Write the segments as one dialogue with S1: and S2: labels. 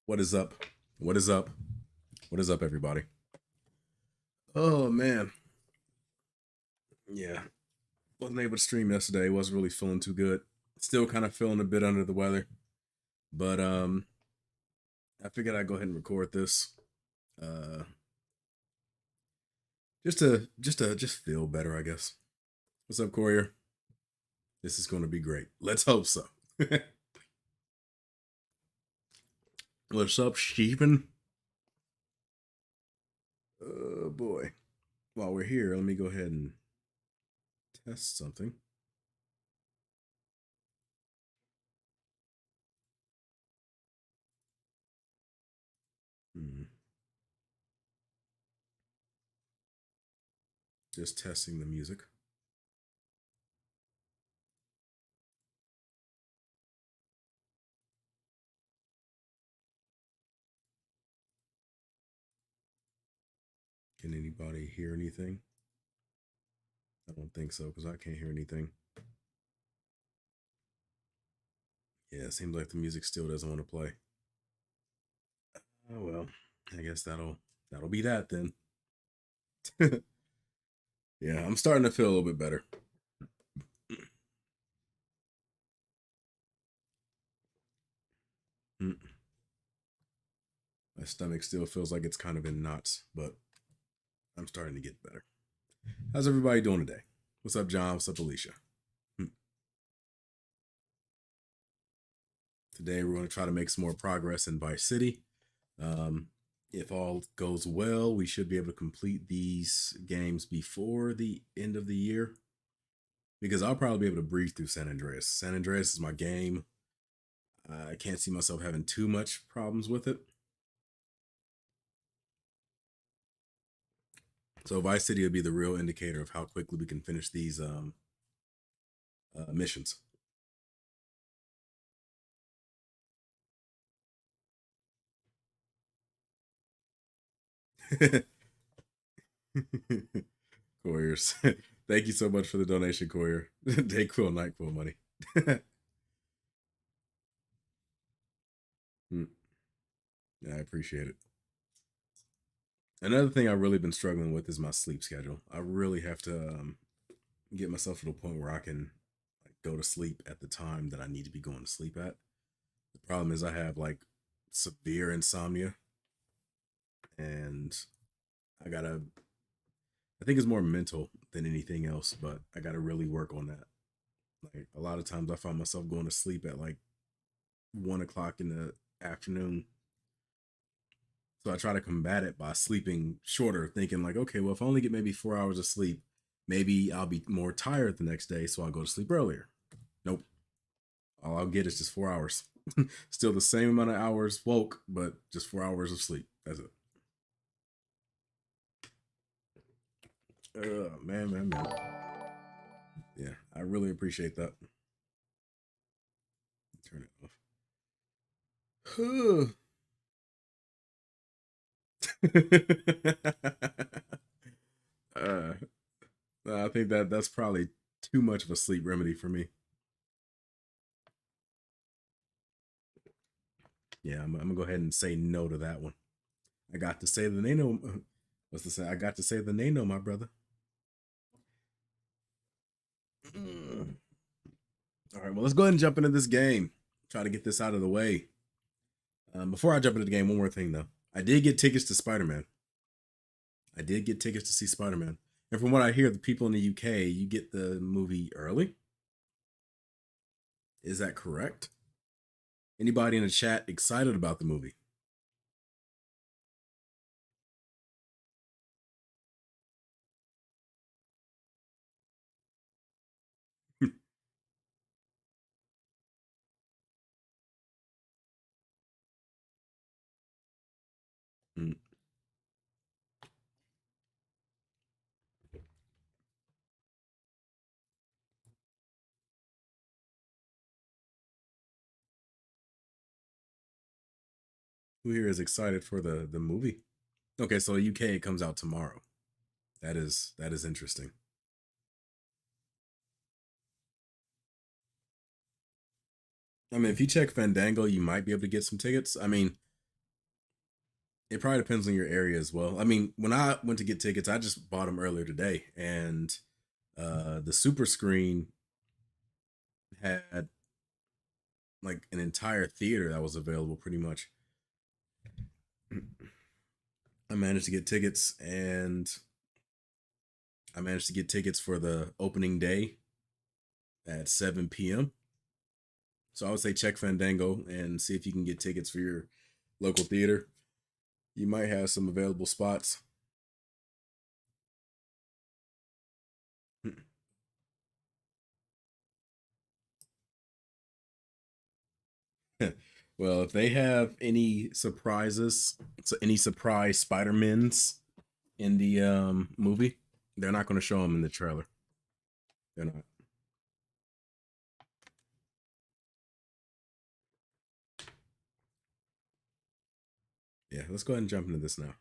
S1: What is up? What is up? What is up, everybody? Oh man, yeah, wasn't able to stream yesterday. Wasn't really feeling too good. Still kind of feeling a bit under the weather, but I figured I'd go ahead and record this, uh, just feel better, I guess. What's up, Courier? This is going to be great. Let's hope so. What's up, Sheepin? Oh boy. While we're here, let me go ahead and test something. Hmm. Just testing the music. Can anybody hear anything? I don't think so because I can't hear anything. Yeah, it seems like the music still doesn't want to play. Oh well, I guess that'll be that then. Yeah, I'm starting to feel a little bit better. Mm. My stomach still feels like it's kind of in knots, but I'm starting to get better. How's everybody doing today? What's up, John? What's up, Alicia? Mm. Today we're going to try to make some more progress in Vice City. If all goes well, we should be able to complete these games before the end of the year. Because I'll probably be able to breeze through San Andreas. San Andreas is my game. I can't see myself having too much problems with it. So Vice City will be the real indicator of how quickly we can finish these missions. Couriers. Thank you so much for the donation, Courier. Day cool, night cool money. Yeah, I appreciate it. Another thing I've really been struggling with is my sleep schedule. I really have to get myself to the point where I can like go to sleep at the time that I need to be going to sleep at. The problem is I have like severe insomnia, and I gotta. I think it's more mental than anything else, but I gotta really work on that. Like a lot of times, I find myself going to sleep at like 1 o'clock in the afternoon. So I try to combat it by sleeping shorter, thinking like, okay, well, if I only get maybe 4 hours of sleep, maybe I'll be more tired the next day, so I'll go to sleep earlier. Nope. All I'll get is just 4 hours. Still the same amount of hours woke, but just 4 hours of sleep. That's it. Man. Yeah, I really appreciate that. Turn it off. uh, I think that's probably too much of a sleep remedy for me. Yeah, I'm gonna go ahead and say no to that one. I got to say the nano. What's to say? I got to say the nano, my brother. All right, well, let's go ahead and jump into this game. Try to get this out of the way. Before I jump into the game, one more thing though. I did get tickets to Spider Man. I did get tickets to see Spider Man, and from what I hear, the people in the UK, you get the movie early. Is that correct? Anybody in the chat excited about the movie? Mm. Who here is excited for the movie? Okay, so UK it comes out tomorrow. That is interesting. I mean, if you check Fandango, you might be able to get some tickets. I mean, It probably depends on your area as well. I mean, when I went to get tickets, I just bought them earlier today, and the super screen had like an entire theater that was available pretty much. I managed to get tickets, and I managed to get tickets for the opening day at 7 p.m. So I would say check Fandango and see if you can get tickets for your local theater. You might have some available spots. Well, if they have any surprises, so any surprise Spider-Mans in the movie, they're not going to show them in the trailer. They're not. Yeah, let's go ahead and jump into this now.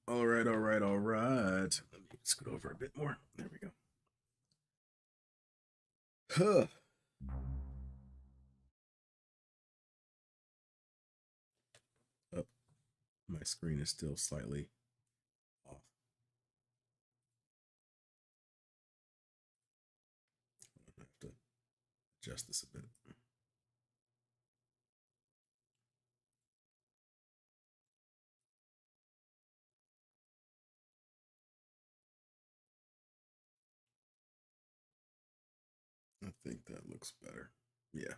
S1: All right, all right, all right. Let me scoot over a bit more. There we go. Oh, my screen is still slightly off. I have to adjust this a bit. I think that looks better. Yeah.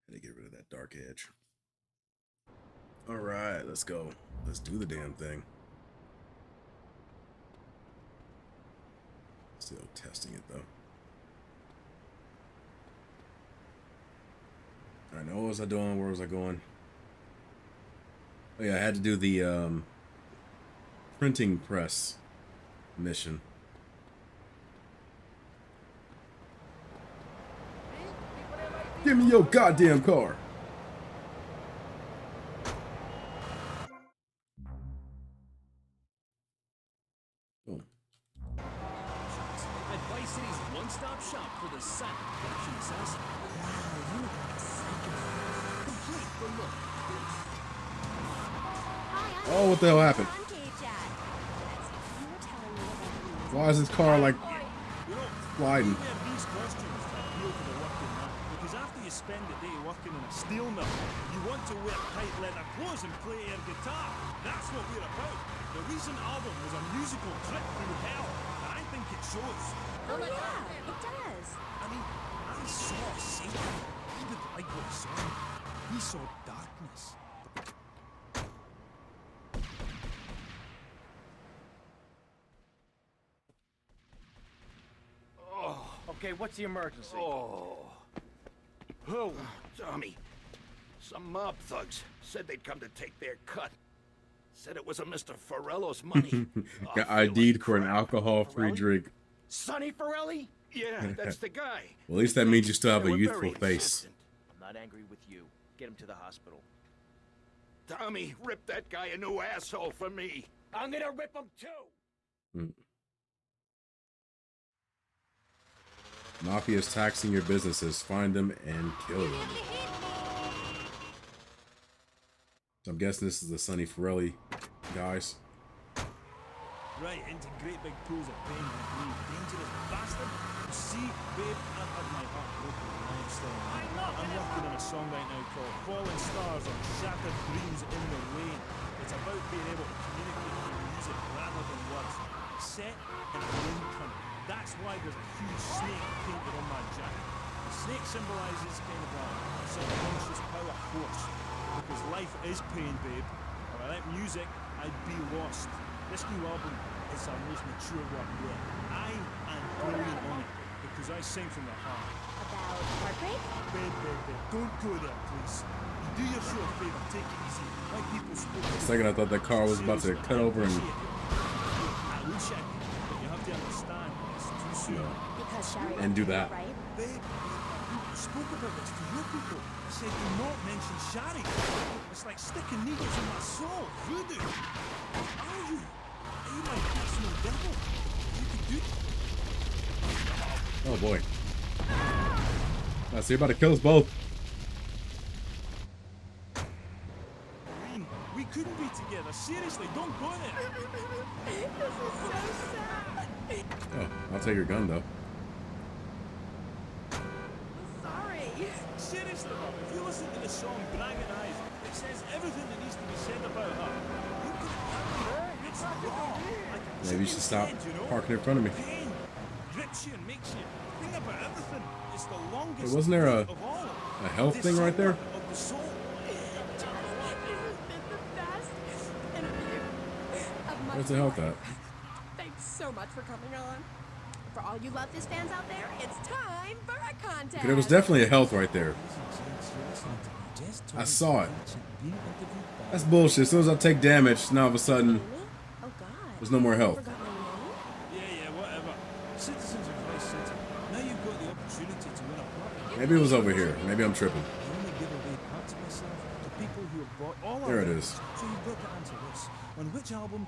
S1: Had to get rid of that dark edge. All right, let's go. Let's do the damn thing. Still testing it though. All right, now what was I doing? Where was I going? Oh yeah, I had to do the printing press mission. Give me your goddamn car. Oh.
S2: At Vice City's one-stop shop for the silent production assassin. Wow, you complete the look.
S1: Oh, what the hell happened? Why is this car like sliding?
S2: These costumes to appeal to the working man, because after you spend the day working in a steel mill, you want to wear tight leather clothes and play air guitar. That's what we're about. The recent album was a musical trip through hell, and I think it shows.
S3: Oh yeah, it does.
S2: I mean, I saw Satan. He didn't like what he saw. He saw darkness.
S4: Okay, what's the emergency?
S5: Oh, Tommy. Some mob thugs said they'd come to take their cut. Said it was a Mr. Farello's money.
S1: Got ID'd for an alcohol-free drink.
S4: Sonny Forelli?
S5: Yeah, that's the guy.
S1: Well, at least that means you still have
S5: They
S1: a
S5: were
S1: youthful
S5: very
S1: face.
S5: insistent.
S4: I'm not angry with you. Get him to the hospital.
S5: Tommy, rip that guy a new asshole for me.
S4: I'm gonna rip him too!
S1: Mafia's taxing your businesses. Find them and kill them. So I'm guessing this is the Sonny Forelli guys.
S2: Right, into great big pools of pain and grief. Dangerous bastard. You see, babe, I've had my heart broken and I'm still alive. I'm working on a song right now called Falling Stars on Shattered Dreams in the Rain. It's about being able to communicate through music rather than words. Set in a wind tunnel. That's why there's a huge snake painted on my jacket. The snake symbolizes kind of a subconscious power force. Because life is pain, babe. And without music, I'd be lost. This new album is our most mature work yet. I am brilliant on it because I sing from the heart.
S3: About heartbreak?
S2: Babe, don't go there, please. You do yourself a favor, take it easy. Like people spoke.
S1: For a second, I thought that car was about to cut over and
S2: I wish I could, but you have to understand, it's too soon.
S3: Because Shari
S1: and do that.
S3: right?
S2: Babe, you spoke about this to your people. Said do not mention Shari. It's like sticking needles in my soul. Voodoo. Are you? Are you my personal devil? You could do.
S1: oh boy. So you're about to kill us both.
S2: together. Seriously, don't go there.
S3: This is so sad.
S1: Oh, I'll take your gun though.
S3: Sorry.
S2: Seriously, Bob, if you listen to the song Bragging Eyes, it says everything that needs to be said about her. You could have her. It's wrong. Like,
S1: Maybe you should stop
S2: dead, you know?
S1: parking in front of me.
S2: Pain grips you and makes you think about everything. It's the longest
S1: Hey, wasn't there a
S2: of all.
S1: health thing right there?
S2: Of the soul.
S3: This has been the best interview of my
S1: Where's the health
S3: life.
S1: at?
S3: Thanks so much for coming on. For all you Love This fans out there, it's time for a contest.
S1: There was definitely a health right there. I saw it. That's bullshit. As soon as I take damage, now all of a sudden,
S3: Oh God.
S1: there's no more health.
S3: Forgot my name?
S2: Yeah, whatever. Citizens of Vice City. Now you've got the opportunity to win a part.
S1: Maybe it was over here. Maybe I'm tripping.
S2: I only give away parts of myself to people who have bought all
S1: There
S2: our
S1: it
S2: records.
S1: is.
S2: So you've got to answer this. On which album?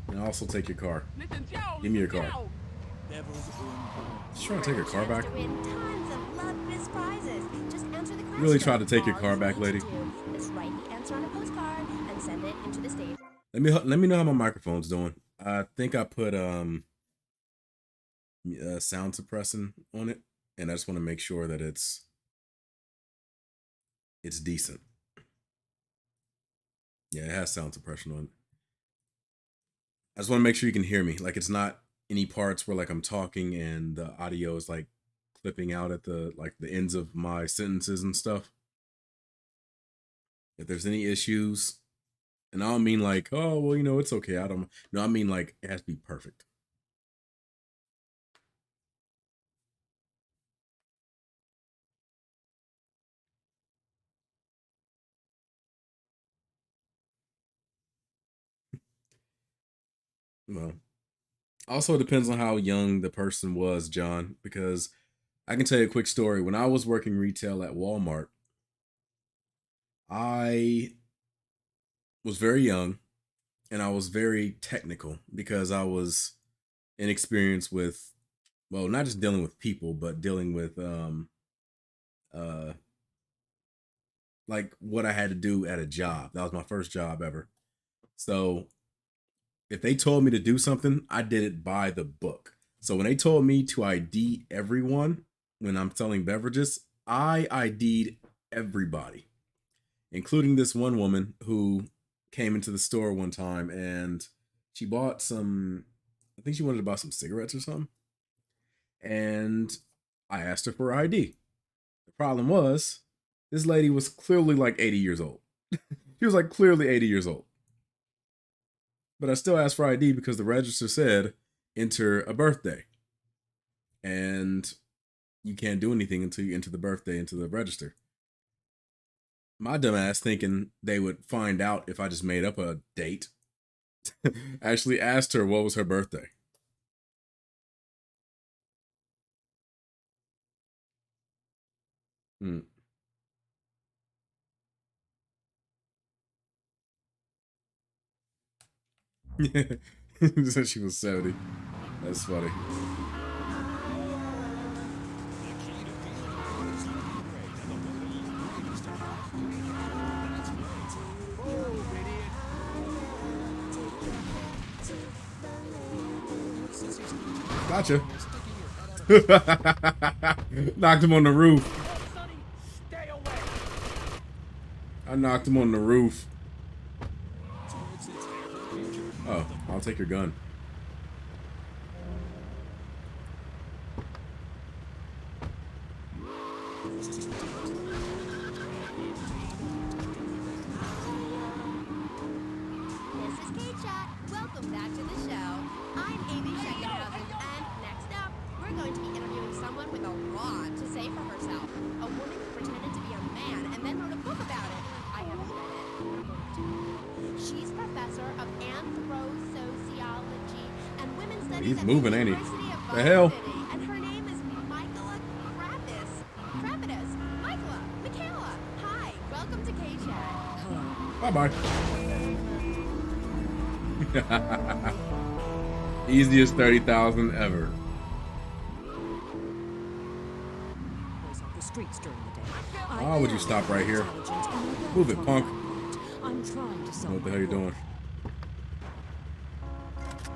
S1: And I'll also take your car. Give me your car.
S2: Devil's Own.
S1: Just trying to take your car back.
S3: To win tons of Love This prizes. Just answer the question.
S1: Really tried to take your
S3: All
S1: car
S3: you
S1: back,
S3: need
S1: lady.
S3: to do is write the answer on a postcard and send it into the stage.
S1: Let me know how my microphone's doing. I think I put sound suppressing on it, and I just want to make sure that it's decent. Yeah, it has sound suppression on it. I just want to make sure you can hear me. Like, it's not any parts where like I'm talking and the audio is like clipping out at the ends of my sentences and stuff. If there's any issues, and I don't mean like, oh well, you know, it's okay. I mean like it has to be perfect. Well, also it depends on how young the person was, John, because I can tell you a quick story. When I was working retail at Walmart, I was very young and I was very technical because I was inexperienced with, well, not just dealing with people, but dealing with like what I had to do at a job. That was my first job ever. So if they told me to do something, I did it by the book. So when they told me to ID everyone when I'm selling beverages, I ID'd everybody, including this one woman who came into the store one time and she bought some, I think she wanted to buy some cigarettes or something. And I asked her for her ID. The problem was, this lady was clearly like 80 years old. She was like clearly 80 years old. But I still asked for ID because the register said, enter a birthday. And you can't do anything until you enter the birthday into the register. My dumb ass, thinking they would find out if I just made up a date, actually asked her what was her birthday. Said she was 70. That's funny. Gotcha. Knocked him on the roof.
S4: Stay away.
S1: I knocked him on the roof. Oh, I'll take your gun.
S3: This is Kate Shot. Welcome back to the show. I'm Amy Sheckenhausen, and next up, we're going to be interviewing someone with a lot to say for herself. A woman who pretended to be a man and then wrote a book about it. I haven't read it. I'm going to. She's professor of anthro-sociology and women's studies
S1: He's
S3: at
S1: moving,
S3: the
S1: ain't he?
S3: University of
S1: The
S3: Vice
S1: hell?
S3: City, and her name is Michaela Kravis. Kravitus. Michaela. Hi. Welcome to Kate Shot.
S1: Bye-bye. Easiest 30,000 ever.
S6: Was on the streets during the day.
S1: Why would you stop right here? Move it, punk.
S6: I'm trying to solve
S1: What the hell you doing?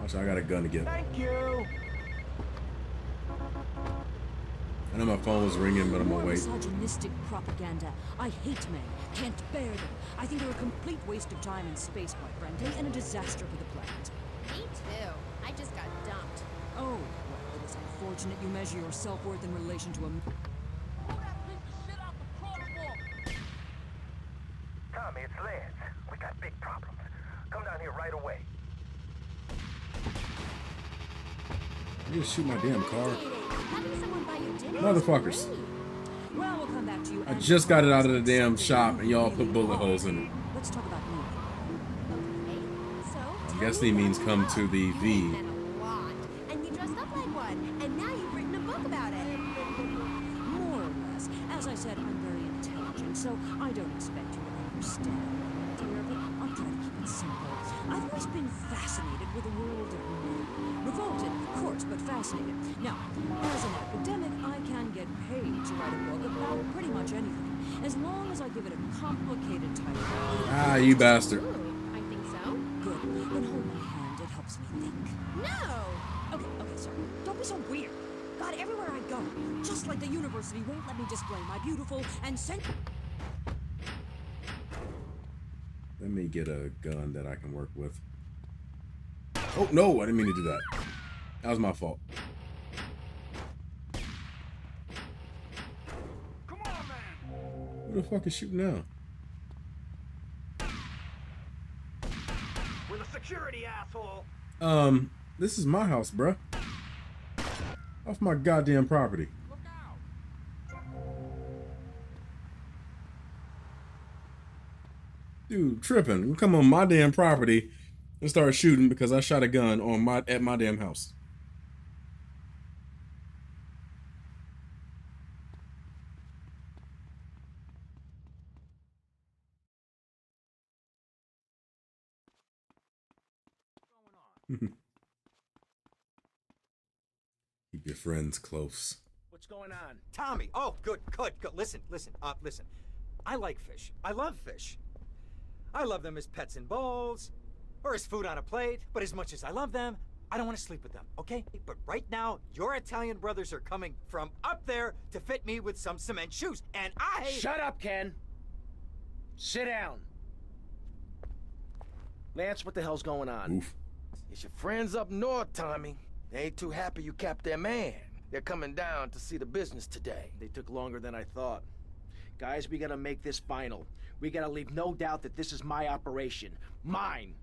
S1: Watch, I got a gun to get.
S4: Thank you.
S1: I know my phone was ringing, but I'm gonna
S6: More
S1: wait.
S6: misogynistic propaganda. I hate men. Can't bear them. I think they're a complete waste of time and space, quite frankly, and a disaster for the planet.
S3: Me too. I just got dumped.
S6: Oh, well, it is unfortunate you measure your self-worth in relation to a...
S7: Tommy, it's Lance. We got big problems. Come down here right away.
S1: You just shoot my damn car.
S3: Having someone buy you dinner is
S1: Motherfuckers.
S3: great.
S6: Well, we'll come back to you.
S1: I just got it out of the damn shop and y'all put bullet holes in it.
S6: Let's talk about me.
S3: Okay, so
S1: I'm guessing he means come to the V.
S3: And a lot. And you dressed up like one. And now you've written a book about it.
S6: More or less. As I said, I'm very intelligent, so I don't expect you to understand, dear, but I'll try to keep it simple. I've always been fascinated with the world of men. Revolted, of course, but fascinated. Now, as an academic, I can get paid to write a book about pretty much anything, as long as I give it a complicated title.
S1: Ah, you bastard.
S3: Ooh, I think so.
S6: Good. Then hold my hand. It helps me think.
S3: No!
S6: Okay, sorry. Don't be so weird. God, everywhere I go, just like the university won't let me display my beautiful and
S1: Let me get a gun that I can work with. Oh, no, I didn't mean to do that. That was my fault.
S4: Come on, man.
S1: Who the fuck is shooting now?
S4: We're the security, asshole.
S1: This is my house, bruh. Off my goddamn property.
S4: Look out.
S1: Dude, tripping. You come on my damn property and start shooting because I shot a gun on at my damn house. Keep your friends close.
S2: What's going on?
S8: Tommy! Oh, good. Listen. I like fish. I love fish. I love them as pets in bowls, or as food on a plate, but as much as I love them, I don't want to sleep with them, okay? But right now, your Italian brothers are coming from up there to fit me with some cement shoes, and I...
S2: Shut up, Ken. Sit down. Lance, what the hell's going on?
S1: Oof.
S9: It's your friends up north, Tommy. They ain't too happy you capped their man. They're coming down to see the business today.
S2: They took longer than I thought. Guys, we gotta make this final. We gotta leave no doubt that this is my operation. Mine!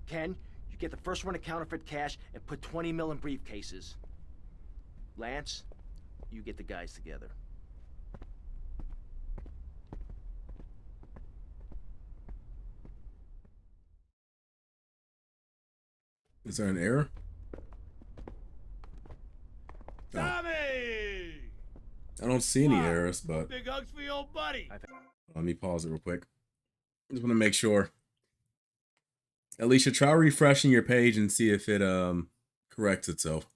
S2: Ken, you get the first run of counterfeit cash and put 20 mil in briefcases. Lance, you get the guys together.
S1: Is there an error?
S4: Tommy!
S1: I don't see any errors, but
S4: Big hugs for your old buddy.
S1: let me pause it real quick. Just want to make sure. Alicia, try refreshing your page and see if it corrects itself.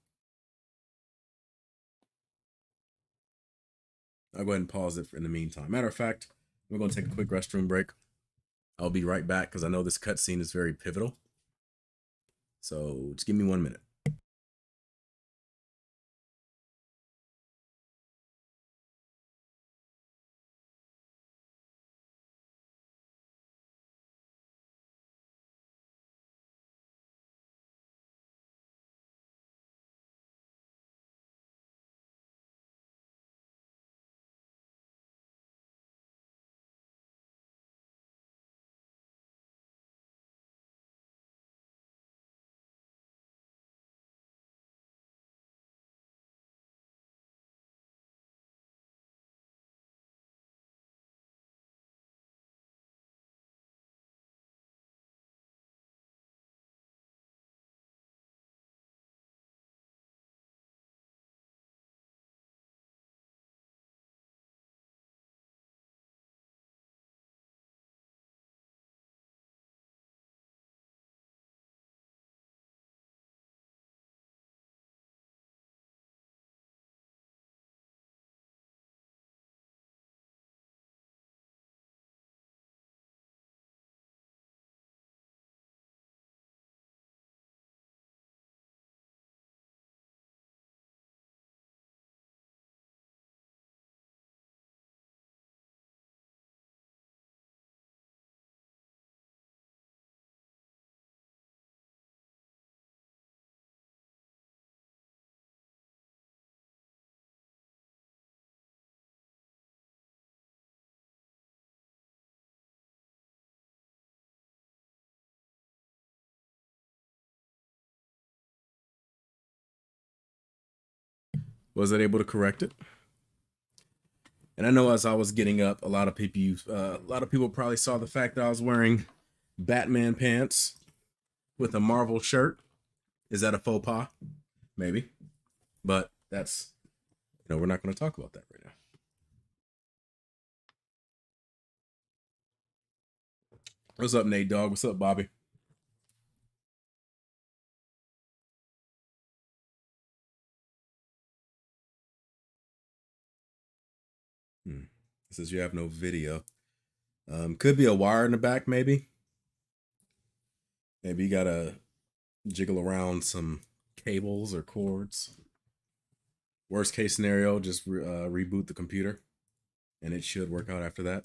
S1: I'll go ahead and pause it in the meantime. Matter of fact, we're going to take a quick restroom break. I'll be right back because I know this cutscene is very pivotal. So just give me 1 minute. Was it able to correct it? And I know as I was getting up, a lot of people probably saw the fact that I was wearing Batman pants with a Marvel shirt. Is that a faux pas? Maybe. But that's, we're not going to talk about that right now. What's up, Nate Dogg? What's up, Bobby? It says you have no video. Could be a wire in the back, maybe. Maybe you gotta jiggle around some cables or cords. Worst case scenario, just reboot the computer, and it should work out after that.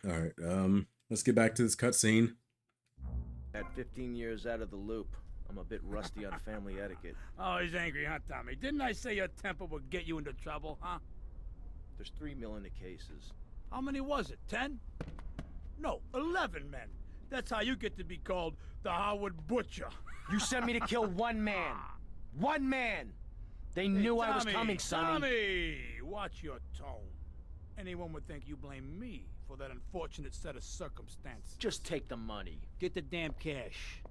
S1: All right, let's get back to this cutscene.
S10: At 15 years out of the loop, I'm a bit rusty on family etiquette.
S4: Oh, he's angry, huh, Tommy? Didn't I say your temper would get you into trouble, huh?
S10: There's 3 mil in the cases.
S4: How many was it? 10? No, 11 men. That's how you get to be called the Howard Butcher.
S9: You sent me to kill one man. One man! They knew I was coming, Sonny.
S4: Tommy, watch your tone. Anyone would think you blame me for that unfortunate set of circumstances.
S10: Just take the money.
S4: Get the damn cash.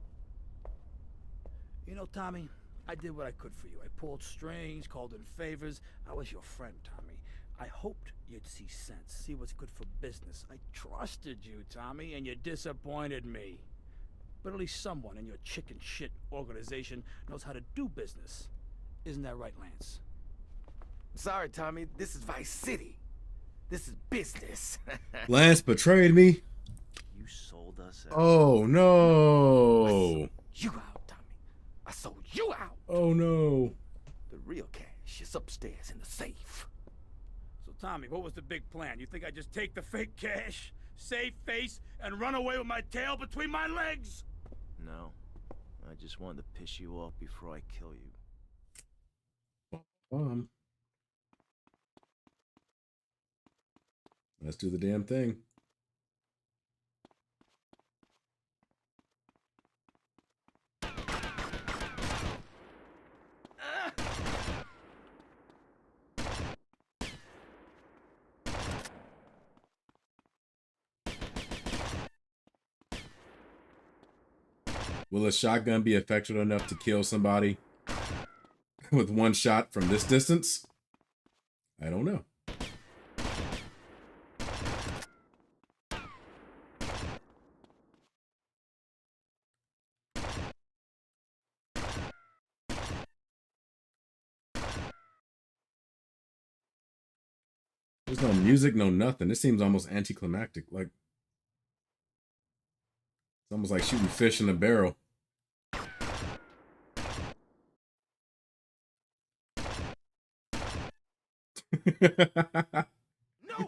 S4: You know, Tommy, I did what I could for you. I pulled strings, called in favors. I was your friend, Tommy. I hoped you'd see sense, see what's good for business. I trusted you, Tommy, and you disappointed me. But at least someone in your chicken shit organization knows how to do business. Isn't that right, Lance?
S9: Sorry, Tommy. This is Vice City. This is business.
S1: Lance betrayed me.
S10: You sold us out.
S1: Oh, no.
S9: You out, Tommy. I sold you out.
S1: Oh, no.
S9: The real cash is upstairs in the safe.
S4: So, Tommy, what was the big plan? You think I just take the fake cash, save face, and run away with my tail between my legs?
S10: No. I just wanted to piss you off before I kill you.
S1: Let's do the damn thing. Will a shotgun be effective enough to kill somebody with one shot from this distance? I don't know. There's no music, no nothing. This seems almost anticlimactic. Like, it's almost like shooting fish in a barrel.
S9: No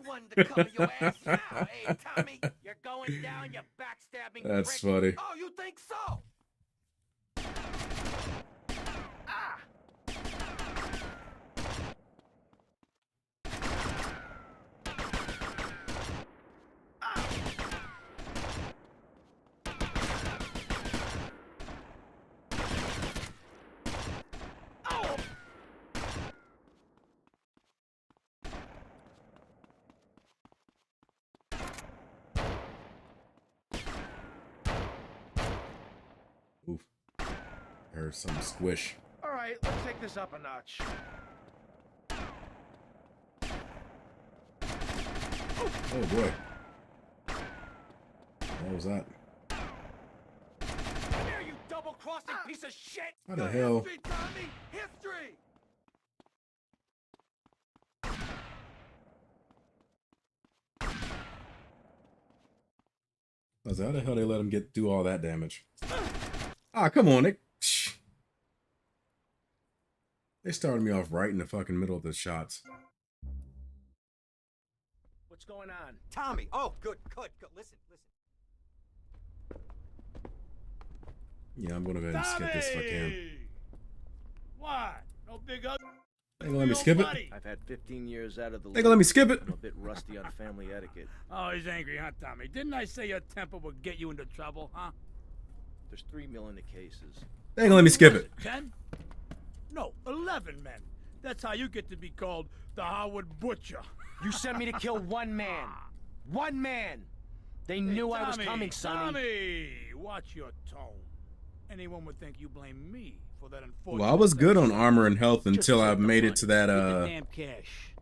S9: one to cover your ass now, hey, Tommy. You're going down, you backstabbing
S1: That's
S9: prick.
S1: funny.
S9: Oh, you think so? Ah!
S1: Oof. There's some squish.
S9: All right, let's take this up a notch.
S1: Oh boy. What was that?
S9: Come here, you double-crossing piece of shit!
S1: How the hell?
S9: History, Tommy! History!
S1: I was like, how the hell they let him do all that damage? Ah, come on. They started me off right in the fucking middle of the shots.
S8: What's going on? Tommy! Oh, good. Listen.
S1: Yeah, I'm gonna go ahead and skip this if I can.
S4: What? No big ugly
S1: They gonna let me skip it?
S10: I've had 15 years out of the
S1: They gonna let me skip it?
S10: I'm a bit rusty on family etiquette.
S4: Oh, he's angry, huh, Tommy? Didn't I say your temper would get you into trouble, huh?
S10: There's 3 mil in the cases.
S1: They gonna let me skip it?
S4: 10? No, 11 men. That's how you get to be called the Howard Butcher.
S9: You sent me to kill one man. One man. They knew I was coming, Sonny.
S4: Tommy, watch your tone. Anyone would think you blame me for that unfortunate.
S1: Well, I was good on armor and health until I made it to that
S4: damn cash.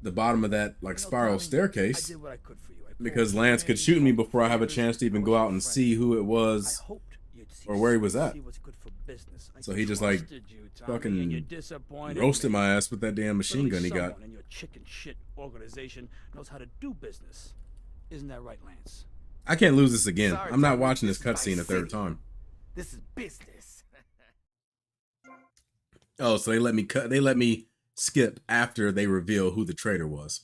S1: the bottom of that like spiral staircase.
S4: I did what I could for you.
S1: Because Lance could shoot me before I have a chance to even go out and see who it was or where he was at. So he just like fucking roasted my ass with that damn machine gun he got.
S4: And your chicken shit organization knows how to do business. Isn't that right, Lance?
S1: I can't lose this again.
S9: Sorry,
S1: I'm not
S9: Tommy,
S1: watching this
S9: this is
S1: cutscene
S9: my
S1: a third
S9: city.
S1: time.
S9: This is business.
S1: Oh, so they let me skip after they reveal who the traitor was.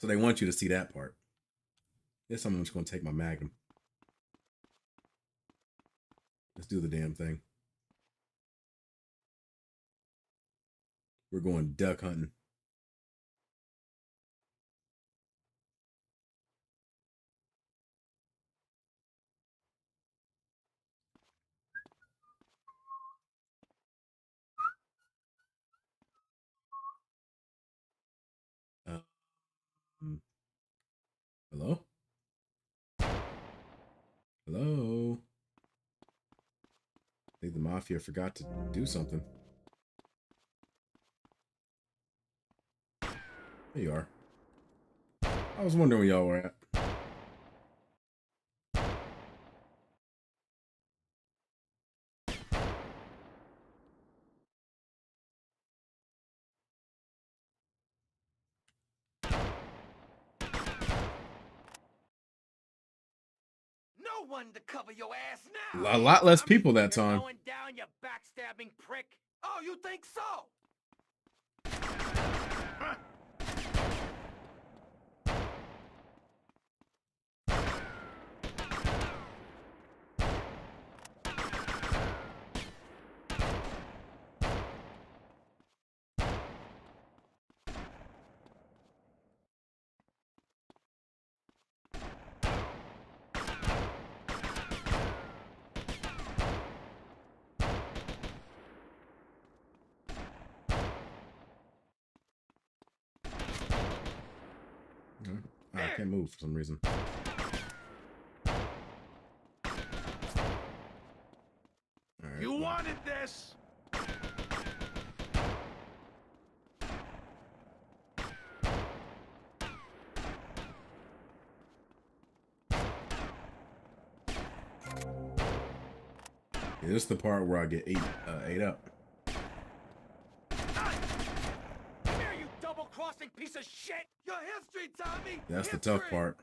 S1: So they want you to see that part. Guess I'm just gonna take my Magnum. Let's do the damn thing. We're going duck hunting. Hello? Hello? I think the Mafia forgot to do something. There you are. I was wondering where y'all were at.
S9: No one to cover your ass now.
S1: A lot less people that time.
S9: Going down, you backstabbing prick. Oh, you think so?
S1: I can't move for some reason. Right,
S5: You wanted this!
S1: Yeah, this is the part where I get ate up.
S9: Come here, you double-crossing piece of shit! Your history, Tommy!
S1: That's the tough part.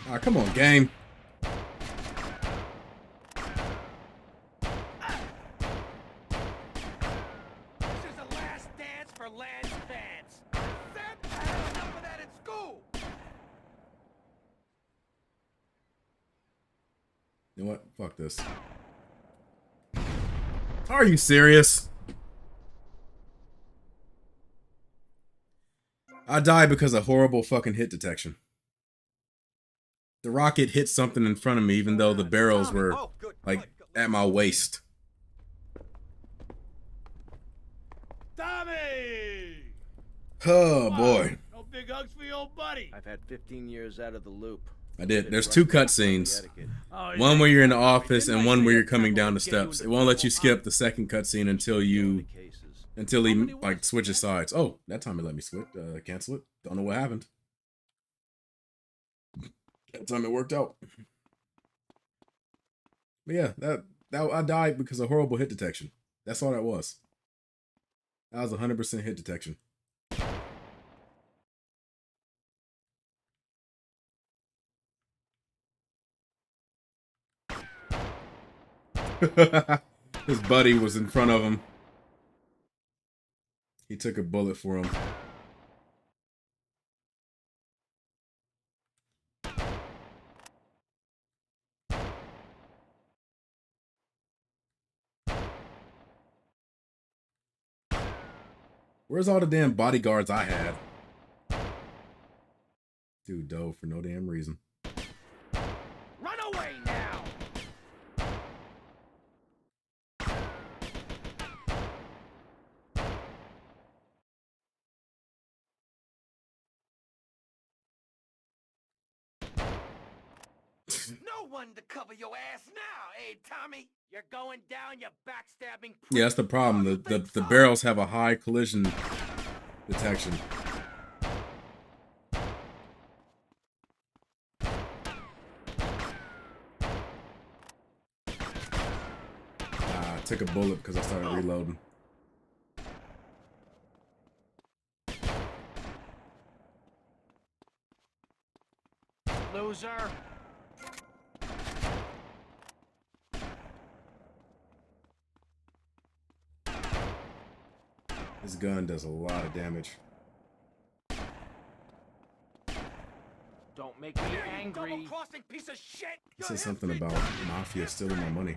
S1: Ah, come on, game.
S9: This is the last dance for Lance fans. Sam, I had enough of that in school.
S1: You know what? Fuck this. Are you serious? I died because of horrible fucking hit detection. The rocket hit something in front of me, even though the barrels were like at my waist.
S4: Tommy!
S1: Oh boy.
S4: No big hugs for your old buddy.
S10: I've had 15 years out of the loop.
S1: I did. There's two cutscenes. One where you're in the office and one where you're coming down the steps. It won't let you skip the second cutscene until he like switches sides. Oh, that time it let me switch, cancel it. Don't know what happened. That time it worked out. But yeah, that I died because of horrible hit detection. That's all that was. That was 100% hit detection. His buddy was in front of him. He took a bullet for him. Where's all the damn bodyguards I had? Dude dove for no damn reason.
S9: Run away now! No one to cover your ass now, eh, Tommy? You're going down, you backstabbing prick.
S1: Yeah, that's the problem. The barrels have a high collision detection. I took a bullet because I started reloading.
S9: Loser.
S1: This gun does a lot of damage.
S9: Don't make me angry.
S5: Double-crossing piece of shit!
S1: He said something about Mafia stealing my money.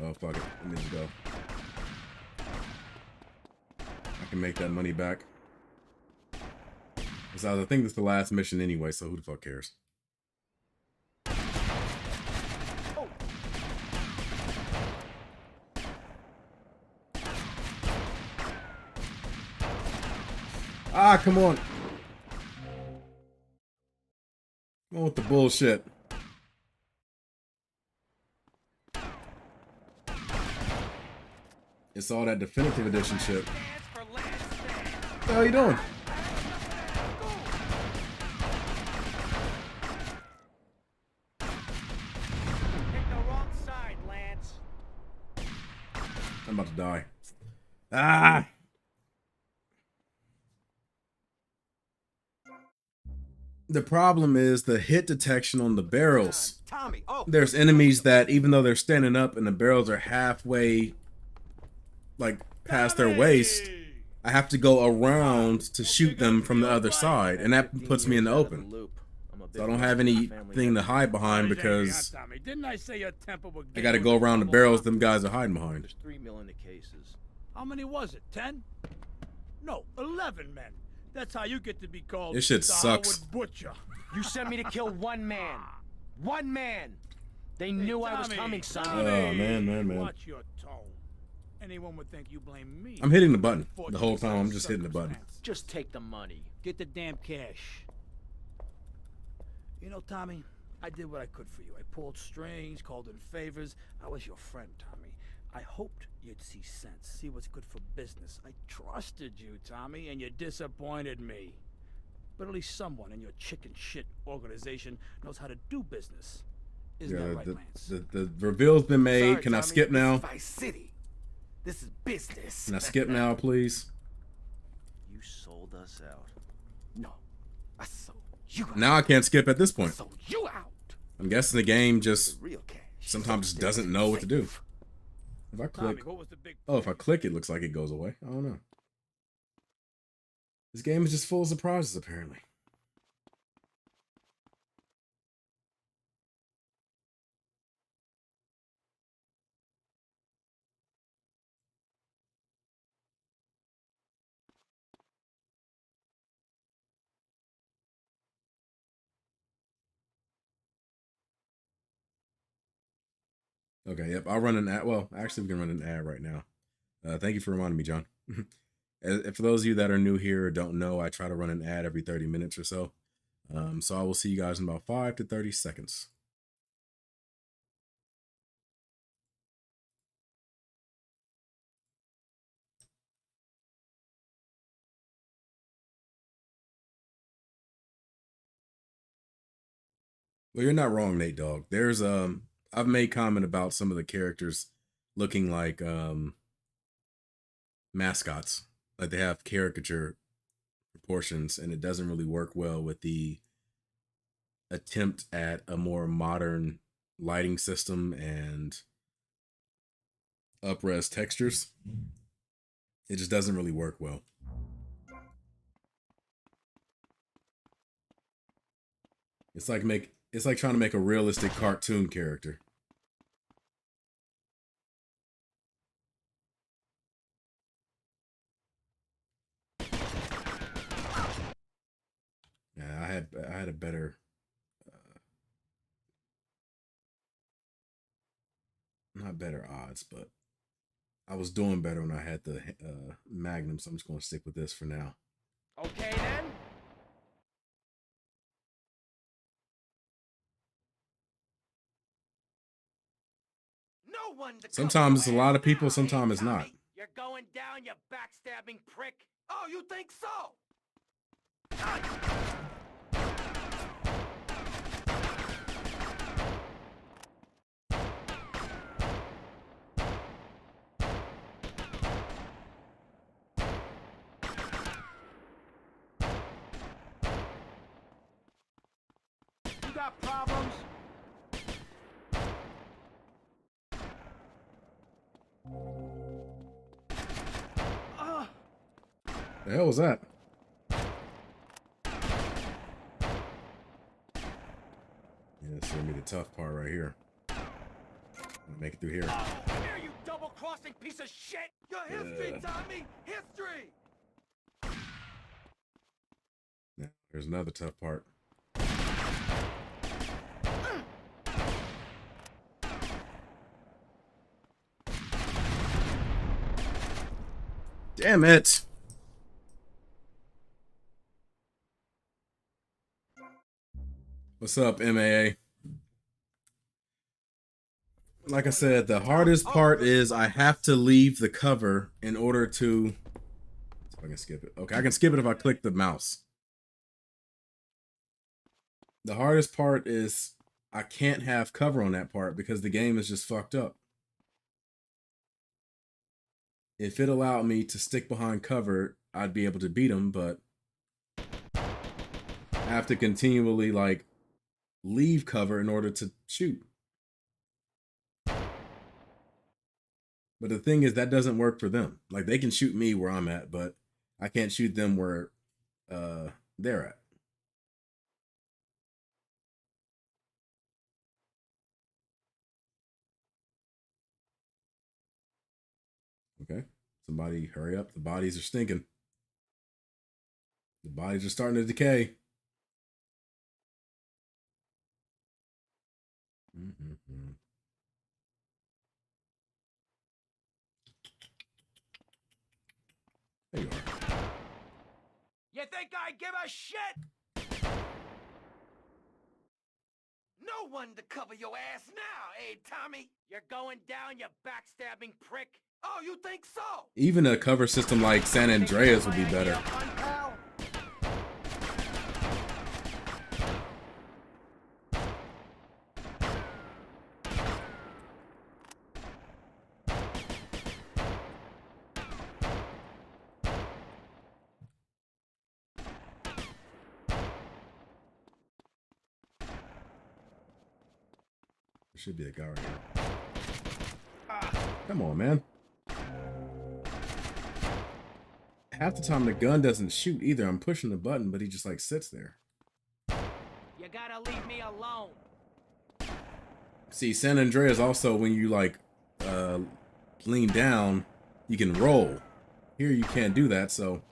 S1: Oh, fuck it. Let me just go. I can make that money back. Besides, I think this is the last mission anyway, so who the fuck cares? Ah, come on. Come on with the bullshit. It's all that definitive edition shit. What the hell are you doing?
S5: Pick the wrong side, Lance.
S1: I'm about to die. Ah! The problem is the hit detection on the barrels.
S8: Tommy,
S1: There's enemies that, even though they're standing up and the barrels are halfway, like, past their waist, I have to go around to shoot them from the other side, and that puts me in the open. So I don't have anything to hide behind because
S4: Didn't I say your temper would
S1: I gotta go around the barrels them guys are hiding behind.
S10: There's 3 mil in the cases.
S4: How many was it? 10? No, 11 men. That's how you get to be called
S1: This shit
S4: the
S1: sucks.
S4: Howard Butcher.
S9: You sent me to kill one man. One man. They knew I was
S4: Tommy,
S9: coming, son.
S1: Oh, man.
S4: Watch your tone. Anyone would think you blame me.
S1: I'm hitting the button the whole time. I'm just hitting the button.
S9: Just take the money.
S4: Get the damn cash. You know, Tommy, I did what I could for you. I pulled strings, called in favors. I was your friend, Tommy. I hoped you'd see sense, see what's good for business. I trusted you, Tommy, and you disappointed me. But at least someone in your chicken shit organization knows how to do business. Isn't that right, Lance?
S1: The reveal's been made.
S9: Sorry,
S1: Can I
S9: Tommy,
S1: skip now?
S9: This is Vice City. This is business.
S1: Can I skip now, please?
S10: You sold us out.
S9: No, I sold you out.
S1: Now I can't skip at this
S9: I
S1: point.
S9: sold you out.
S1: I'm guessing the game just
S9: The real cash.
S1: sometimes just doesn't know what to do. If I
S4: Tommy,
S1: click,
S4: what was the big
S1: oh, if I click, it looks like it goes away. I don't know. This game is just full of surprises, apparently. Okay, yep, I'll run an ad. Well, actually, we can run an ad right now. Thank you for reminding me, John. For those of you that are new here or don't know, I try to run an ad every 30 minutes or so. So I will see you guys in about 5 to 30 seconds. Well, you're not wrong, Nate Dogg. There's I've made comment about some of the characters looking like mascots. Like they have caricature proportions, and it doesn't really work well with the attempt at a more modern lighting system and up-res textures. It just doesn't really work well. It's like trying to make a realistic cartoon character. Yeah, I had a better, not better odds, but I was doing better when I had the Magnum, so I'm just gonna stick with this for now.
S9: Okay then. No one to
S1: Sometimes it's
S9: cover
S1: a
S9: your
S1: lot
S9: ass
S1: of people,
S9: now,
S1: sometimes
S9: eh,
S1: it's not.
S9: Tommy? You're going down, you backstabbing prick. Oh, you think so?
S4: You got problems?
S1: The hell was that? Yeah, this is gonna be the tough part right here. I'm gonna make it through here.
S9: Oh, come here, you double-crossing piece of shit! Your history, Tommy! History!
S1: Yeah, there's another tough part. Damn it! What's up, MAA? Like I said, the hardest part is I have to leave the cover in order to... So I can skip it. Okay, I can skip it if I click the mouse. The hardest part is I can't have cover on that part because the game is just fucked up. If it allowed me to stick behind cover, I'd be able to beat him, but I have to continually, like, leave cover in order to shoot. But the thing is, that doesn't work for them. Like, they can shoot me where I'm at, but I can't shoot them where they're at. Okay. Somebody hurry up. The bodies are stinking. The bodies are starting to decay. Mm-hmm. There you are.
S9: You think I give a shit? No one to cover your ass now, eh, Tommy? You're going down, you backstabbing prick. Oh, you think so?
S1: Even a cover system like San Andreas would be better. There should be a guy right here. Come on, man. Half the time the gun doesn't shoot either. I'm pushing the button, but he just like sits there.
S9: You gotta leave me alone.
S1: See, San Andreas also, when you like lean down, you can roll. Here you can't do that, so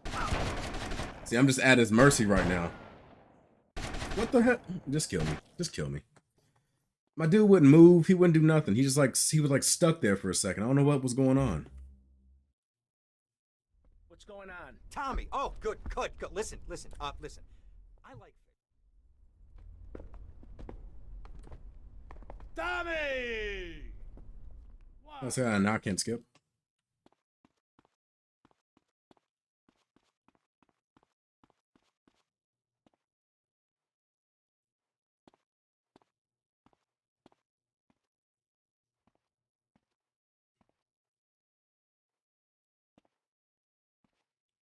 S1: see, I'm just at his mercy right now. What the heck? Just kill me. Just kill me. My dude wouldn't move. He wouldn't do nothing. He just like he was like stuck there for a second. I don't know what was going on.
S4: What's going on?
S8: Tommy. Oh, good. Listen. I like
S4: Tommy!
S1: I say I not can't skip.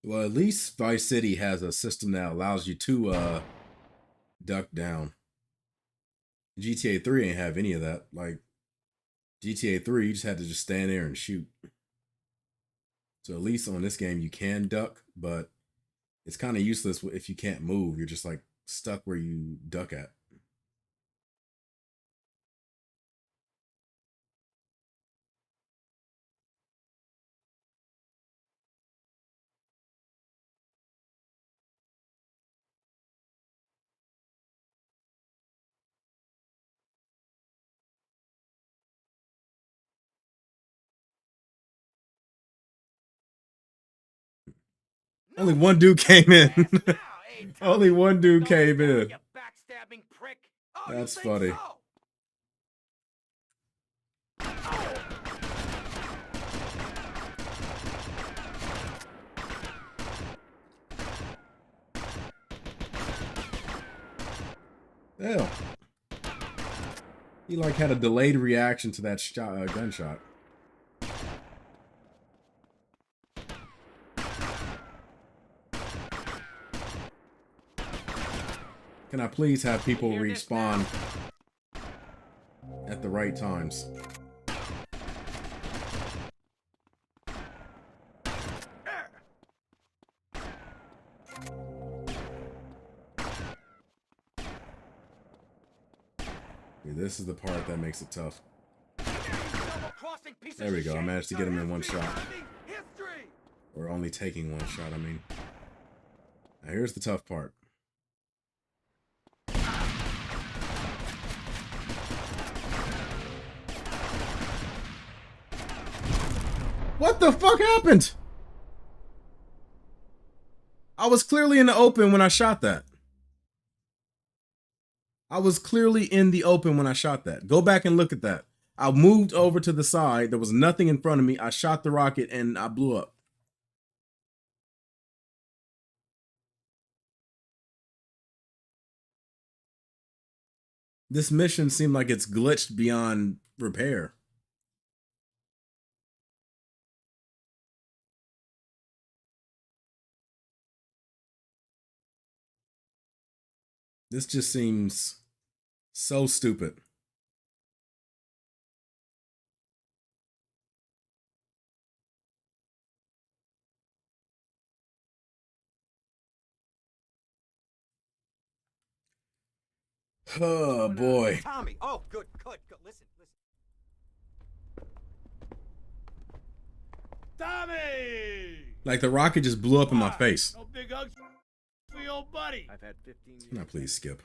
S1: Well, at least Vice City has a system that allows you to duck down. GTA 3 ain't have any of that. Like GTA 3, you just had to just stand there and shoot. So at least on this game you can duck, but it's kind of useless if you can't move. You're just like stuck where you duck at. Only one dude came in.
S9: Now, eh, Tommy?
S1: Only one dude
S9: Going
S1: came
S9: down,
S1: in.
S9: You backstabbing prick. Oh,
S1: That's
S9: you think
S1: funny.
S9: so?
S1: Hell. He like had a delayed reaction to that shot, gunshot. Can I please have people respawn at the right times? Okay, this is the part that makes it tough. There we go. I managed to get him in one shot. Or only taking one shot, I mean. Now here's the tough part. What the fuck happened? I was clearly in the open when I shot that. I was clearly in the open when I shot that. Go back and look at that. I moved over to the side. There was nothing in front of me. I shot the rocket and I blew up. This mission seemed like it's glitched beyond repair. This just seems so stupid. Oh boy.
S8: Tommy. Oh, good. Listen.
S2: Tommy!
S1: Like the rocket just blew up in my face.
S2: No big hugs for your old buddy.
S10: I've had 15 years.
S1: Can I please skip?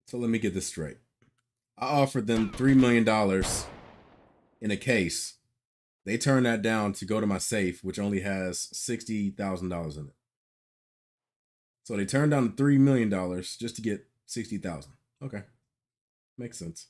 S1: So let me get this straight. I offered them $3 million in a case. They turned that down to go to my safe, which only has $60,000 in it. So they turned down the $3 million just to get $60,000. Okay. Makes sense.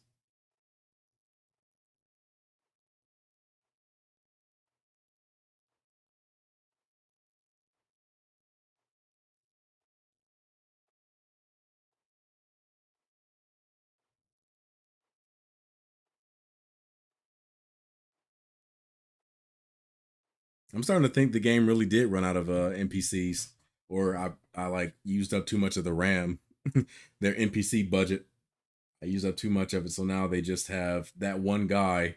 S1: I'm starting to think the game really did run out of NPCs, or I like used up too much of the RAM, their NPC budget. I used up too much of it, so now they just have that one guy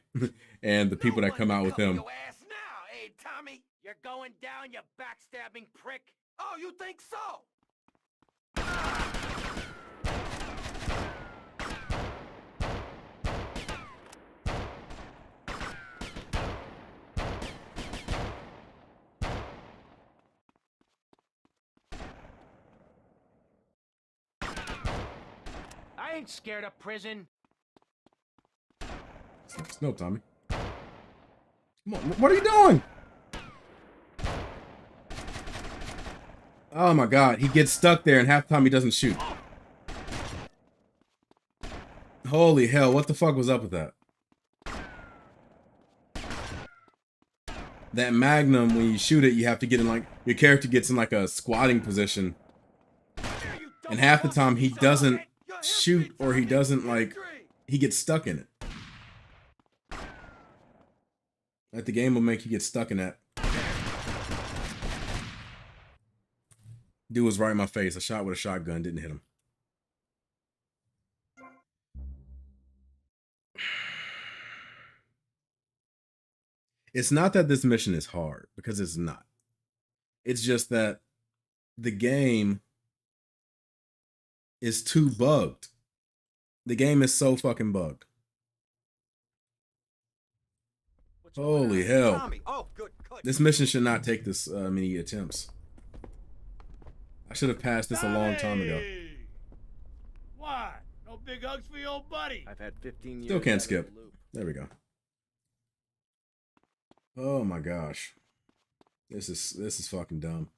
S1: and the people that come out with him.
S9: Your ass now, eh, Tommy? You're going down, you backstabbing prick. Oh, you think so? I ain't scared of prison.
S1: No, Tommy. Come on, what are you doing? Oh my god, he gets stuck there and half the time he doesn't shoot. Holy hell, what the fuck was up with that? That Magnum, when you shoot it, you have to get in like, your character gets in like a squatting position. And half the time he doesn't shoot, or he doesn't like, he gets stuck in it. Like the game will make you get stuck in that. Dude was right in my face. I shot with a shotgun, didn't hit him. It's not that this mission is hard, because it's not. It's just that the game is too bugged. The game is so fucking bugged. Holy hell.
S8: Tommy. Oh, good.
S1: This mission should not take this many attempts. I should have passed this a long time ago.
S4: What? No big hugs for your old buddy?
S10: I've had 15 years.
S1: Still can't
S10: out of
S1: skip.
S10: the loop.
S1: There we go. Oh my gosh. This is fucking dumb.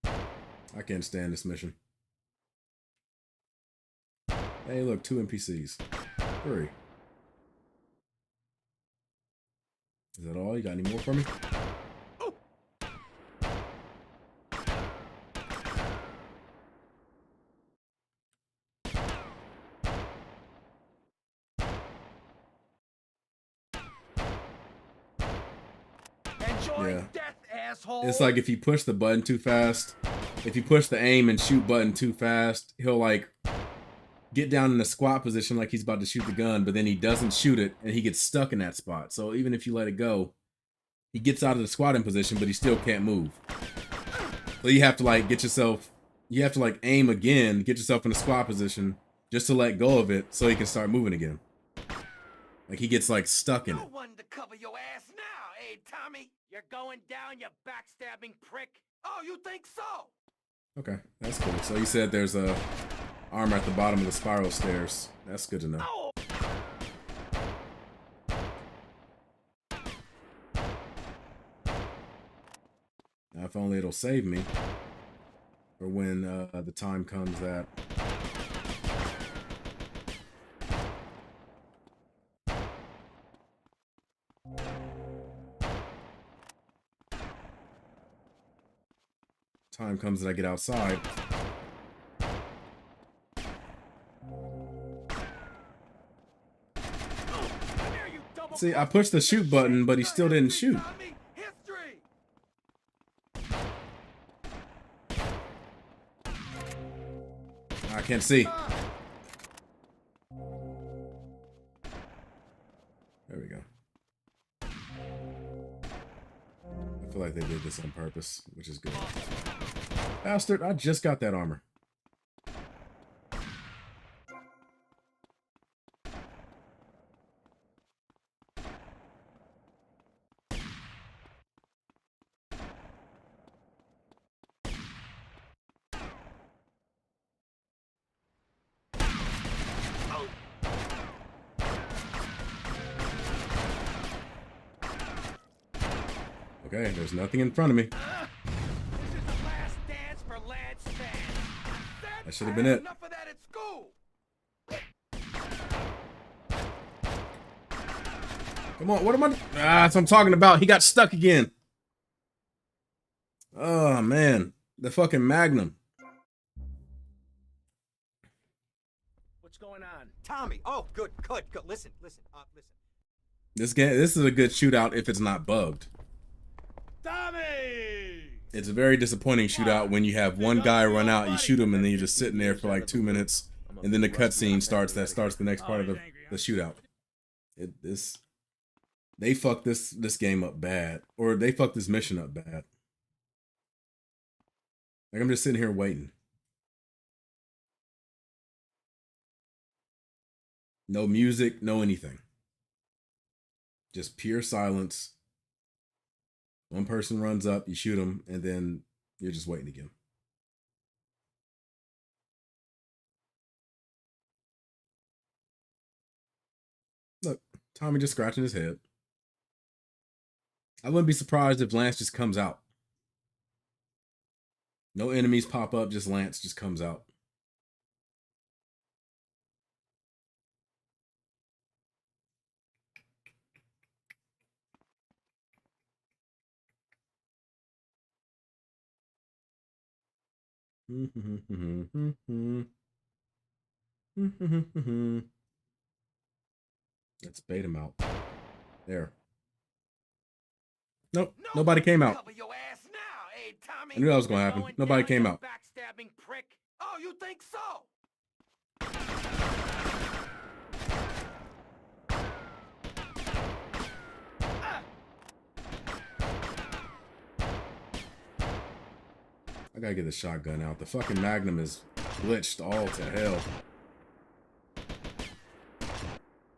S1: I can't stand this mission. Hey, look, 2 NPCs. 3. Is that all? You got any more for me?
S9: Enjoy death, asshole.
S1: It's like if you push the button too fast, if you push the aim and shoot button too fast, he'll like get down in a squat position like he's about to shoot the gun, but then he doesn't shoot it and he gets stuck in that spot. So even if you let it go, he gets out of the squatting position, but he still can't move. So you have to like you have to like aim again, get yourself in a squat position just to let go of it so he can start moving again. Like he gets like stuck in it.
S9: No one to cover your ass now, eh, Tommy? You're going down, you backstabbing prick. Oh, you think so?
S1: Okay, that's cool. So you said there's a armor at the bottom of the spiral stairs. That's good to know.
S9: Oh.
S1: Now, if only it'll save me for when the time comes that I get outside. See, I pushed the shoot button, but he still didn't shoot. I can't see. There we go. I feel like they did this on purpose, which is good. Bastard, I just got that armor. Okay, there's nothing in front of me.
S9: This is the last dance for Lance Stan.
S1: That should have been it.
S9: Enough of that at school.
S1: Come on, what am I? That's what I'm talking about. He got stuck again. Oh, man. The fucking Magnum.
S8: What's going on? Tommy! Oh, good. Listen.
S1: This is a good shootout if it's not bugged.
S4: Tommy!
S1: It's a very disappointing shootout when you have one guy run out, you shoot him, and then you're just sitting there for like 2 minutes, and then the cutscene starts. That starts the next part of the shootout. They fucked this game up bad, or they fucked this mission up bad. Like I'm just sitting here waiting. No music, no anything. Just pure silence. One person runs up, you shoot him, and then you're just waiting again. Look, Tommy just scratching his head. I wouldn't be surprised if Lance just comes out. No enemies pop up, just Lance just comes out. Let's bait him out. There. Nope, nobody came out. I knew that was gonna happen. Nobody came out.
S9: Backstabbing prick. Oh, you think so?
S1: I gotta get the shotgun out. The fucking Magnum is glitched all to hell.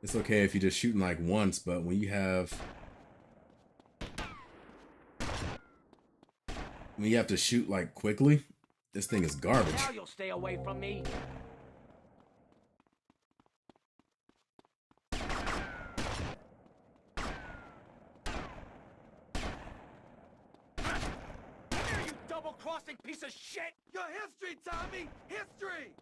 S1: It's okay if you're just shooting like once, but when you have when you have to shoot like quickly, this thing is garbage.
S9: Now you'll stay away from me. Double-crossing piece of shit! Your history, Tommy! History!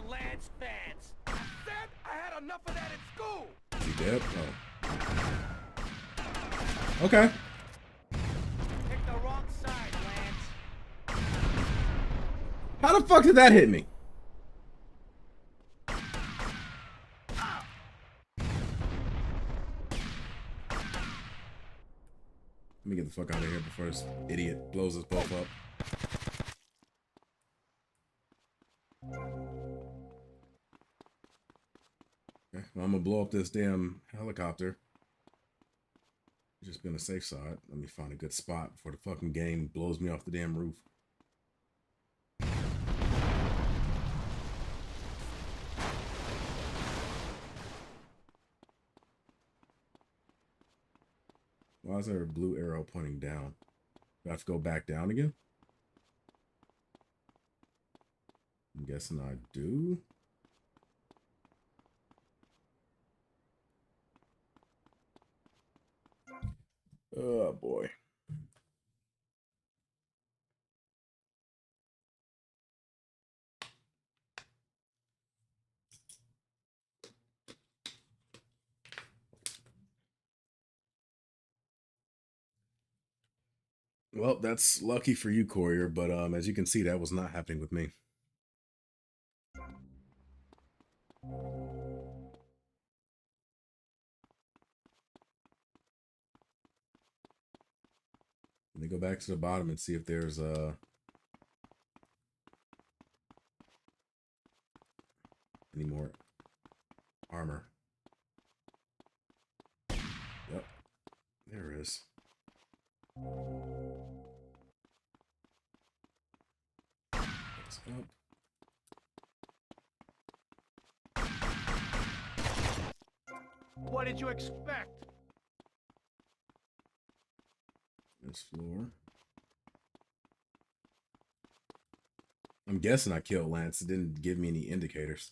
S9: Lance fans. I said I had enough of that in school.
S1: Is he dead? Oh. Okay.
S9: Pick the wrong side, Lance.
S1: How the fuck did that hit me? Let me get the fuck out of here before this idiot blows us both up. Okay, well, I'm gonna blow up this damn helicopter. Just be on the safe side. Let me find a good spot before the fucking game blows me off the damn roof. Why is there a blue arrow pointing down? Do I have to go back down again? I'm guessing I do. Oh boy. Well, that's lucky for you, Courier, but as you can see, that was not happening with me. Let me go back to the bottom and see if there's any more armor. Yep, there is. That's up.
S5: What did you expect?
S1: This floor. I'm guessing I killed Lance. It didn't give me any indicators.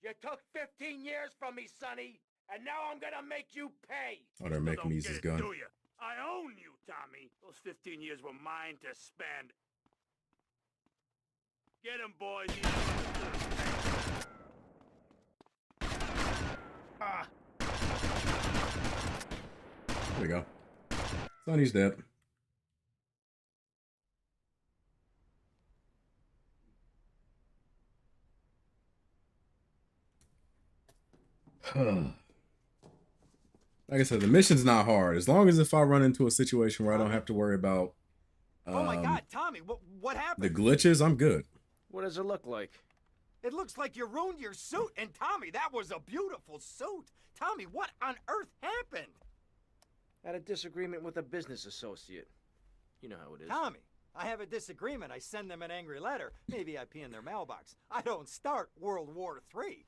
S9: You took 15 years from me, Sonny, and now I'm gonna make you pay.
S1: Oh, they're making me use his gun.
S4: Do you? I own you, Tommy. Those 15 years were mine to spend. Get him, boys.
S1: There we go. Sonny's dead. Like I said, the mission's not hard. As long as if I run into a situation where I don't have to worry about
S8: oh my God, Tommy, what happened?
S1: the glitches, I'm good.
S10: What does it look like?
S8: It looks like you ruined your suit. And Tommy, that was a beautiful suit. Tommy, what on earth happened?
S10: Had a disagreement with a business associate. You know how it is.
S8: Tommy, I have a disagreement. I send them an angry letter. Maybe I pee in their mailbox. I don't start World War III.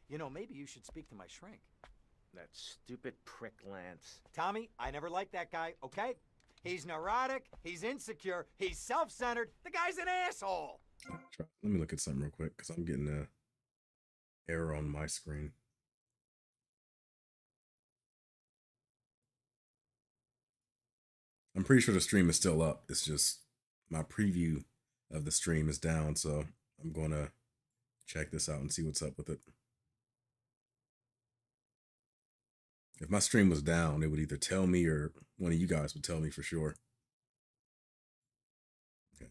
S8: You know, maybe you should speak to my shrink.
S10: That stupid prick Lance.
S8: Tommy, I never liked that guy, okay? He's neurotic, he's insecure, he's self-centered. The guy's an asshole.
S1: Let me look at something real quick because I'm getting a error on my screen. I'm pretty sure the stream is still up. It's just my preview of the stream is down, so I'm gonna check this out and see what's up with it. If my stream was down, it would either tell me or one of you guys would tell me for sure. Okay.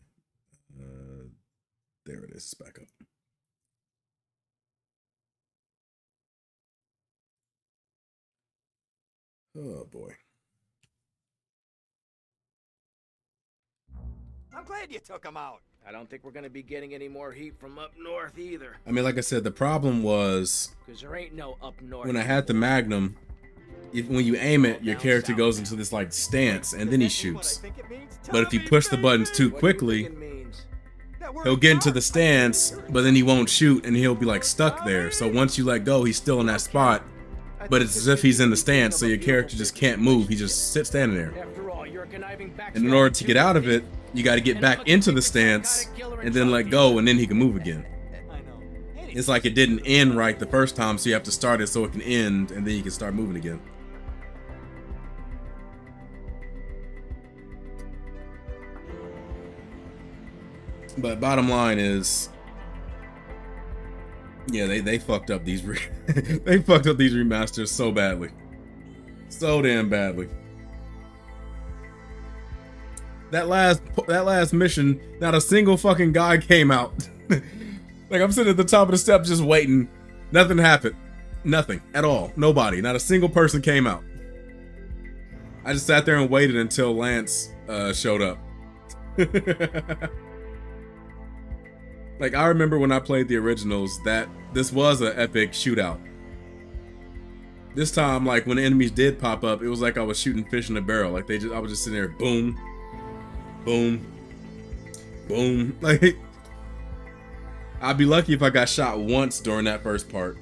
S1: There it is. It's back up. Oh boy.
S8: I'm glad you took him out.
S10: I don't think we're gonna be getting any more heat from up north either.
S1: I mean, like I said, the problem was
S10: Because there ain't no up north.
S1: when I had the Magnum, when you aim it, your character goes into this like stance and then he shoots. But if you push the buttons too quickly, he'll get into the stance, but then he won't shoot and he'll be like stuck there. So once you let go, he's still in that spot, but it's as if he's in the stance, so your character just can't move. He just sits standing there.
S10: After all, you're a conniving
S1: And in order to get out of it, you got to get back into the stance and then let go, and then he can move again. It's like it didn't end right the first time, so you have to start it so it can end, and then you can start moving again. But bottom line is, yeah, they fucked up these they fucked up these remasters so badly, so damn badly. That last mission, not a single fucking guy came out. Like, I'm sitting at the top of the steps just waiting. Nothing happened. Nothing at all. Nobody. Not a single person came out. I just sat there and waited until Lance showed up. Like, I remember when I played the originals that this was an epic shootout. This time, like, when the enemies did pop up, it was like I was shooting fish in a barrel. Like, I was just sitting there, boom, boom, boom. Like, I'd be lucky if I got shot once during that first part.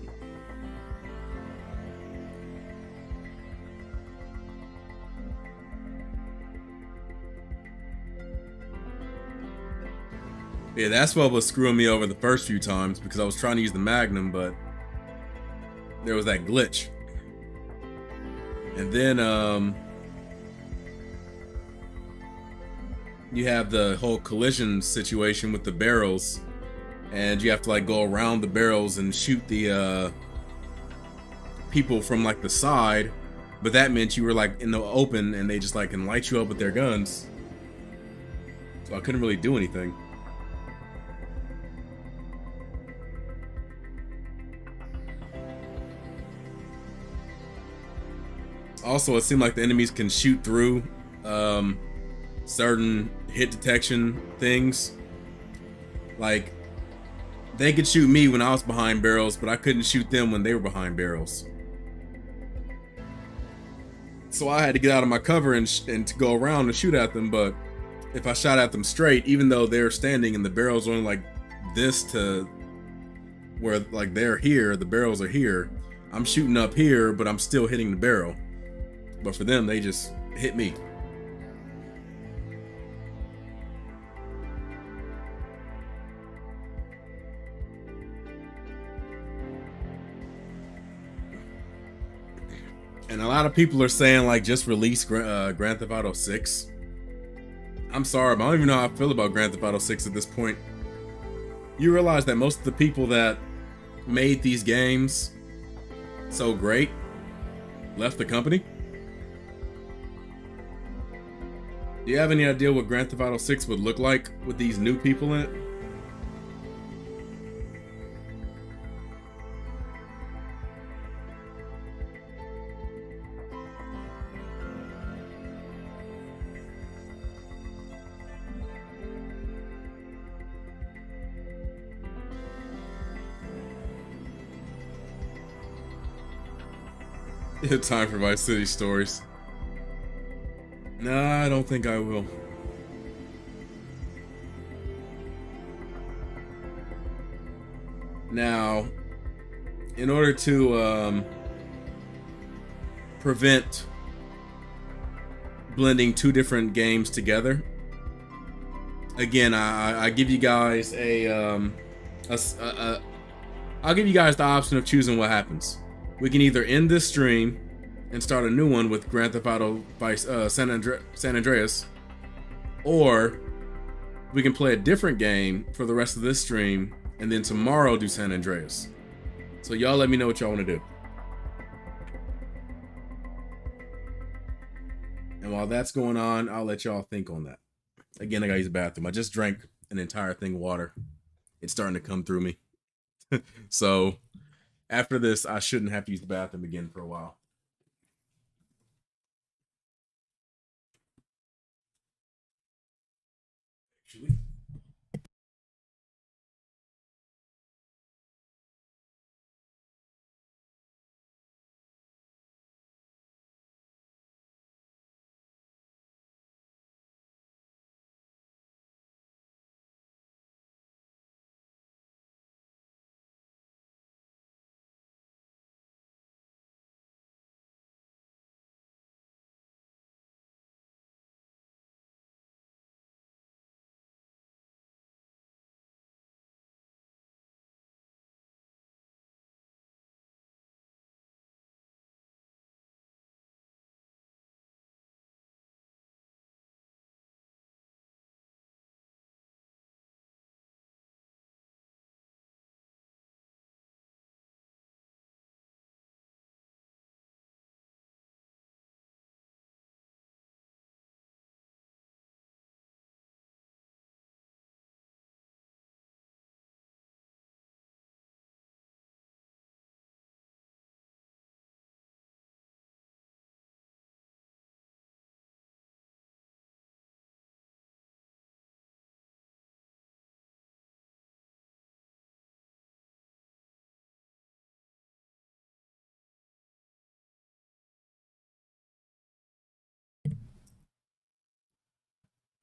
S1: Yeah, that's what was screwing me over the first few times, because I was trying to use the Magnum, but there was that glitch. And then you have the whole collision situation with the barrels, and you have to like go around the barrels and shoot the people from like the side, but that meant you were like in the open and they just like can light you up with their guns. So I couldn't really do anything. Also, it seemed like the enemies can shoot through certain hit detection things. Like, they could shoot me when I was behind barrels, but I couldn't shoot them when they were behind barrels. So I had to get out of my cover and to go around and shoot at them, but if I shot at them straight, even though they're standing and the barrels are only like this to where like they're here, the barrels are here, I'm shooting up here, but I'm still hitting the barrel. But for them, they just hit me. And a lot of people are saying, like, just release Grand Theft Auto 6. I'm sorry, but I don't even know how I feel about Grand Theft Auto 6 at this point. You realize that most of the people that made these games so great left the company? Do you have any idea what Grand Theft Auto 6 would look like with these new people in it? Time for Vice City stories. Nah, I don't think I will. Now, in order to prevent blending two different games together, again, I give you guys I'll give you guys the option of choosing what happens. We can either end this stream and start a new one with Grand Theft Auto San Andreas, or we can play a different game for the rest of this stream, and then tomorrow do San Andreas. So y'all let me know what y'all want to do. And while that's going on, I'll let y'all think on that. Again, I gotta use the bathroom. I just drank an entire thing of water. It's starting to come through me. So after this, I shouldn't have to use the bathroom again for a while. Actually.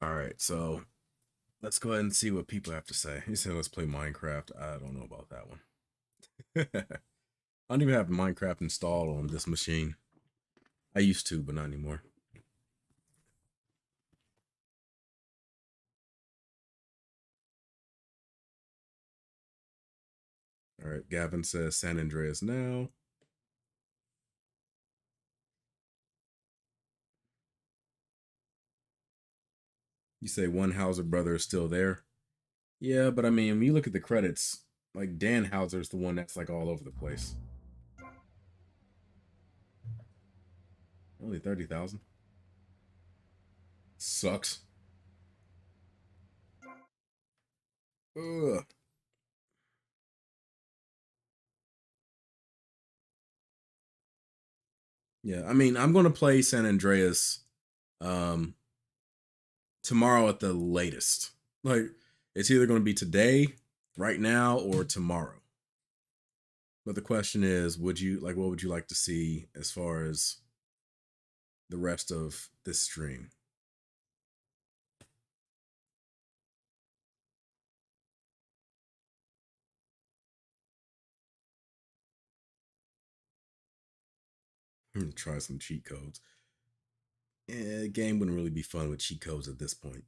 S1: All right, so let's go ahead and see what people have to say. He said, let's play Minecraft. I don't know about that one. I don't even have Minecraft installed on this machine. I used to, but not anymore. All right, Gavin says San Andreas now. You say one Hauser brother is still there. Yeah, but I mean, when you look at the credits, like Dan Hauser's the one that's like all over the place. Only 30,000. Sucks. Ugh. Yeah, I mean, I'm gonna play San Andreas tomorrow at the latest. Like, it's either gonna be today, right now, or tomorrow. But the question is, what would you like to see as far as the rest of this stream? I'm gonna try some cheat codes. Yeah, the game wouldn't really be fun with cheat codes at this point.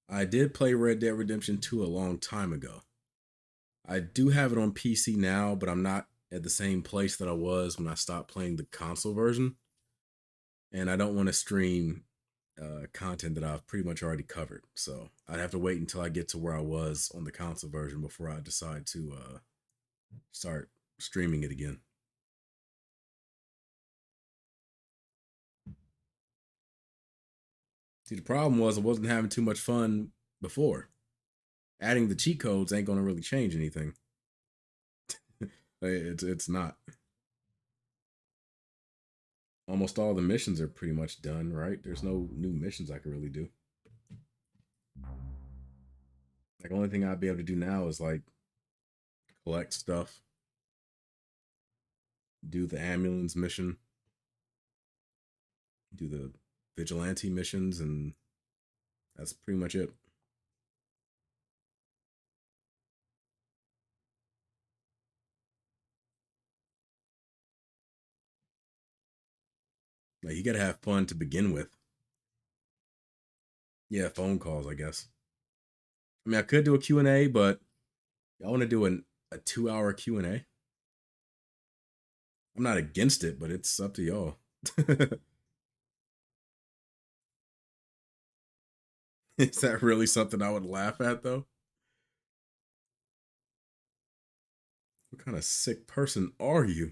S1: I did play Red Dead Redemption 2 a long time ago. I do have it on PC now, but I'm not at the same place that I was when I stopped playing the console version. And I don't want to stream content that I've pretty much already covered. So I'd have to wait until I get to where I was on the console version before I decide to start streaming it again. See, the problem was I wasn't having too much fun before. Adding the cheat codes ain't gonna really change anything. It's not. Almost all the missions are pretty much done, right? There's no new missions I can really do. Like, the only thing I'd be able to do now is like collect stuff, do the ambulance mission, do the vigilante missions, and that's pretty much it. Like, you gotta have fun to begin with. Yeah, phone calls, I guess. I mean, I could do a Q&A, but I want to do a 2-hour Q&A. I'm not against it, but it's up to y'all. Is that really something I would laugh at though? What kind of sick person are you?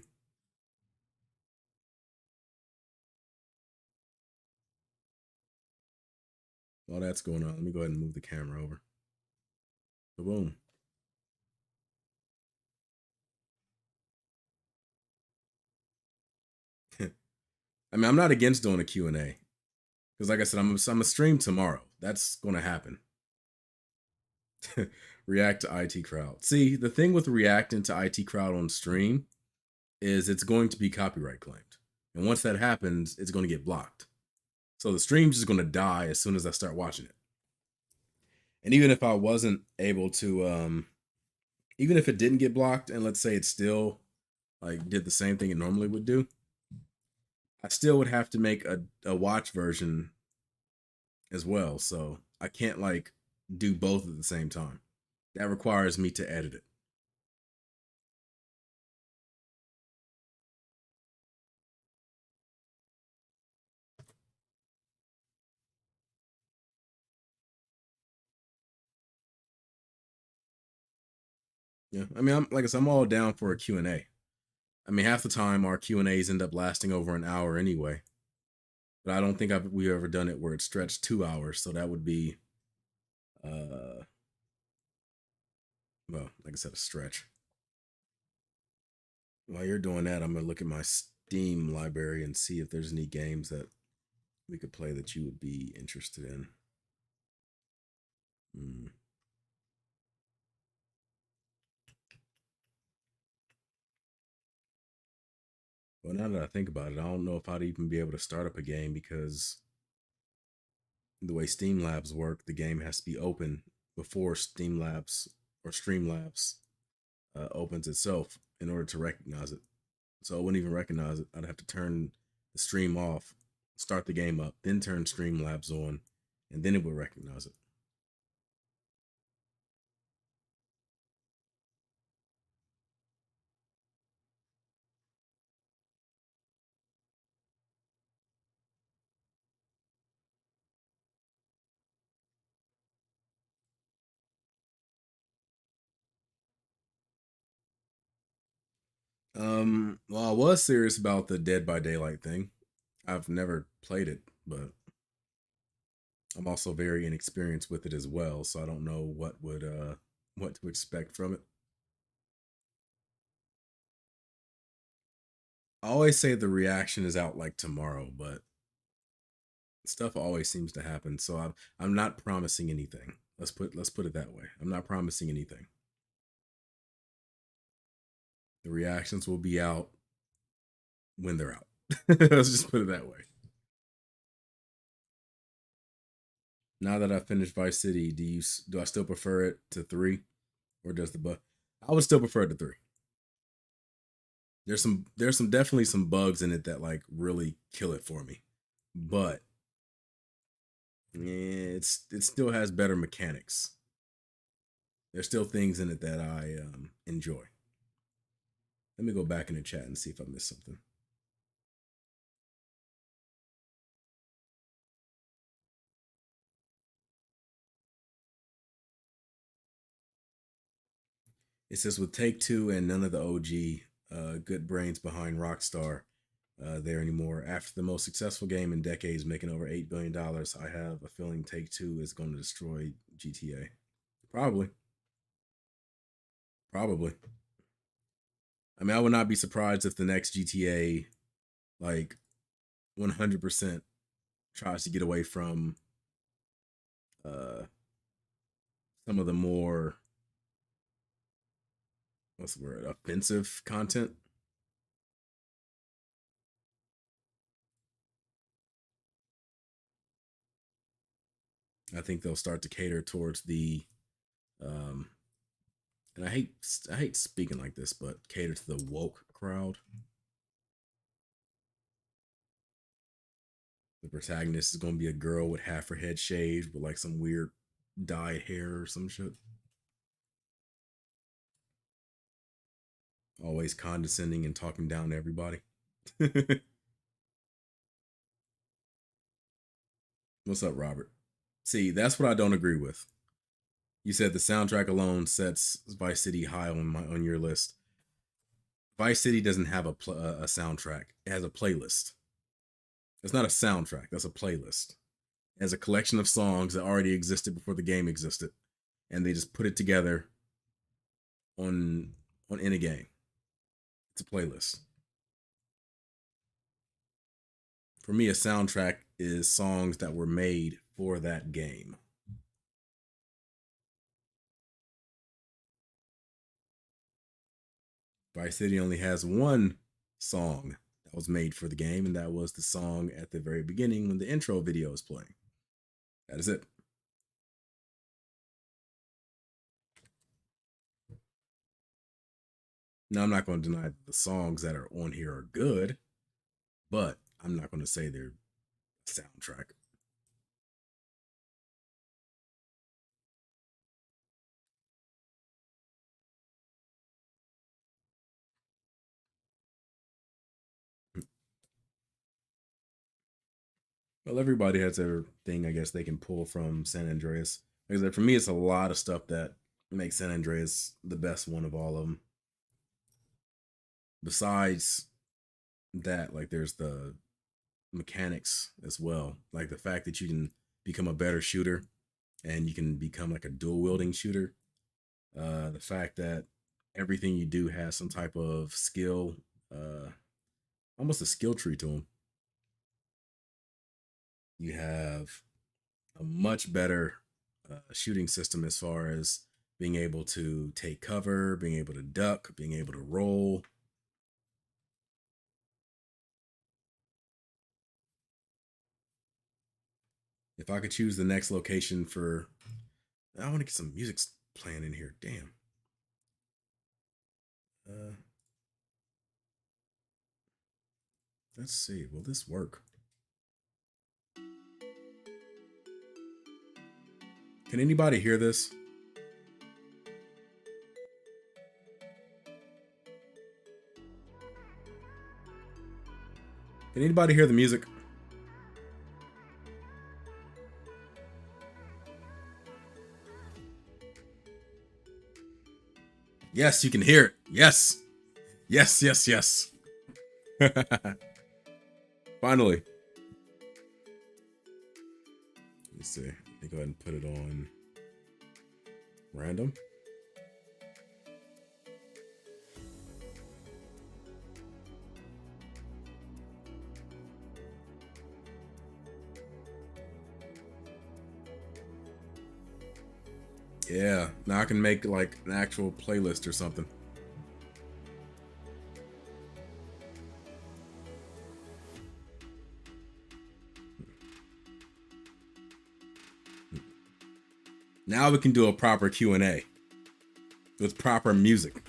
S1: While that's going on, let me go ahead and move the camera over. Boom. I mean, I'm not against doing a Q&A. Because like I said, I'm a stream tomorrow. That's going to happen. React to IT crowd. See, the thing with reacting to IT crowd on stream is it's going to be copyright claimed. And once that happens, it's going to get blocked. So the stream's just going to die as soon as I start watching it. And even if I wasn't able to, even if it didn't get blocked, and let's say it still like did the same thing it normally would do, I still would have to make a watch version as well. So I can't like do both at the same time. That requires me to edit it. Yeah, I mean, I'm like I said, I'm all down for a Q&A. I mean, half the time our Q&As end up lasting over an hour anyway. But I don't think we've ever done it where it stretched 2 hours. So that would be, well, like I said, a stretch. While you're doing that, I'm gonna look at my Steam library and see if there's any games that we could play that you would be interested in. Well, now that I think about it, I don't know if I'd even be able to start up a game because the way Steam Labs work, the game has to be open before Steam Labs or Streamlabs opens itself in order to recognize it. So I wouldn't even recognize it. I'd have to turn the stream off, start the game up, then turn Streamlabs on, and then it would recognize it. Well, I was serious about the Dead by Daylight thing. I've never played it, but I'm also very inexperienced with it as well, so I don't know what to expect from it. I always say the reaction is out like tomorrow, but stuff always seems to happen, so I'm not promising anything. Let's put it that way. I'm not promising anything. The reactions will be out when they're out. Let's just put it that way. Now that I've finished Vice City, do I still prefer it to 3, or does the bug? I would still prefer it to 3. There's some definitely some bugs in it that like really kill it for me, but it still has better mechanics. There's still things in it that I enjoy. Let me go back in the chat and see if I missed something. It says with Take-Two and none of the OG good brains behind Rockstar there anymore. After the most successful game in decades, making over $8 billion, I have a feeling Take-Two is going to destroy GTA. Probably. I mean, I would not be surprised if the next GTA, like, 100% tries to get away from some of the more, what's the word, offensive content. I think they'll start to cater towards the, and I hate speaking like this, but cater to the woke crowd. The protagonist is going to be a girl with half her head shaved with like some weird dyed hair or some shit. always condescending and talking down to everybody. What's up, Robert? See, that's what I don't agree with. You said the soundtrack alone sets Vice City high on your list. Vice City doesn't have a soundtrack. It has a playlist. It's not a soundtrack. That's a playlist. It has a collection of songs that already existed before the game existed, and they just put it together on in a game. It's a playlist. For me, a soundtrack is songs that were made for that game. Vice City only has one song that was made for the game, and that was the song at the very beginning when the intro video is playing. That is it. Now, I'm not going to deny that the songs that are on here are good, but I'm not going to say they're a soundtrack. Well, everybody has their thing, I guess, they can pull from San Andreas. Like I said, for me, it's a lot of stuff that makes San Andreas the best one of all of them. Besides that, like, there's the mechanics as well. Like the fact that you can become a better shooter and you can become like a dual wielding shooter. The fact that everything you do has some type of skill, almost a skill tree to them. You have a much better shooting system as far as being able to take cover, being able to duck, being able to roll. If I could choose the next location for, I want to get some music playing in here. Damn. Let's see. Will this work? Can anybody hear this? Can anybody hear the music? Yes, you can hear it. Yes. Yes, yes, yes. Finally. Let's see. Let me go ahead and put it on random. Yeah, now I can make like an actual playlist or something. Now we can do a proper Q&A with proper music.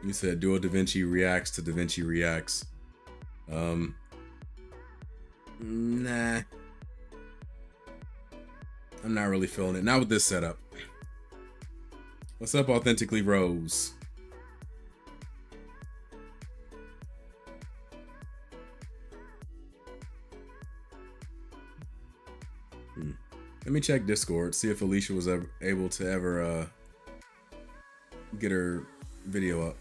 S1: You said Duo DaVinci reacts to DaVinci reacts. Nah. I'm not really feeling it. Not with this setup. What's up, Authentically Rose? Let me check Discord, see if Alicia was able to ever get her video up.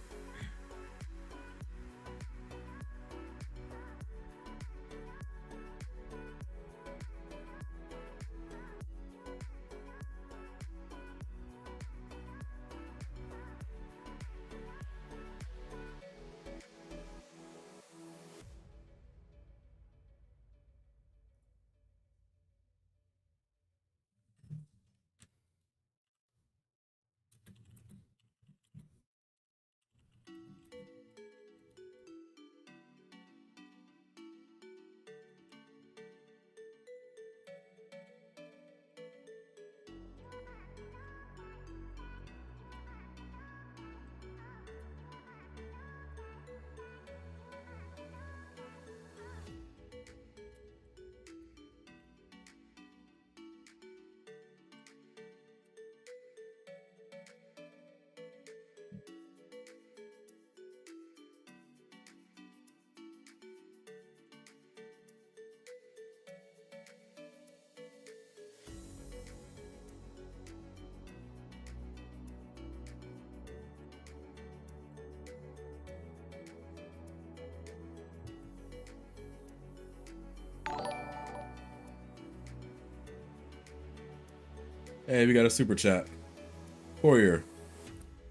S1: Hey, we got a super chat. Poirier.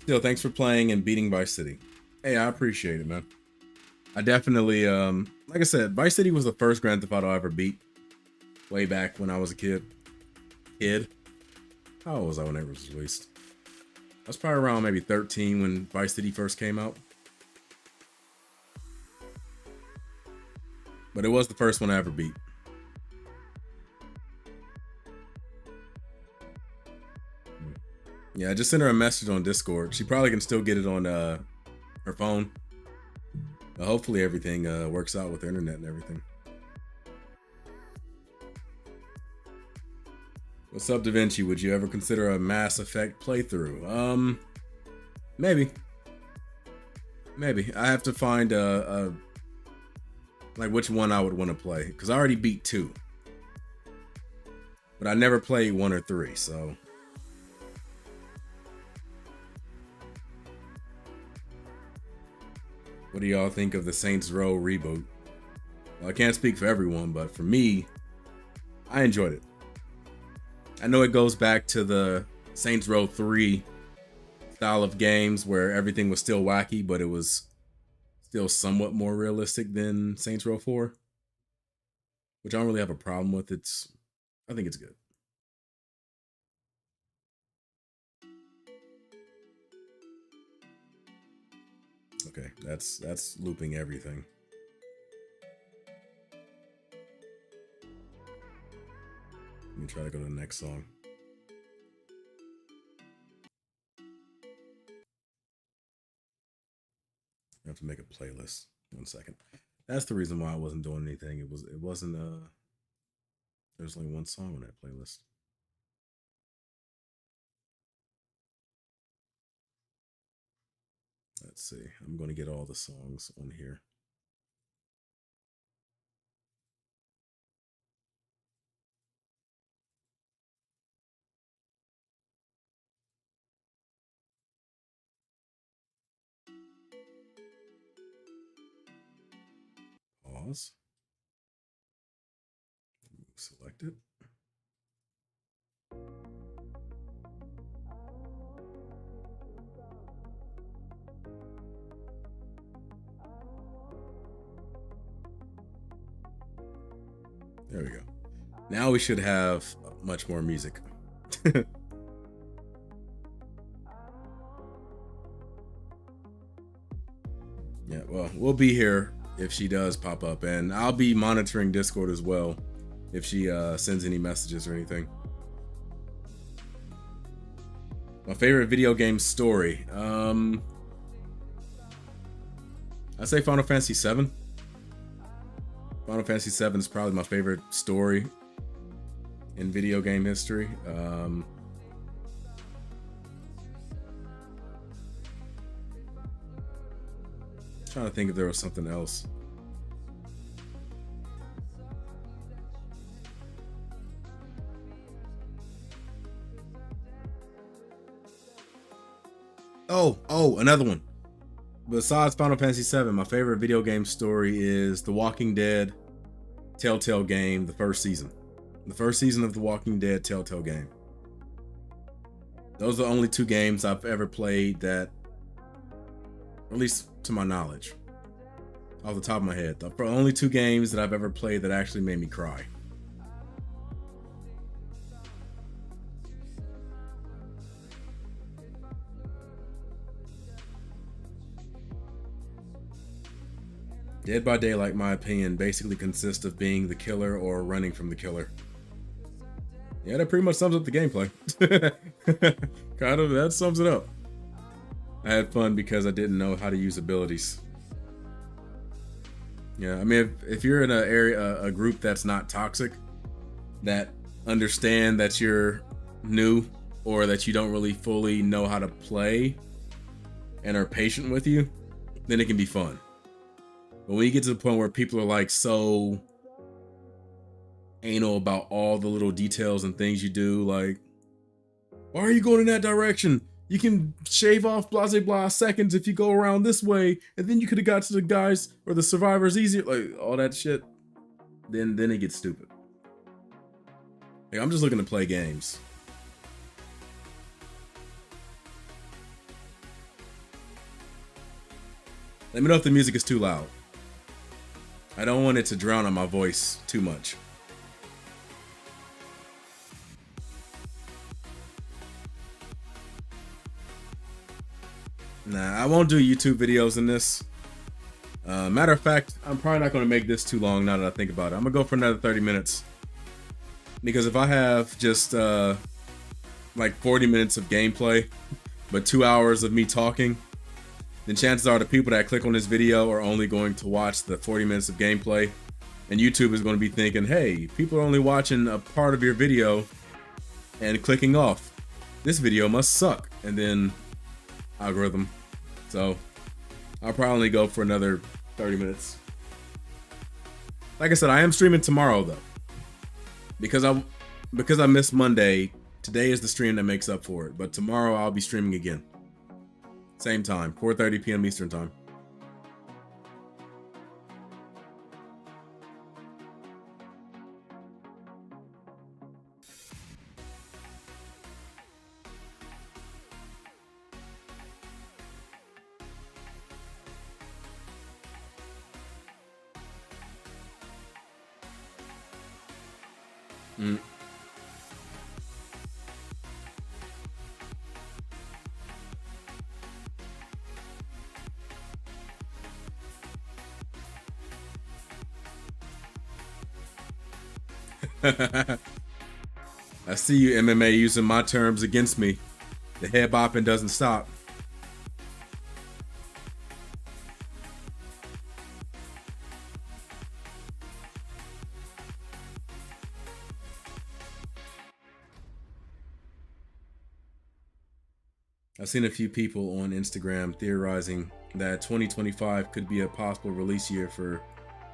S1: Still, thanks for playing and beating Vice City. Hey, I appreciate it, man. I definitely, like I said, Vice City was the first Grand Theft Auto I ever beat. Way back when I was a kid. How old was I when it was released? I was probably around maybe 13 when Vice City first came out. But it was the first one I ever beat. Yeah, I just sent her a message on Discord. She probably can still get it on her phone. But hopefully everything works out with the internet and everything. What's up, DaVinci? Would you ever consider a Mass Effect playthrough? Maybe. Maybe. I have to find like which one I would want to play. Because I already beat 2. But I never played 1 or 3, so... What do y'all think of the Saints Row reboot? Well, I can't speak for everyone, but for me, I enjoyed it. I know it goes back to the Saints Row 3 style of games where everything was still wacky, but it was still somewhat more realistic than Saints Row 4, which I don't really have a problem with. I think it's good. Okay, that's looping everything. Let me try to go to the next song. I have to make a playlist. 1 second. That's the reason why I wasn't doing anything. It wasn't there's only one song on that playlist. Let's see. I'm going to get all the songs on here. Pause. Select it. There we go. Now we should have much more music. Yeah, well, we'll be here if she does pop up, and I'll be monitoring Discord as well if she sends any messages or anything. My favorite video game story. I say Final Fantasy VII. Final Fantasy VII is probably my favorite story in video game history. Trying to think if there was something else. Oh, another one. Besides Final Fantasy VII, my favorite video game story is The Walking Dead Telltale game, the first season. The first season of The Walking Dead Telltale game. Those are the only 2 games I've ever played that, at least to my knowledge, off the top of my head, the only 2 games that I've ever played that actually made me cry. Dead by Daylight, my opinion, basically consists of being the killer or running from the killer. Yeah, that pretty much sums up the gameplay. Kind of, that sums it up. I had fun because I didn't know how to use abilities. Yeah, I mean, if you're in an area, a group that's not toxic, that understand that you're new or that you don't really fully know how to play and are patient with you, then it can be fun. But when you get to the point where people are like so anal about all the little details and things you do, like, why are you going in that direction? You can shave off blah blah blah seconds if you go around this way, and then you could have got to the guys or the survivors easier, like all that shit. Then it gets stupid. Like, I'm just looking to play games. Let me know if the music is too loud. I don't want it to drown out my voice too much. Nah, I won't do YouTube videos in this. Matter of fact, I'm probably not going to make this too long now that I think about it. I'm going to go for another 30 minutes. Because if I have just like 40 minutes of gameplay, but 2 hours of me talking, then chances are the people that click on this video are only going to watch the 40 minutes of gameplay. And YouTube is going to be thinking, hey, people are only watching a part of your video and clicking off. This video must suck. And then algorithm. So I'll probably go for another 30 minutes. Like I said, I am streaming tomorrow though. Because I missed Monday, today is the stream that makes up for it. But tomorrow I'll be streaming again. Same time, 4:30 p.m. Eastern time. I see you, MMA, using my terms against me. The head bopping doesn't stop. I've seen a few people on Instagram theorizing that 2025 could be a possible release year for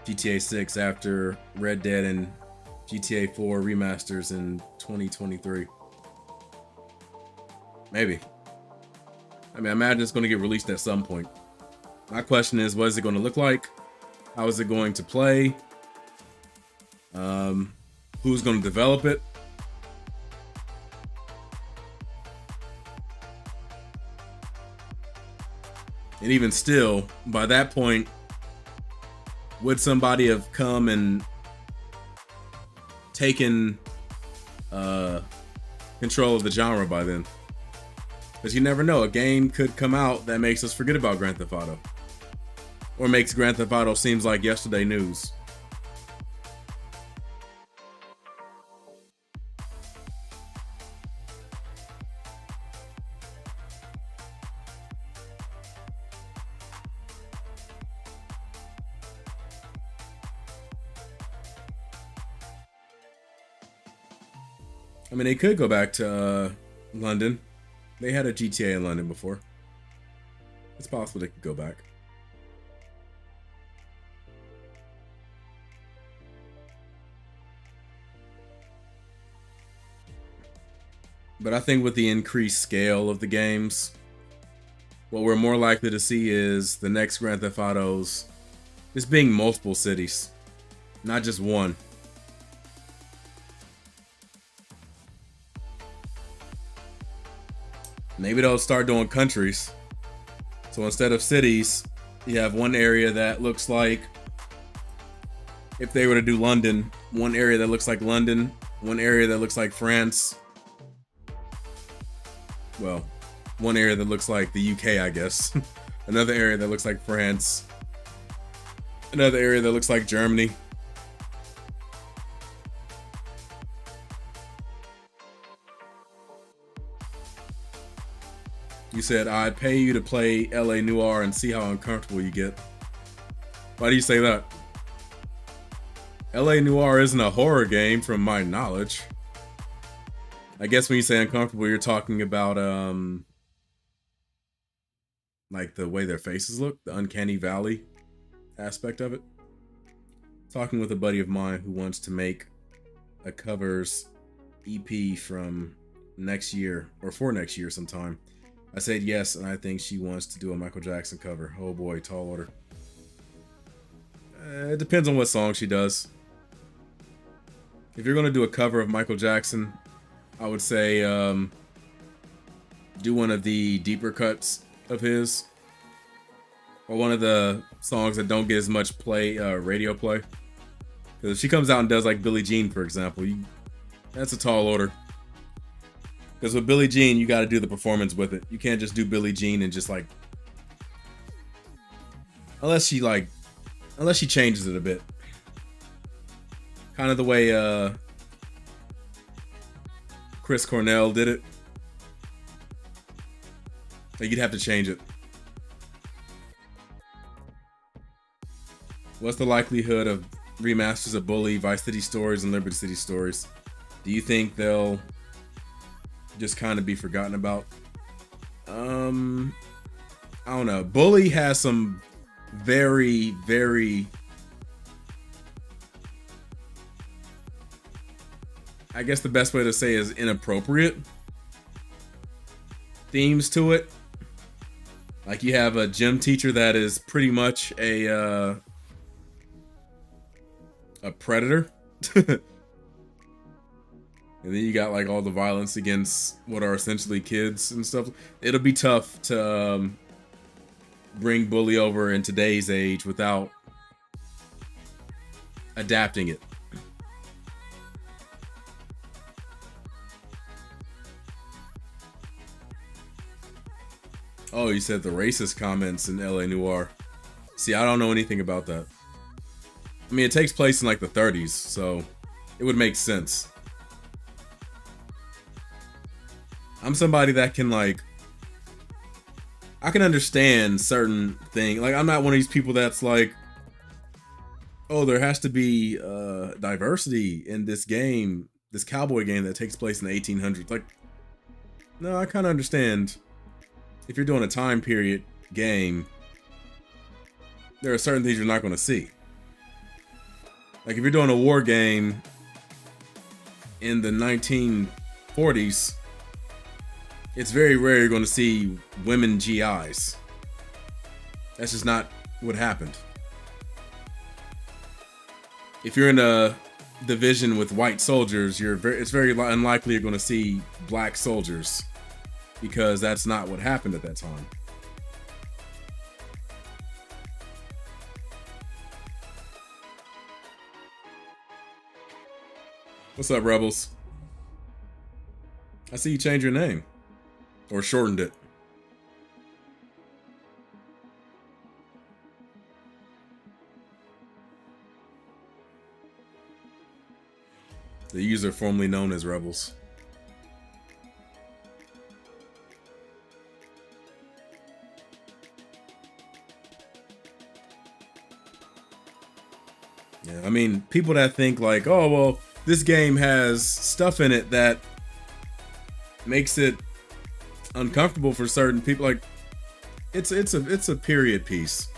S1: GTA 6 after Red Dead and GTA 4 remasters in 2023. Maybe. I mean, I imagine it's going to get released at some point. My question is, what is it going to look like? How is it going to play? Who's going to develop it? And even still, by that point, would somebody have come and taken control of the genre by then? Because you never know, a game could come out that makes us forget about Grand Theft Auto, or makes Grand Theft Auto seems like yesterday news. I mean, they could go back to London. They had a GTA in London before. It's possible they could go back. But I think with the increased scale of the games, what we're more likely to see is the next Grand Theft Autos just being multiple cities, not just one. Maybe they'll start doing countries. So instead of cities, you have one area that looks like, if they were to do London, one area that looks like London, one area that looks like France. Well, one area that looks like the UK, I guess. Another area that looks like France. Another area that looks like Germany. You said, I'd pay you to play LA Noire and see how uncomfortable you get. Why do you say that? LA Noire isn't a horror game from my knowledge. I guess when you say uncomfortable, you're talking about, like the way their faces look, the uncanny valley aspect of it. Talking with a buddy of mine who wants to make a covers EP from next year, or for next year sometime. I said yes, and I think she wants to do a Michael Jackson cover. Oh boy, tall order. It depends on what song she does. If you're going to do a cover of Michael Jackson, I would say do one of the deeper cuts of his. or one of the songs that don't get as much play, radio play. Because if she comes out and does like Billie Jean, for example, that's a tall order. Because with Billie Jean, you got to do the performance with it. You can't just do Billie Jean and just like, unless she changes it a bit. Kind of the way Chris Cornell did it. Like, you'd have to change it. What's the likelihood of remasters of Bully, Vice City Stories, and Liberty City Stories? Do you think they'll just kind of be forgotten about? I don't know. Bully has some very, very, I guess the best way to say is inappropriate themes to it. Like, you have a gym teacher that is pretty much a predator. And then you got like all the violence against what are essentially kids and stuff. It'll be tough to bring Bully over in today's age without adapting it. Oh, you said the racist comments in LA Noire. See, I don't know anything about that. I mean, it takes place in like the 30s, so it would make sense. I'm somebody that can like, I can understand certain things. Like, I'm not one of these people that's like, oh, there has to be diversity in this game, this cowboy game that takes place in the 1800s. Like, no, I kind of understand. If you're doing a time period game, there are certain things you're not going to see. Like, if you're doing a war game in the 1940s, it's very rare you're going to see women GIs. That's just not what happened. If you're in a division with white soldiers, it's very unlikely you're going to see black soldiers, because that's not what happened at that time. What's up, Rebels? I see you changed your name. Or shortened it. The user formerly known as Rebels. Yeah, I mean, people that think like, oh, well, this game has stuff in it that makes it uncomfortable for certain people. Like, it's a period piece.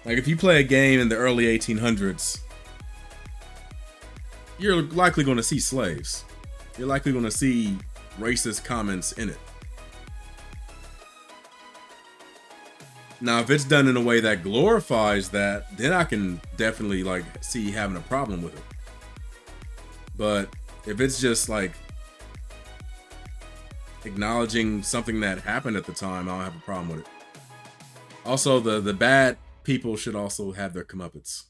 S1: Like, if you play a game in the early 1800s, you're likely going to see slaves. You're likely going to see racist comments in it. Now, if it's done in a way that glorifies that, then I can definitely like see having a problem with it. But if it's just like acknowledging something that happened at the time, I don't have a problem with it. Also, the bad people should also have their comeuppance.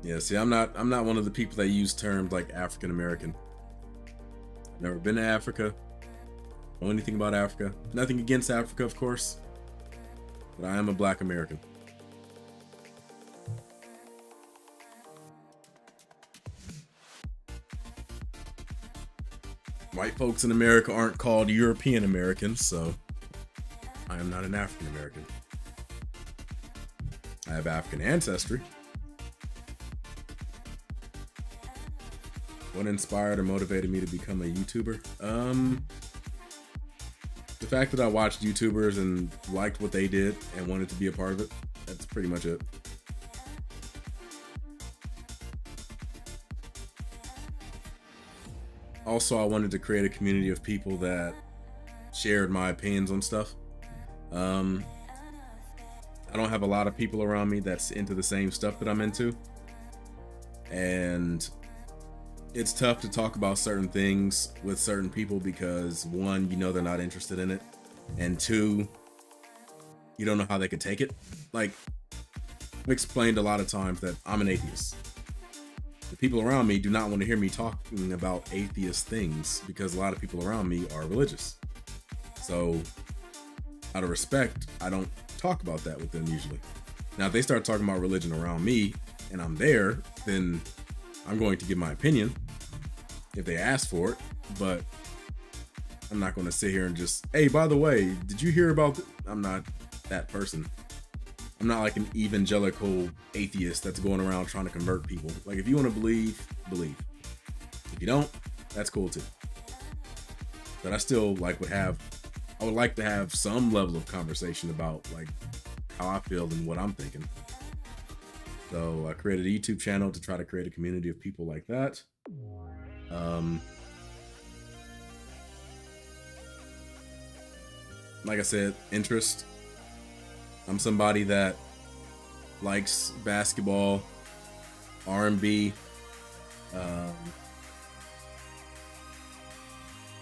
S1: Yeah, see, I'm not one of the people that use terms like African American. I've never been to Africa. Don't know anything about Africa. Nothing against Africa, of course. But I am a black American. White folks in America aren't called European Americans, so I am not an African American. I have African ancestry. What inspired or motivated me to become a YouTuber? The fact that I watched YouTubers and liked what they did and wanted to be a part of it. That's pretty much it. Also, I wanted to create a community of people that shared my opinions on stuff. I I don't have a lot of people around me that's into the same stuff that I'm into. And it's tough to talk about certain things with certain people because one, you know they're not interested in it. And two, you don't know how they could take it. Like, I've explained a lot of times that I'm an atheist. The people around me do not want to hear me talking about atheist things because a lot of people around me are religious. So, out of respect, I don't talk about that with them usually. Now, if they start talking about religion around me and I'm there, then I'm going to give my opinion if they ask for it, but I'm not going to sit here and just, hey, by the way, did you hear about I'm not that person. I'm not like an evangelical atheist that's going around trying to convert people. Like, if you want to believe, believe. If you don't, that's cool too. But I still I would like to have some level of conversation about like how I feel and what I'm thinking. So I created a YouTube channel to try to create a community of people like that. Like I said, interest. I'm somebody that likes basketball, R&B,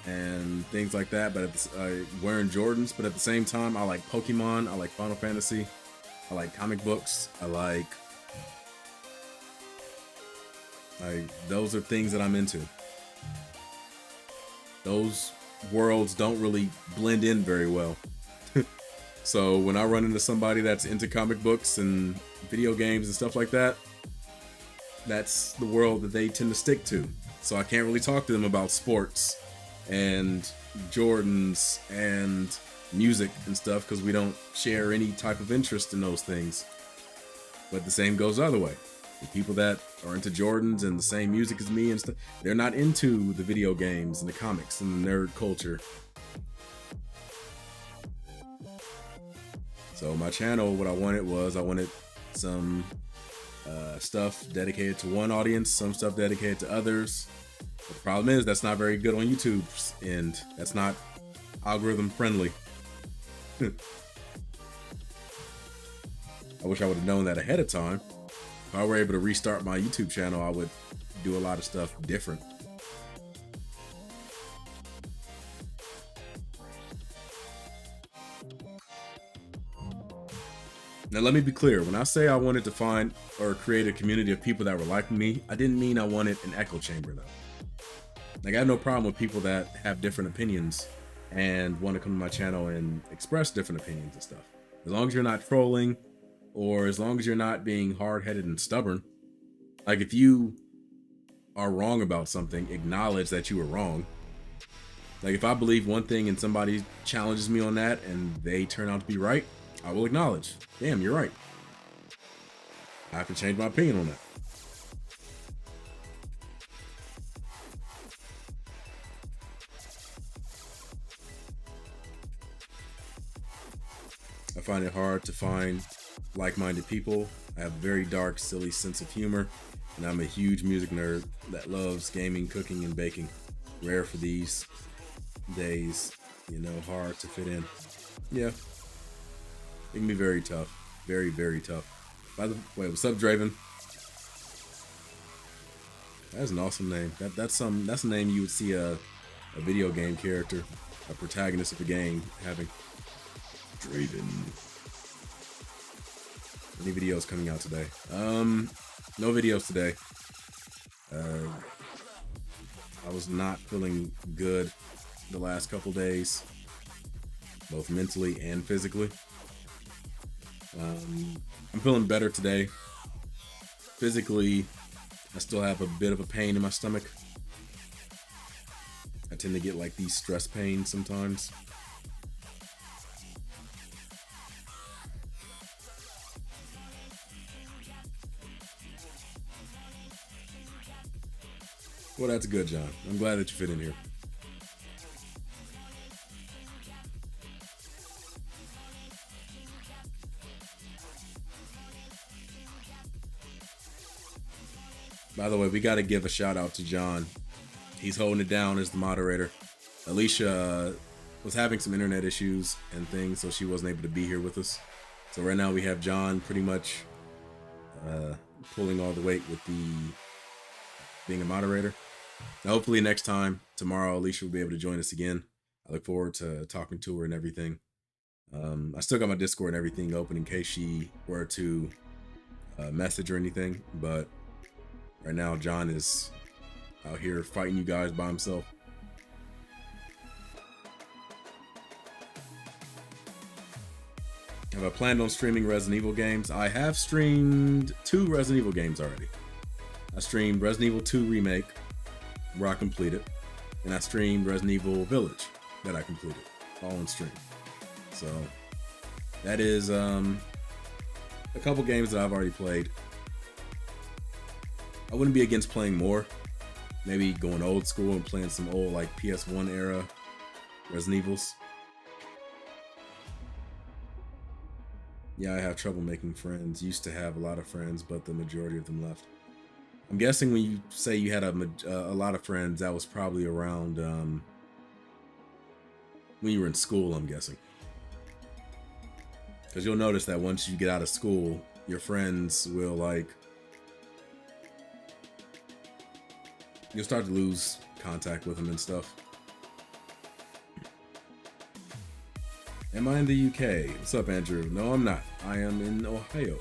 S1: and things like that. But wearing Jordans. But at the same time, I like Pokemon. I like Final Fantasy. I like comic books. I like those are things that I'm into. Those worlds don't really blend in very well. So when I run into somebody that's into comic books and video games and stuff like that, that's the world that they tend to stick to. So I can't really talk to them about sports and Jordans and music and stuff because we don't share any type of interest in those things. But the same goes the other way. The people that are into Jordans and the same music as me and stuff, they're not into the video games and the comics and the nerd culture. So my channel, what I wanted some stuff dedicated to one audience, some stuff dedicated to others. The problem is that's not very good on YouTube's end. That's not algorithm friendly. I wish I would have known that ahead of time. If I were able to restart my YouTube channel, I would do a lot of stuff different. Now, let me be clear. When I say I wanted to find or create a community of people that were like me, I didn't mean I wanted an echo chamber, though. Like, I have no problem with people that have different opinions and want to come to my channel and express different opinions and stuff. As long as you're not trolling or as long as you're not being hard-headed and stubborn. Like, if you are wrong about something, acknowledge that you were wrong. Like, if I believe one thing and somebody challenges me on that and they turn out to be right, I will acknowledge, damn, you're right. I have to change my opinion on that. I find it hard to find like-minded people. I have a very dark, silly sense of humor, and I'm a huge music nerd that loves gaming, cooking, and baking. Rare for these days, you know, hard to fit in. Yeah. It can be very tough. Very, very tough. By the way, what's up, Draven? That's an awesome name. That's a name you would see a video game character, a protagonist of a game having. Draven. Any videos coming out today? No videos today. I was not feeling good the last couple days, both mentally and physically. I'm feeling better today. Physically, I still have a bit of a pain in my stomach. I tend to get like these stress pains sometimes. Well, that's good, John. I'm glad that you fit in here. By the way, we got to give a shout out to John. He's holding it down as the moderator. Alicia was having some internet issues and things, so she wasn't able to be here with us. So right now we have John pretty much pulling all the weight with the being a moderator. Now, hopefully next time, tomorrow, Alicia will be able to join us again. I look forward to talking to her and everything. I still got my Discord and everything open in case she were to message or anything. But right now, John is out here fighting you guys by himself. Have I planned on streaming Resident Evil games? I have streamed 2 Resident Evil games already. I streamed Resident Evil 2 Remake, where I completed, and I streamed Resident Evil Village, that I completed, all on stream. So that is a couple games that I've already played. I wouldn't be against playing more. Maybe going old school and playing some old like PS1 era Resident Evils. Yeah, I have trouble making friends. Used to have a lot of friends, but the majority of them left. I'm guessing when you say you had a lot of friends, that was probably around when you were in school, I'm guessing. Because you'll notice that once you get out of school, your friends will you'll start to lose contact with them and stuff. Am I in the UK? What's up, Andrew? No, I'm not. I am in Ohio.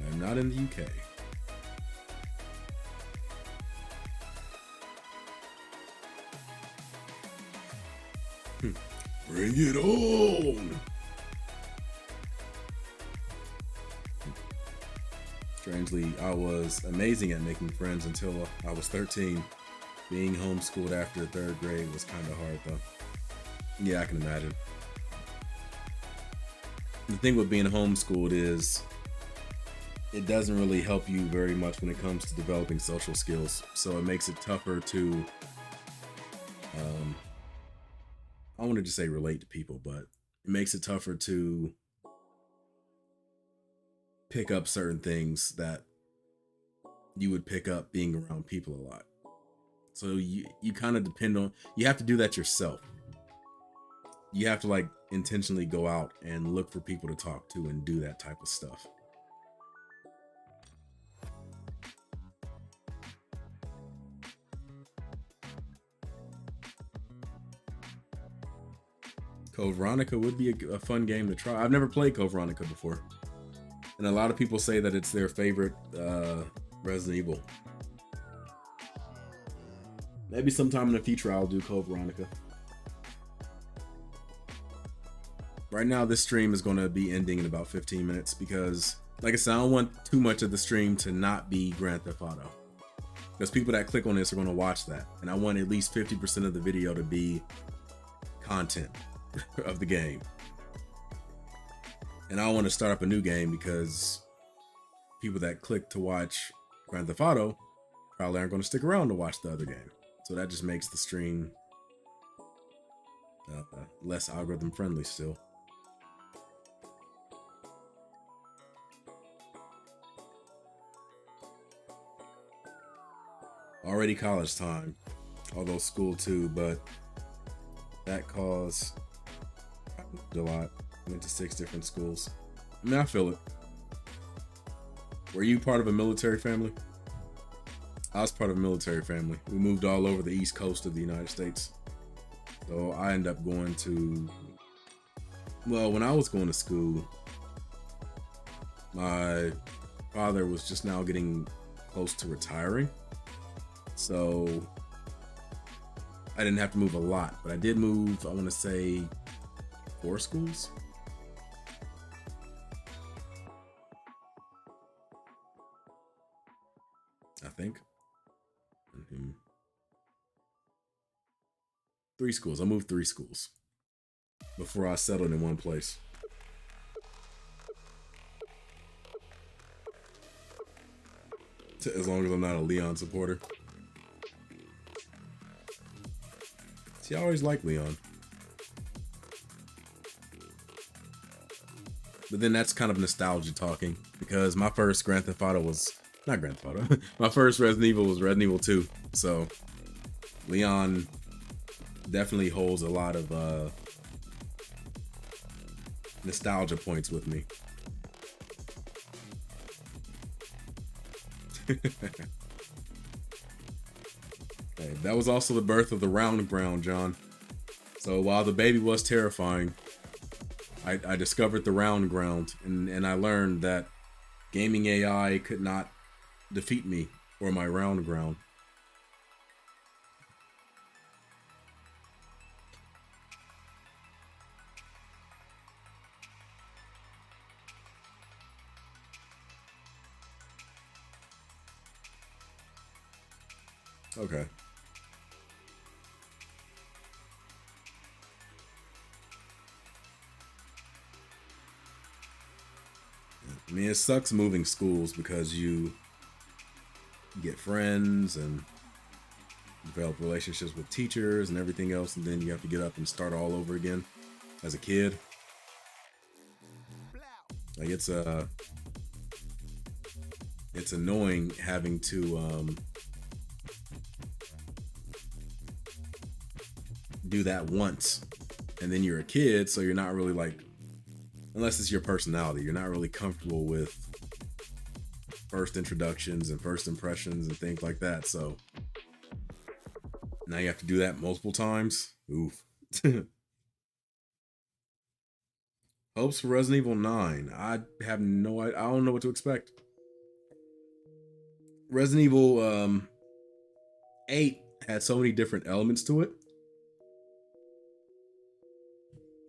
S1: I am not in the UK. Bring it on! Strangely, I was amazing at making friends until I was 13. Being homeschooled after 3rd grade was kind of hard, though. Yeah, I can imagine. The thing with being homeschooled is it doesn't really help you very much when it comes to developing social skills. So it makes it tougher to, I wanted to say relate to people, but it makes it tougher to pick up certain things that you would pick up being around people a lot. So you kind of depend on, you have to do that yourself. You have to intentionally go out and look for people to talk to and do that type of stuff. Code Veronica would be a fun game to try. I've never played Code Veronica before. And a lot of people say that it's their favorite Resident Evil. Maybe sometime in the future I'll do Code Veronica. Right now, this stream is going to be ending in about 15 minutes because, like I said, I don't want too much of the stream to not be Grand Theft Auto. Because people that click on this are going to watch that. And I want at least 50% of the video to be content of the game. And I don't want to start up a new game because people that click to watch Grand Theft Auto probably aren't going to stick around to watch the other game. So that just makes the stream less algorithm friendly still. Already college time, although school too, but that caused a lot. Went to 6 different schools. I mean, I feel it. Were you part of a military family? I was part of a military family. We moved all over the East Coast of the United States. So I ended up going to, well, when I was going to school, my father was just now getting close to retiring. So I didn't have to move a lot, but I did move, I want to say 4 schools. I think. 3 schools. I moved 3 schools before I settled in one place. As long as I'm not a Leon supporter. See, I always liked Leon. But then that's kind of nostalgia talking, because my first Grand Theft Auto was, not Grand Theft Auto, my first Resident Evil was Resident Evil 2. So Leon definitely holds a lot of nostalgia points with me. Okay, that was also the birth of the round ground, John. So while the baby was terrifying, I discovered the round ground, and I learned that gaming AI could not defeat me or my round ground. Okay. I mean, it sucks moving schools because you get friends and develop relationships with teachers and everything else, and then you have to get up and start all over again as a kid. Like it's annoying having to do that once, and then you're a kid, so you're not really like, unless it's your personality, you're not really comfortable with first introductions and first impressions and things like that. So now you have to do that multiple times. Oof. Hopes for Resident Evil 9. I have no idea. I don't know what to expect. Resident Evil 8 had so many different elements to it.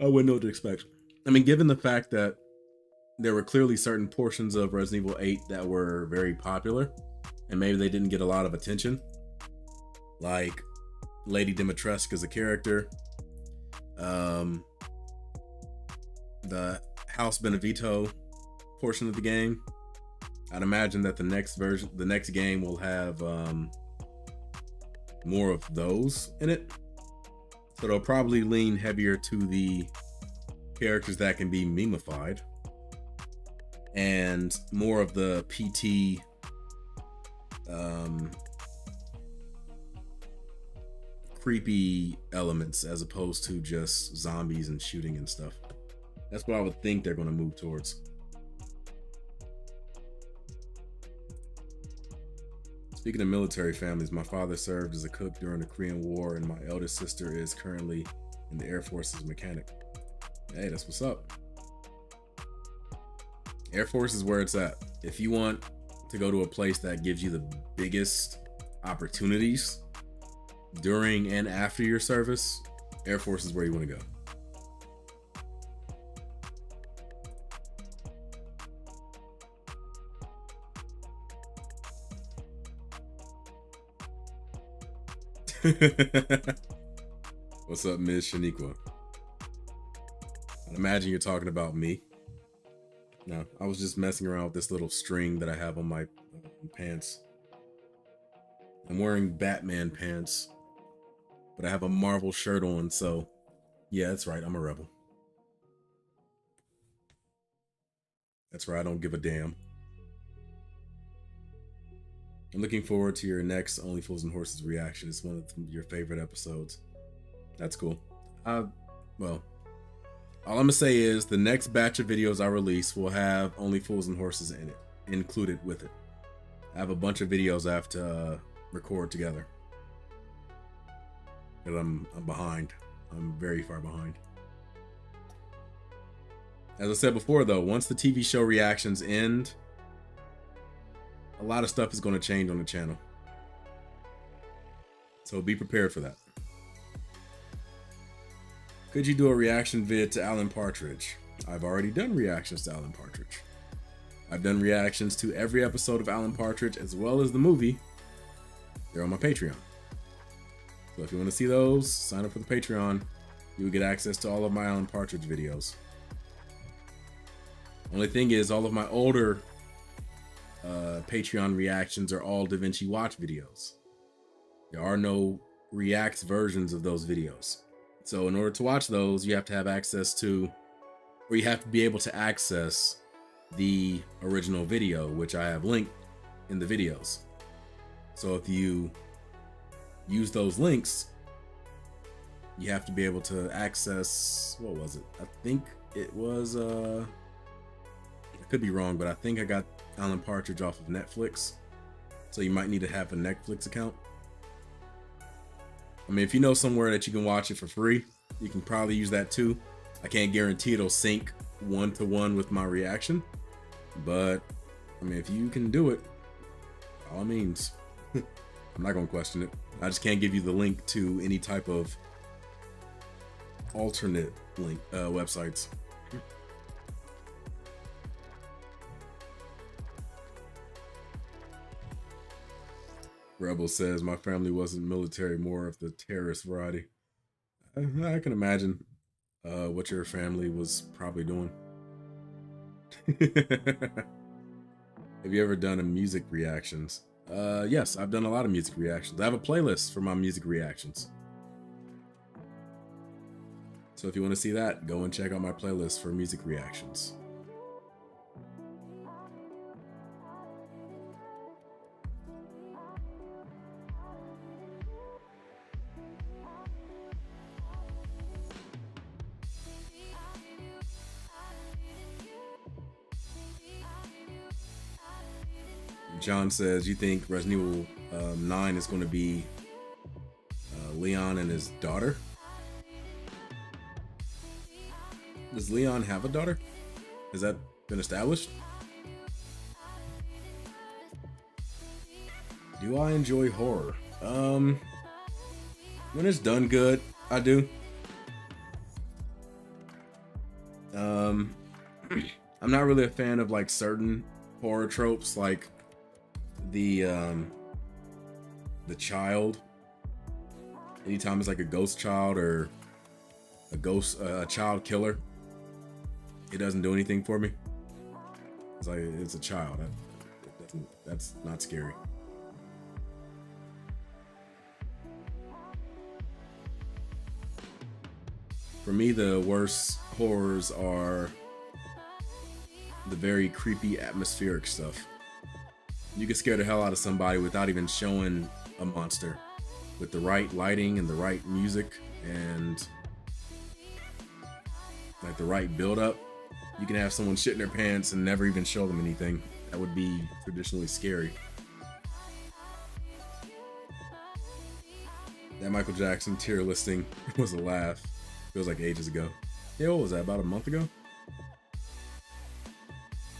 S1: I wouldn't know what to expect. I mean, given the fact that there were clearly certain portions of Resident Evil 8 that were very popular, and maybe they didn't get a lot of attention, like Lady Dimitrescu as a character, the House Benevito portion of the game. I'd imagine that the next game will have more of those in it. So they'll probably lean heavier to the characters that can be memified, and more of the PT creepy elements as opposed to just zombies and shooting and stuff. That's what I would think they're going to move towards. Speaking of military families, my father served as a cook during the Korean War, and my eldest sister is currently in the Air Force as a mechanic. Hey, that's what's up. Air Force is where it's at. If you want to go to a place that gives you the biggest opportunities during and after your service, Air Force is where you want to go. What's up, Ms. Shaniqua? I imagine you're talking about me. No, I was just messing around with this little string that I have on my pants. I'm wearing Batman pants, but I have a Marvel shirt on, so yeah, that's right, I'm a rebel. That's right, I don't give a damn. I'm looking forward to your next Only Fools and Horses reaction. It's one of your favorite episodes. That's cool. Well, all I'm gonna say is the next batch of videos I release will have Only Fools and Horses in it, included with it. I have a bunch of videos I have to record together. But I'm behind. I'm very far behind. As I said before, though, once the TV show reactions end, a lot of stuff is going to change on the channel. So be prepared for that. Could you do a reaction vid to Alan Partridge? I've already done reactions to Alan Partridge. I've done reactions to every episode of Alan Partridge as well as the movie. They're on my Patreon. So if you want to see those, sign up for the Patreon. You will get access to all of my Alan Partridge videos. Only thing is, all of my older Patreon reactions are all DaVinci Watch videos. There are no Reacts versions of those videos. So in order to watch those, you have to have access to, or you have to be able to access the original video, which I have linked in the videos. So if you use those links, you have to be able to access, what was it? I think it was I could be wrong, but I think I got Alan Partridge off of Netflix. So you might need to have a Netflix account. I mean, if you know somewhere that you can watch it for free, you can probably use that too. I can't guarantee it'll sync 1-to-1 with my reaction, but I mean, if you can do it, by all means. I'm not gonna question it. I just can't give you the link to any type of alternate link websites. Rebel says my family wasn't military, more of the terrorist variety. I can imagine what your family was probably doing. Have you ever done a music reactions? Yes, I've done a lot of music reactions. I have a playlist for my music reactions. So if you want to see that, go and check out my playlist for music reactions. John says, you think Resident Evil 9 is going to be Leon and his daughter? Does Leon have a daughter? Has that been established? Do I enjoy horror? When it's done good, I do. I'm not really a fan of like certain horror tropes, like the child. Anytime it's like a ghost child or a child killer, it doesn't do anything for me. It's like, it's a child. That's not scary. For me, the worst horrors are the very creepy atmospheric stuff. You can scare the hell out of somebody without even showing a monster. With the right lighting and the right music and like the right build up, you can have someone shit in their pants and never even show them anything. That would be traditionally scary. That Michael Jackson tier listing was a laugh. Feels like ages ago. Yeah, what was that, about a month ago?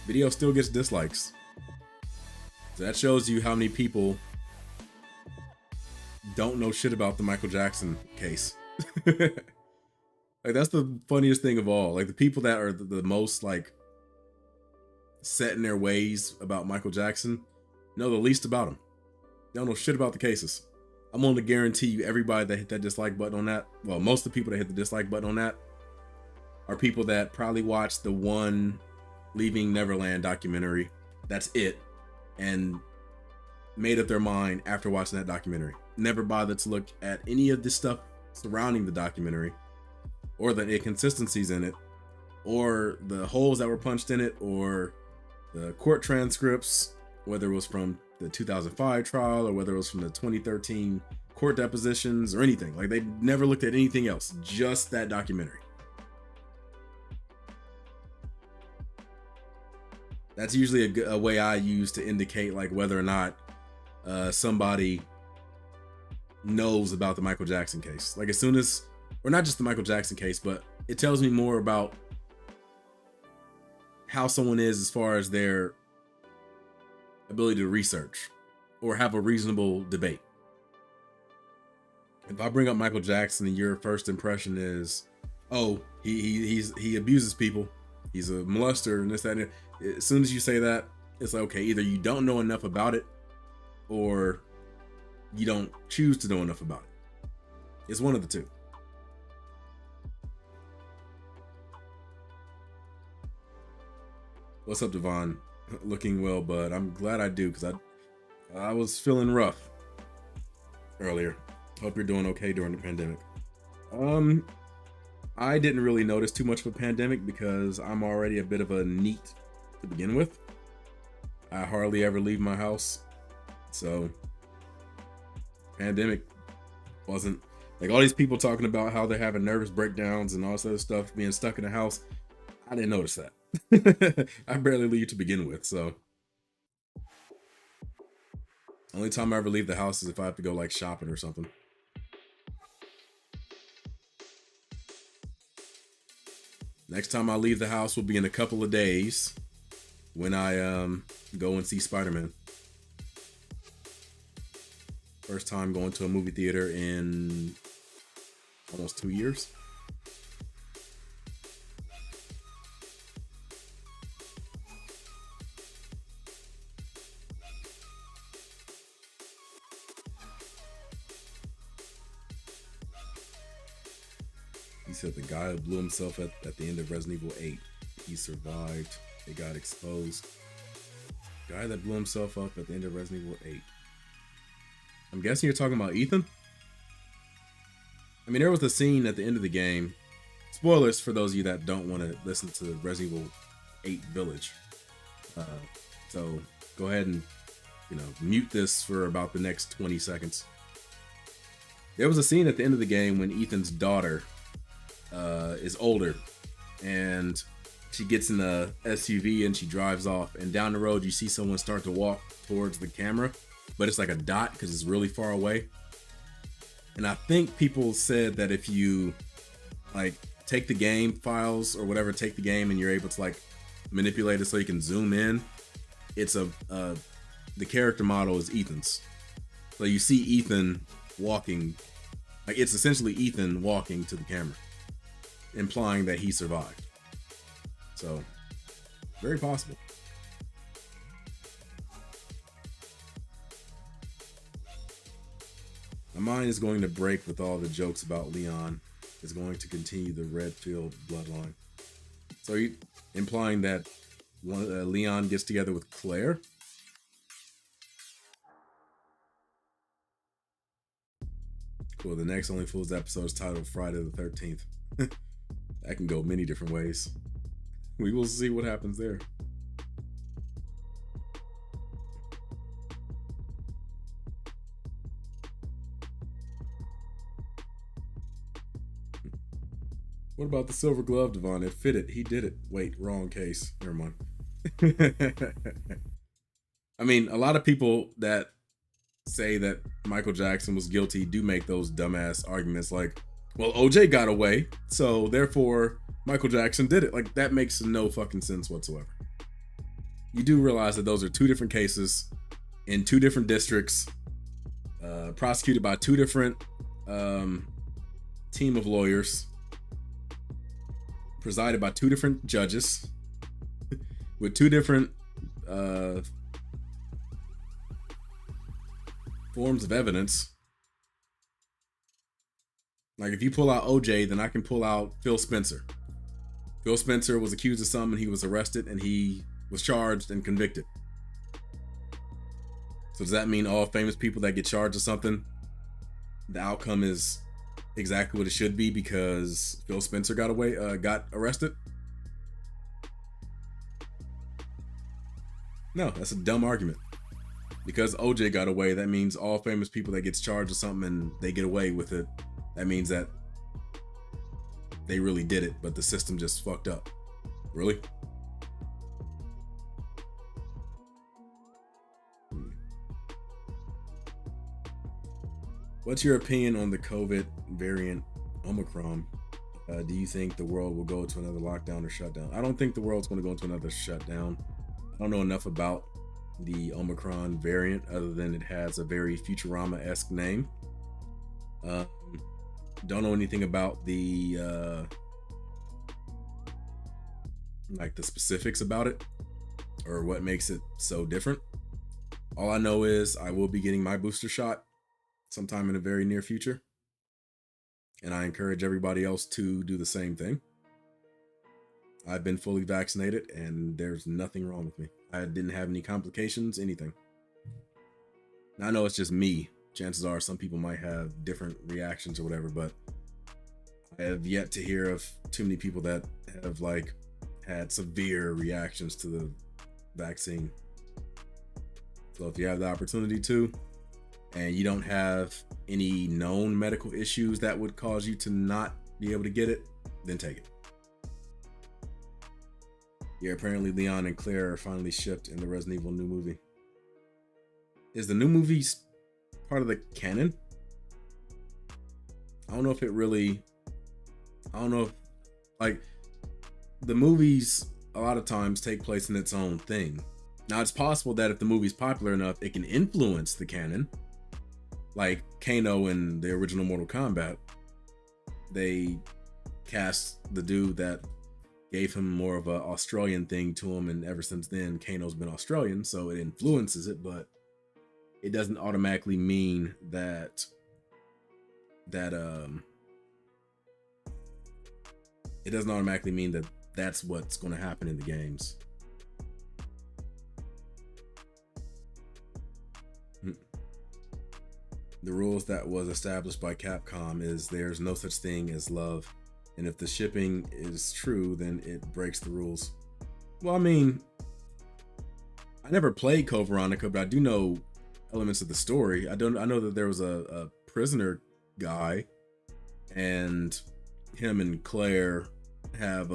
S1: Video still gets dislikes. So that shows you how many people don't know shit about the Michael Jackson case. Like, that's the funniest thing of all. Like, the people that are the most like set in their ways about Michael Jackson know the least about him. They don't know shit about the cases. I'm going to guarantee you everybody that hit that dislike button on that, well, most of the people that hit the dislike button on that are people that probably watched the one Leaving Neverland documentary. That's it. And made up their mind after watching that documentary. Never bothered to look at any of the stuff surrounding the documentary, or the inconsistencies in it, or the holes that were punched in it, or the court transcripts, whether it was from the 2005 trial or whether it was from the 2013 court depositions or anything. Like, they never looked at anything else, just that documentary. That's usually a way I use to indicate like whether or not somebody knows about the Michael Jackson case. Like, as soon as, or not just the Michael Jackson case, but it tells me more about how someone is as far as their ability to research or have a reasonable debate. If I bring up Michael Jackson and your first impression is, oh, he abuses people, he's a molester and this, that, and that. As soon as you say that, it's like, okay, either you don't know enough about it or you don't choose to know enough about it. It's one of the two. What's up, Devon? Looking well, bud. I'm glad I do, because I was feeling rough earlier. Hope you're doing okay during the pandemic. I didn't really notice too much of a pandemic because I'm already a bit of a neat to begin with. I hardly ever leave my house, so pandemic wasn't like all these people talking about how they're having nervous breakdowns and all this other stuff, being stuck in the house. I didn't notice that. I barely leave to begin with, so. Only time I ever leave the house is if I have to go like shopping or something. Next time I leave the house will be in a couple of days when I go and see Spider-Man. First time going to a movie theater in almost 2 years. He said the guy who blew himself at the end of Resident Evil 8, he survived. They got exposed. Guy that blew himself up at the end of Resident Evil 8. I'm guessing you're talking about Ethan? I mean, there was a scene at the end of the game. Spoilers for those of you that don't want to listen to Resident Evil 8 Village. So go ahead and, mute this for about the next 20 seconds. There was a scene at the end of the game when Ethan's daughter is older and she gets in a SUV and she drives off, and down the road you see someone start to walk towards the camera, but it's like a dot because it's really far away. And I think people said that if you like take the game files or whatever, take the game and you're able to like manipulate it so you can zoom in, it's the character model is Ethan's. So you see Ethan walking, like it's essentially Ethan walking to the camera, implying that he survived. So, very possible. My mind is going to break with all the jokes about Leon. Is going to continue the Redfield bloodline. So, you implying that Leon gets together with Claire? Cool. The next Only Fools episode is titled Friday the 13th. That can go many different ways. We will see what happens there. What about the silver glove, Devon? It fitted. He did it. Wait, wrong case. Never mind. I mean, a lot of people that say that Michael Jackson was guilty do make those dumbass arguments like, well, OJ got away, so therefore Michael Jackson did it. Like, that makes no fucking sense whatsoever. You do realize that those are two different cases in two different districts, prosecuted by two different team of lawyers, presided by two different judges, with two different forms of evidence. Like, if you pull out OJ, then I can pull out Phil Spencer. Phil Spencer was accused of something, he was arrested, and he was charged and convicted. So does that mean all famous people that get charged of something, the outcome is exactly what it should be because Phil Spencer got arrested? No, that's a dumb argument. Because OJ got away, that means all famous people that gets charged of something and they get away with it, that means that they really did it, but the system just fucked up. Really? What's your opinion on the COVID variant Omicron? Do you think the world will go to another lockdown or shutdown? I don't think the world's going to go into another shutdown. I don't know enough about the Omicron variant other than it has a very Futurama-esque name. Don't know anything about the like the specifics about it or what makes it so different. All I know is I will be getting my booster shot sometime in the very near future, and I encourage everybody else to do the same thing. I've been fully vaccinated and there's nothing wrong with me. I didn't have any complications, anything. Now, I know it's just me. Chances are some people might have different reactions or whatever, but I have yet to hear of too many people that have like had severe reactions to the vaccine. So if you have the opportunity to, and you don't have any known medical issues that would cause you to not be able to get it, then take it. Yeah, apparently Leon and Claire are finally shipped in the Resident Evil new movie. Is the new movie part of the canon? I don't know if it really... I don't know if... Like, the movies a lot of times take place in its own thing. Now, it's possible that if the movie's popular enough, it can influence the canon. Like Kano in the original Mortal Kombat. They cast the dude that gave him more of an Australian thing to him, and ever since then, Kano's been Australian, so it influences it, but it doesn't automatically mean that it doesn't automatically mean that that's what's going to happen in the games. The rules that was established by Capcom is there's no such thing as love, and if the shipping is true, then it breaks the rules. Well, I mean, I never played Code Veronica, but I do know elements of the story. I know that there was a prisoner guy, and him and Claire have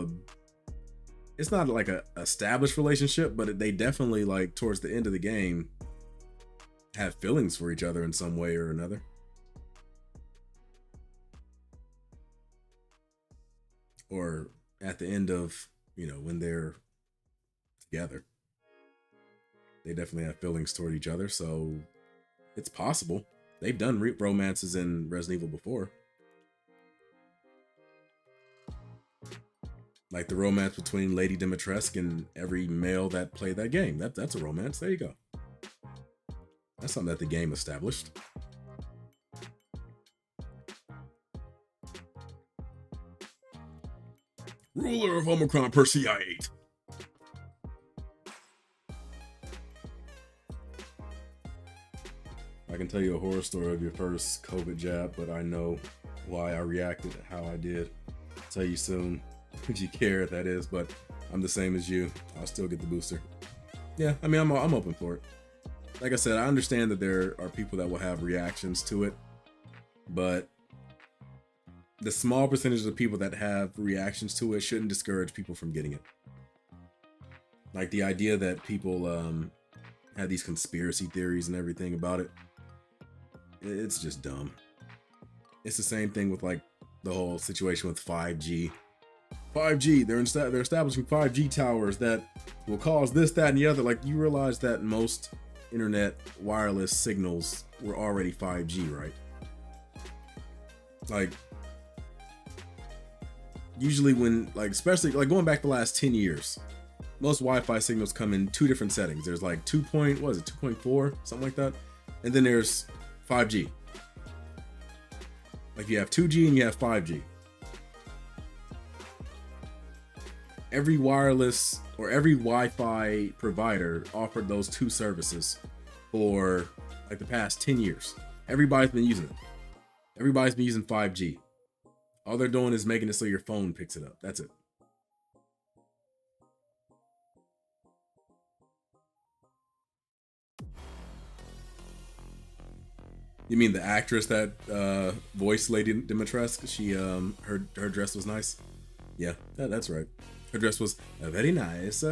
S1: it's not like a established relationship, but they definitely, like, towards the end of the game, have feelings for each other in some way or another. Or at the end of, when they're together, they definitely have feelings toward each other. So it's possible. They've done romances in Resident Evil before. Like the romance between Lady Dimitrescu and every male that played that game. That's a romance. There you go. That's something that the game established. Ruler of Omicron Persei 8. I can tell you a horror story of your first COVID jab, but I know why I reacted how I did. I'll tell you soon. If you care, that is, but I'm the same as you. I'll still get the booster. Yeah, I mean, I'm open for it. Like I said, I understand that there are people that will have reactions to it, but the small percentage of the people that have reactions to it shouldn't discourage people from getting it. Like the idea that people have these conspiracy theories and everything about it, it's just dumb. It's the same thing with like the whole situation with 5G. 5G, they're establishing 5G towers that will cause this, that, and the other. Like, you realize that most internet wireless signals were already 5G, right? Like, usually when, like, especially like going back the last 10 years, most Wi-Fi signals come in two different settings. There's like 2.4, something like that, and then there's 5G. Like, you have 2G and you have 5G. Every wireless or every Wi-Fi provider offered those two services for like the past 10 years. Everybody's been using it. Everybody's been using 5G. All they're doing is making it so your phone picks it up. That's it. You mean the actress that voiced Lady Dimitrescu? She her dress was nice. Yeah, that's right. Her dress was very nice.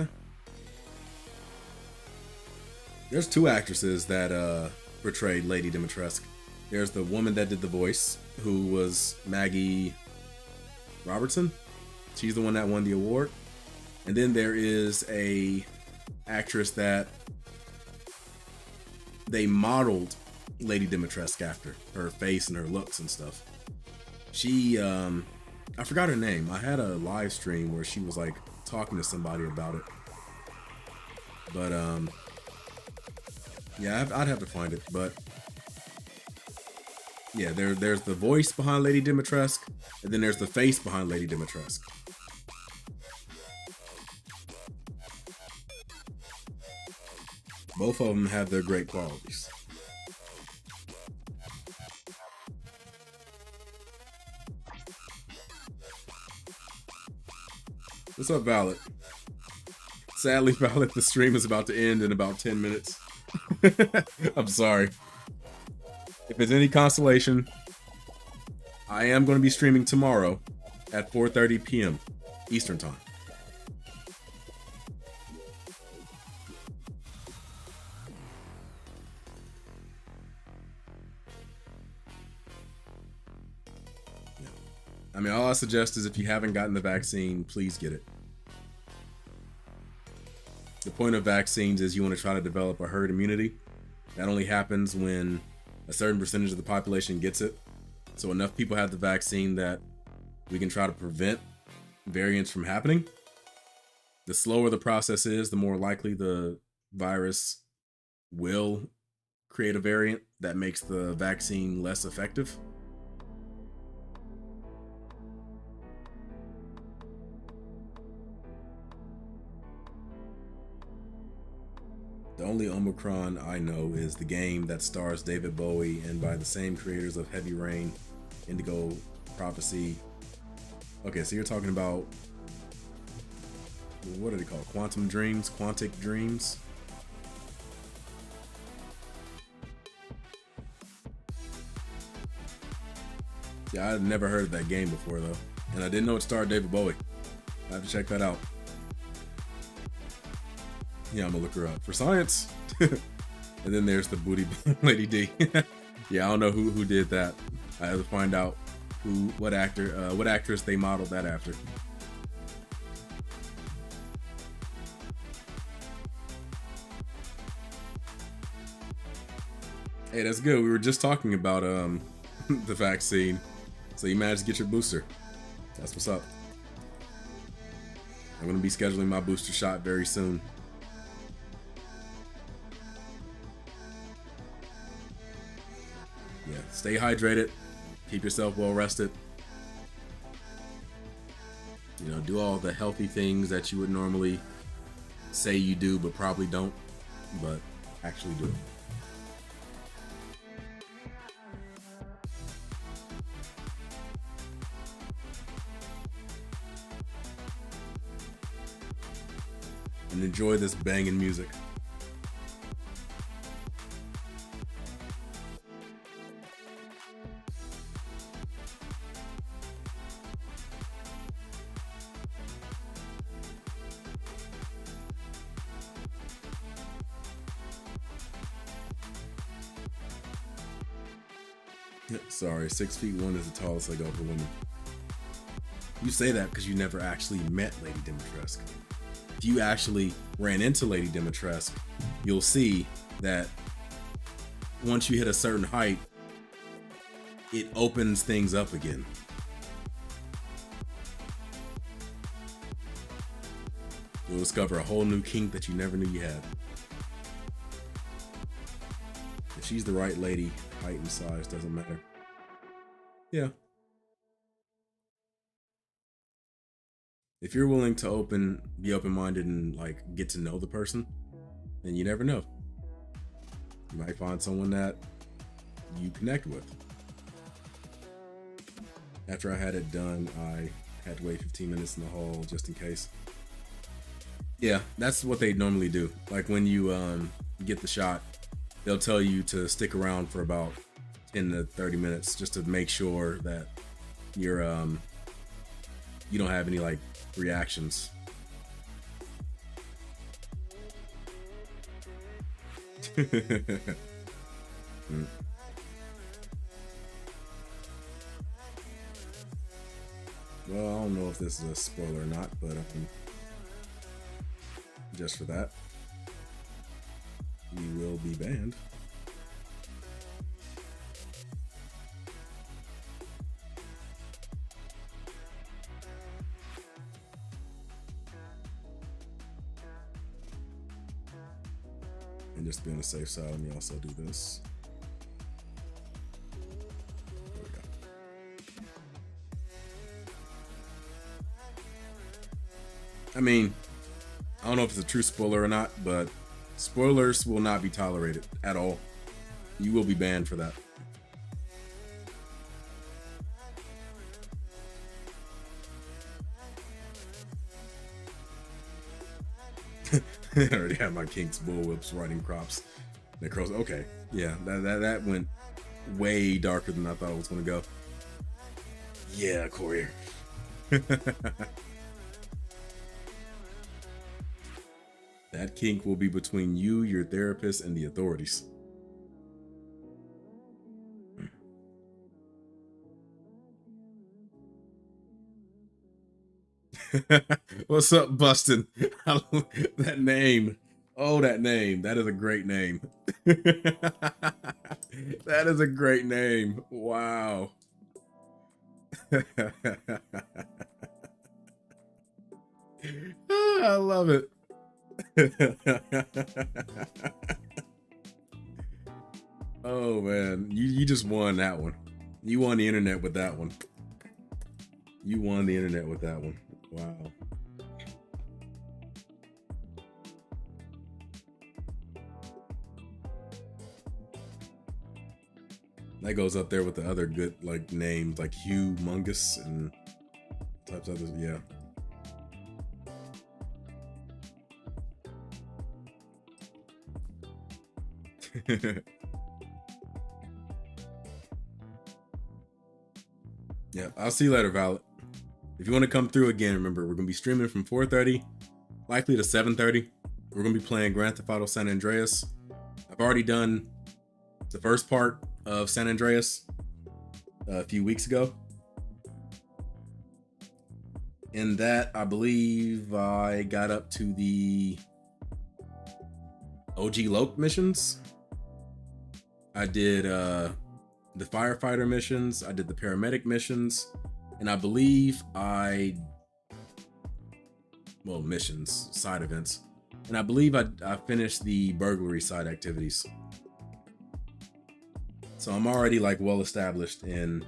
S1: There's two actresses that portrayed Lady Dimitrescu. There's the woman that did the voice, who was Maggie Robertson. She's the one that won the award. And then there is a actress that they modeled Lady Dimitrescu after, her face and her looks and stuff. She I forgot her name. I had a live stream where she was like talking to somebody about it. But yeah, I'd have to find it. But yeah, there's the voice behind Lady Dimitrescu, and then there's the face behind Lady Dimitrescu. Both of them have their great qualities. What's up, Valid? Sadly, Valid, the stream is about to end in about 10 minutes. I'm sorry. If it's any consolation, I am going to be streaming tomorrow at 4:30 p.m. Eastern Time. mean, all I suggest is if you haven't gotten the vaccine, please get it. The point of vaccines is you want to try to develop a herd immunity. That only happens when a certain percentage of the population gets it. So enough people have the vaccine that we can try to prevent variants from happening. The slower the process is, the more likely the virus will create a variant that makes the vaccine less effective. The only Omicron I know is the game that stars David Bowie and by the same creators of Heavy Rain, Indigo Prophecy. Okay, so you're talking about, what are they called? Quantum Dreams? Quantic Dreams? Yeah, I'd never heard of that game before though. And I didn't know it starred David Bowie. I have to check that out. Yeah, I'm gonna look her up for science. And then there's the booty Lady D. Yeah, I don't know who did that. I have to find out what actress they modeled that after. Hey, that's good. We were just talking about the vaccine. So you managed to get your booster. That's what's up. I'm gonna be scheduling my booster shot very soon. Yeah, stay hydrated, keep yourself well rested. You know, do all the healthy things that you would normally say you do, but probably don't, but actually do it. And enjoy this banging music. Sorry, 6'1" is the tallest I go for women. You say that because you never actually met Lady Dimitrescu. If you actually ran into Lady Dimitrescu, you'll see that once you hit a certain height, it opens things up again. You'll discover a whole new kink that you never knew you had. If she's the right lady, height and size doesn't matter. Yeah. If you're willing to be open-minded and like get to know the person, then you never know. You might find someone that you connect with. After I had it done, I had to wait 15 minutes in the hall just in case. Yeah, that's what they normally do. Like when you get the shot, they'll tell you to stick around for about 10 to 30 minutes just to make sure that you're you don't have any like reactions. Well, I don't know if this is a spoiler or not, but just for that, we will be banned. And just to be on the safe side, let me also do this. There we go. I mean, I don't know if it's a true spoiler or not, but spoilers will not be tolerated at all. You will be banned for that. I already have my kinks, bullwhips, riding crops, necros. Okay, yeah, that went way darker than I thought it was gonna go. Yeah, Corey. That kink will be between you, your therapist, and the authorities. What's up, Bustin? That name. Oh, that name. That is a great name. That is a great name. Wow. I love it. Oh man, you just won that one. You won the internet with that one. You won the internet with that one. Wow. That goes up there with the other good like names like Humongous and types of others. Yeah. Yeah, I'll see you later, Violet. If you want to come through again, remember we're gonna be streaming from 4:30, likely to 7:30. We're gonna be playing Grand Theft Auto San Andreas. I've already done the first part of San Andreas a few weeks ago. In that, I believe I got up to the OG Loke missions. I did the firefighter missions. I did the paramedic missions. And I believe missions, side events. And I believe I finished the burglary side activities. So I'm already like well established in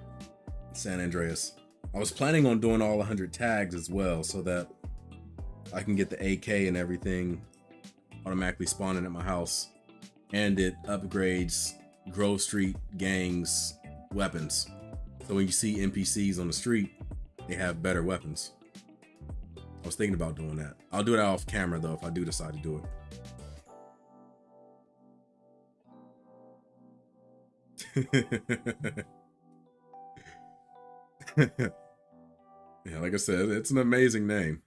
S1: San Andreas. I was planning on doing all 100 tags as well so that I can get the AK and everything automatically spawning at my house. And it upgrades Grove Street Gang's weapons. So when you see NPCs on the street, they have better weapons. I was thinking about doing that. I'll do it off camera though if I do decide to do it. Yeah, like I said, it's an amazing name.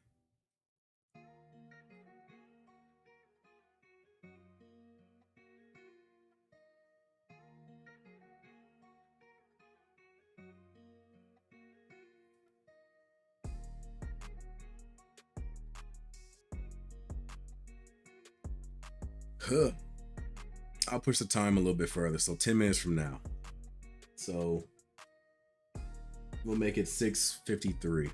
S1: I'll push the time a little bit further, so 10 minutes from now. So we'll make it 6:53.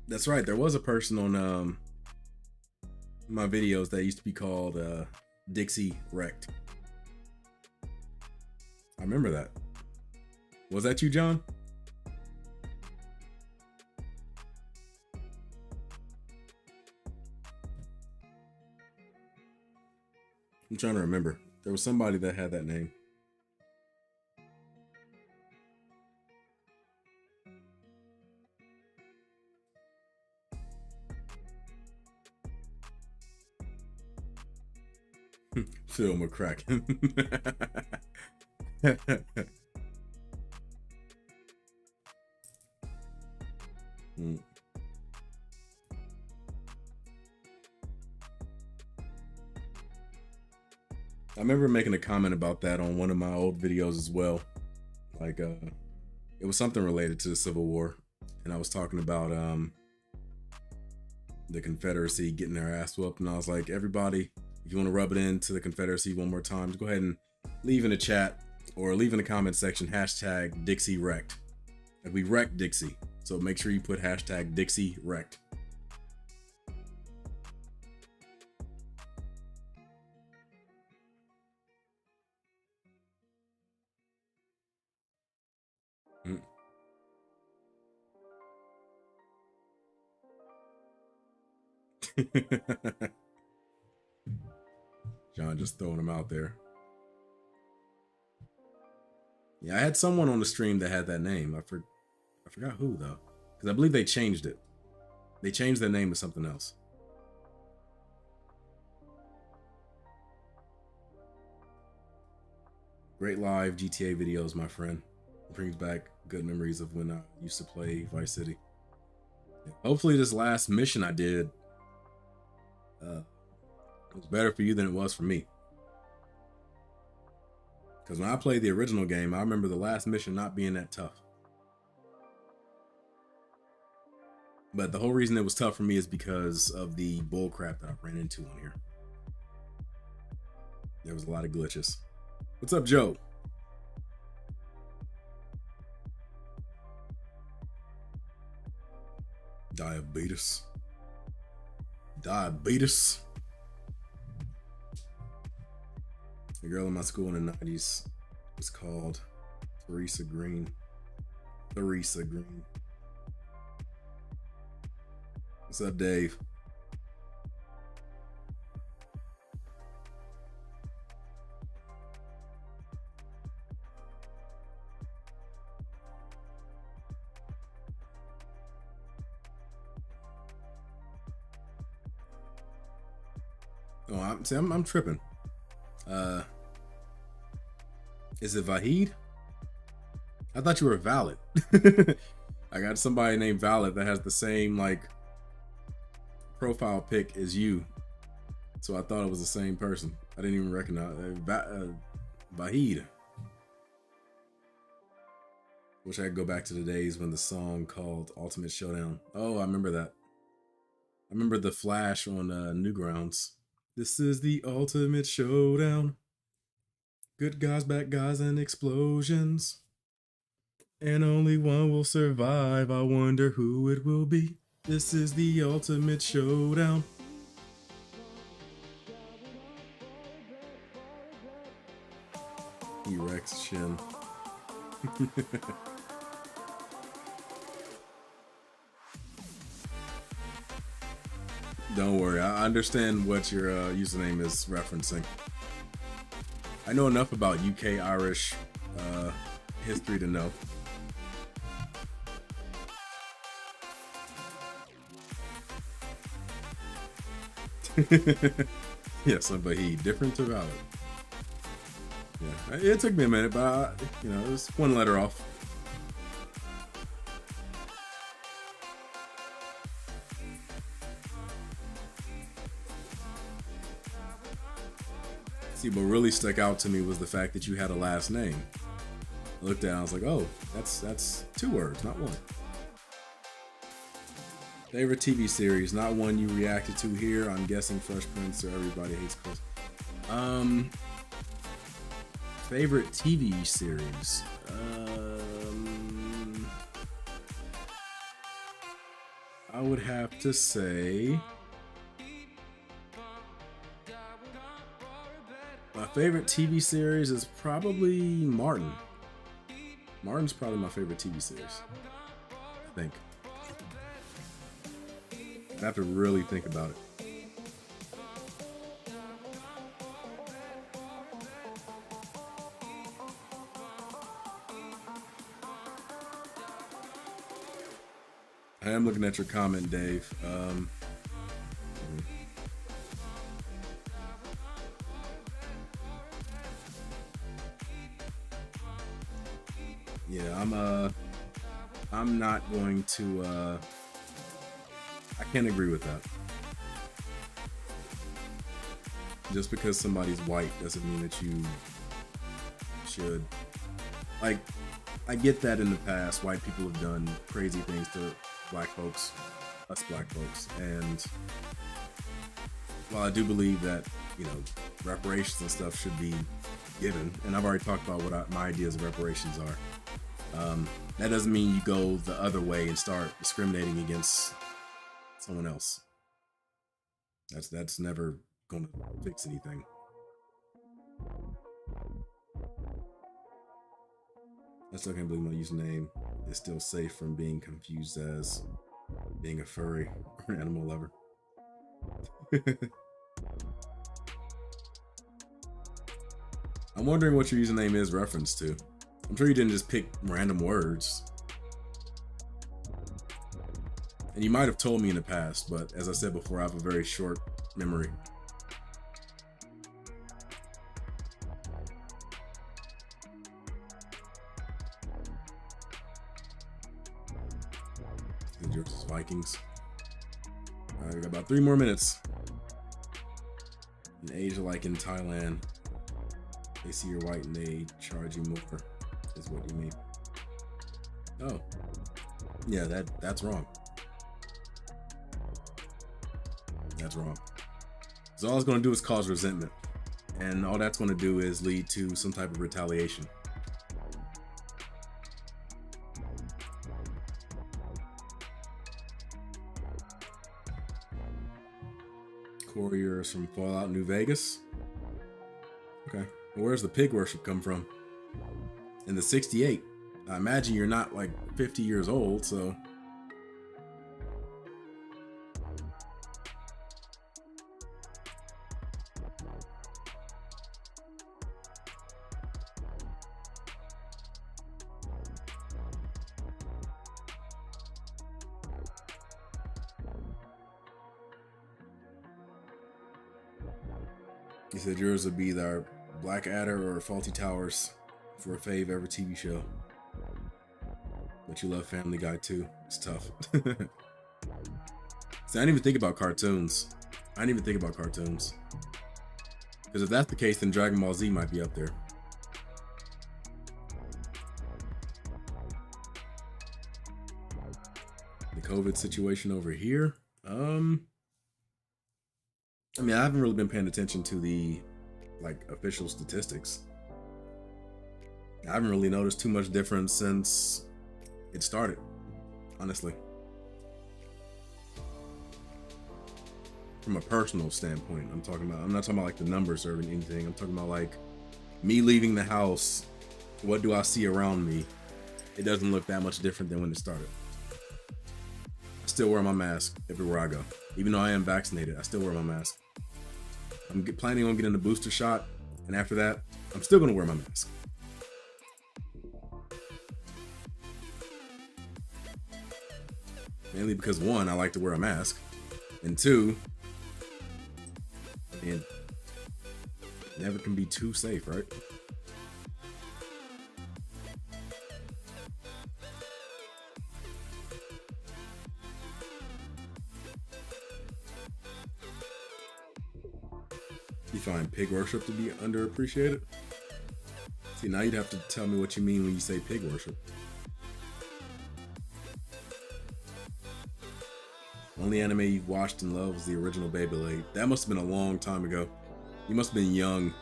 S1: That's right, there was a person on my videos that used to be called Dixie Wrecked. I remember that. Was that you, John? I'm trying to remember. There was somebody that had that name. Phil McCracken. I remember making a comment about that on one of my old videos as well. Like, it was something related to the Civil War, and I was talking about the Confederacy getting their ass whooped, and I was like, everybody, if you want to rub it into the Confederacy one more time, just go ahead and leave in the chat or leave in the comment section hashtag Dixie Wrecked. Like, we wrecked Dixie, so make sure you put hashtag Dixie Wrecked. John just throwing them out there. Yeah, I had someone on the stream that had that name. I forgot who though, because I believe they changed it. They changed their name to something else. Great live GTA videos, my friend. It brings back good memories of when I used to play Vice City. Hopefully this last mission I did was better for you than it was for me. Because when I played the original game, I remember the last mission not being that tough. But the whole reason it was tough for me is because of the bull crap that I ran into on here. There was a lot of glitches. What's up, Joe? Diabetes. A girl in my school in the 90s was called Theresa Green. What's up, Dave? Oh, I'm tripping. Is it Vahid? I thought you were Valid. I got somebody named Valid that has the same like profile pic as you, so I thought it was the same person. I didn't even recognize Vahid. Wish I could go back to the days when the song called Ultimate Showdown. Oh, I remember that. I remember the flash on Newgrounds. This is the ultimate showdown. Good guys, bad guys, and explosions. And only one will survive. I wonder who it will be. This is the ultimate showdown. T-Rex Shin. Don't worry, I understand what your username is referencing. I know enough about UK Irish history to know. Yes, but he different to valid. Yeah, it took me a minute, but you know, it was one letter off. See, what really stuck out to me was the fact that you had a last name. I looked at it and I was like, oh, that's 2 words, not 1. Favorite TV series, not one you reacted to here. I'm guessing Fresh Prince or Everybody Hates Chris. Favorite TV series. I would have to say my favorite TV series is probably Martin. Martin's probably my favorite TV series, I think. I have to really think about it. I am looking at your comment, Dave. Yeah, I'm not going to I can't agree with that. Just because somebody's white doesn't mean that you should. Like, I get that in the past, white people have done crazy things to black folks, us black folks, and while I do believe that, you know, reparations and stuff should be given, and I've already talked about what my ideas of reparations are, that doesn't mean you go the other way and start discriminating against someone else. That's never gonna fix anything. I still can't believe my username is still safe from being confused as being a furry or an animal lover. I'm wondering what your username is referenced to. I'm sure you didn't just pick random words. And you might have told me in the past, but as I said before, I have a very short memory. Yours is Vikings. All right, we got about 3 more minutes. In Asia, like in Thailand, they see you're white and they charge you more, is what you mean. Oh, yeah, that's wrong. That's wrong. So all it's going to do is cause resentment, and all that's going to do is lead to some type of retaliation. Couriers from Fallout New Vegas. Okay, well, where's the pig worship come from? In the 68. I imagine you're not like 50 years old, so. He said yours would be either Blackadder or Faulty Towers for a fave ever TV show. But you love Family Guy too. It's tough. See, I didn't even think about cartoons. Because if that's the case, then Dragon Ball Z might be up there. The COVID situation over here. I mean, I haven't really been paying attention to the official statistics. I haven't really noticed too much difference since it started, honestly. From a personal standpoint, I'm not talking about like the numbers or anything. I'm talking about like me leaving the house. What do I see around me? It doesn't look that much different than when it started. I still wear my mask everywhere I go. Even though I am vaccinated, I still wear my mask. I'm planning on getting a booster shot, and after that, I'm still gonna wear my mask. Mainly because 1, I like to wear a mask, and 2, it never can be too safe, right? You find pig worship to be underappreciated? See, now you'd have to tell me what you mean when you say pig worship. Only anime you've watched and loved was the original Beyblade. That must have been a long time ago. You must have been young.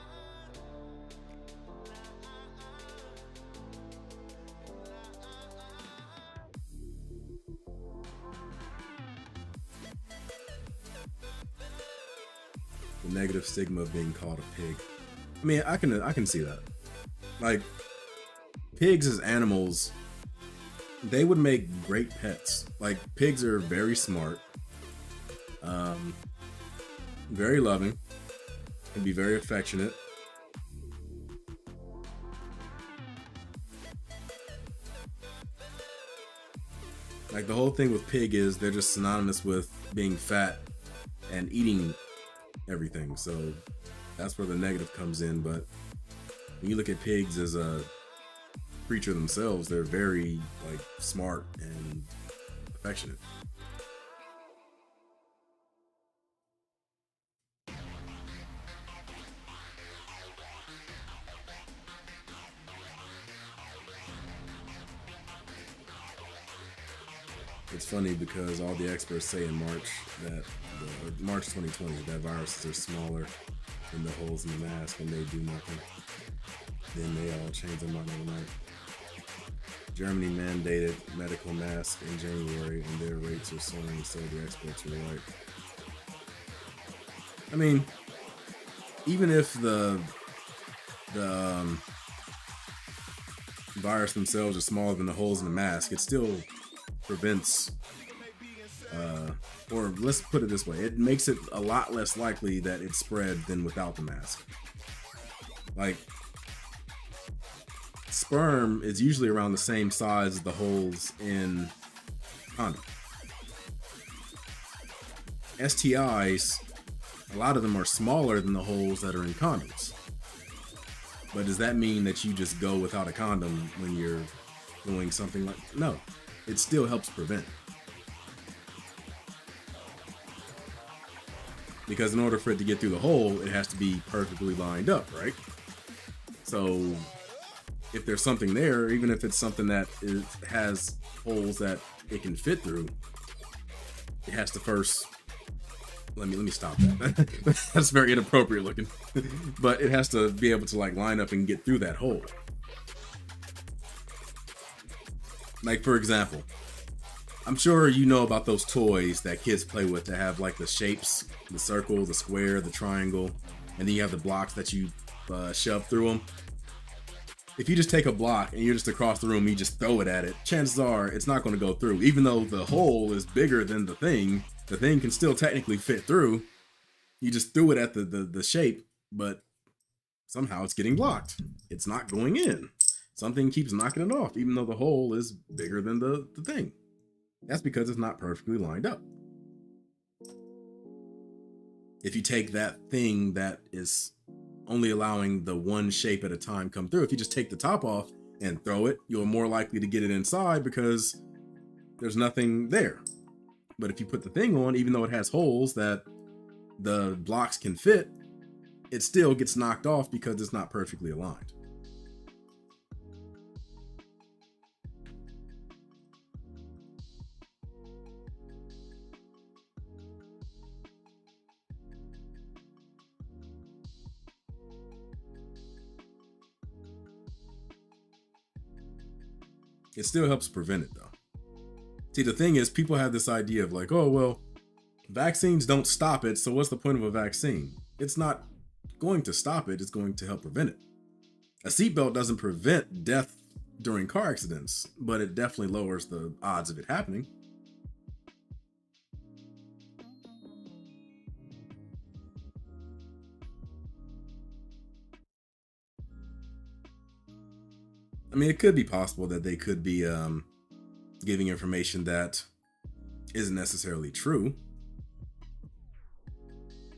S1: The negative stigma of being called a pig. I mean, I can see that. Like, pigs as animals, they would make great pets. Like, pigs are very smart, very loving, can be very affectionate. Like, the whole thing with pig is they're just synonymous with being fat and eating everything, so that's where the negative comes in. But when you look at pigs as a creature themselves, they're very smart and affectionate. It's funny because all the experts say in March 2020 that viruses are smaller than the holes in the mask and they do nothing. Then they all change their mind overnight. Germany mandated medical masks in January and their rates are soaring, so the experts were right. I mean, even if the virus themselves are smaller than the holes in the mask, it still prevents, or let's put it this way, it makes it a lot less likely that it's spread than without the mask. Like, sperm is usually around the same size as the holes in condom. STIs, a lot of them are smaller than the holes that are in condoms. But does that mean that you just go without a condom when you're doing something like... No, it still helps prevent. because in order for it to get through the hole, it has to be perfectly lined up, right? So if there's something there, even if it's something that has holes that it can fit through, it has to first, let me stop that. That's very inappropriate looking. But it has to be able to like line up and get through that hole. Like, for example, I'm sure you know about those toys that kids play with that have like the shapes, the circle, the square, the triangle, and then you have the blocks that you shove through them. If you just take a block and you're just across the room, you just throw it at it, chances are it's not going to go through. Even though the hole is bigger than the thing can still technically fit through. You just threw it at the shape, but somehow it's getting blocked. It's not going in. Something keeps knocking it off, even though the hole is bigger than the thing. That's because it's not perfectly lined up. If you take that thing that is only allowing the one shape at a time come through, if you just take the top off and throw it, you're more likely to get it inside because there's nothing there. But if you put the thing on, even though it has holes that the blocks can fit, it still gets knocked off because it's not perfectly aligned. It still helps prevent it though. See, the thing is, people have this idea of like, oh, well, vaccines don't stop it, so what's the point of a vaccine? It's not going to stop it, it's going to help prevent it. A seatbelt doesn't prevent death during car accidents, but it definitely lowers the odds of it happening. I mean, it could be possible that they could be giving information that isn't necessarily true.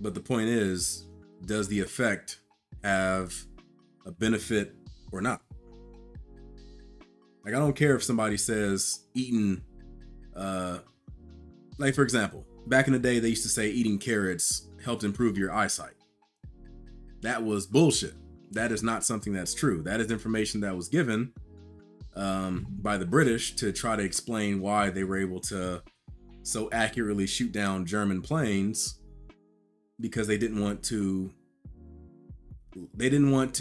S1: But the point is, does the effect have a benefit or not? Like, I don't care if somebody says eating, like for example, back in the day, they used to say eating carrots helped improve your eyesight. That was bullshit. That is not something that's true. That is information that was given by the British to try to explain why they were able to so accurately shoot down German planes, because they didn't want to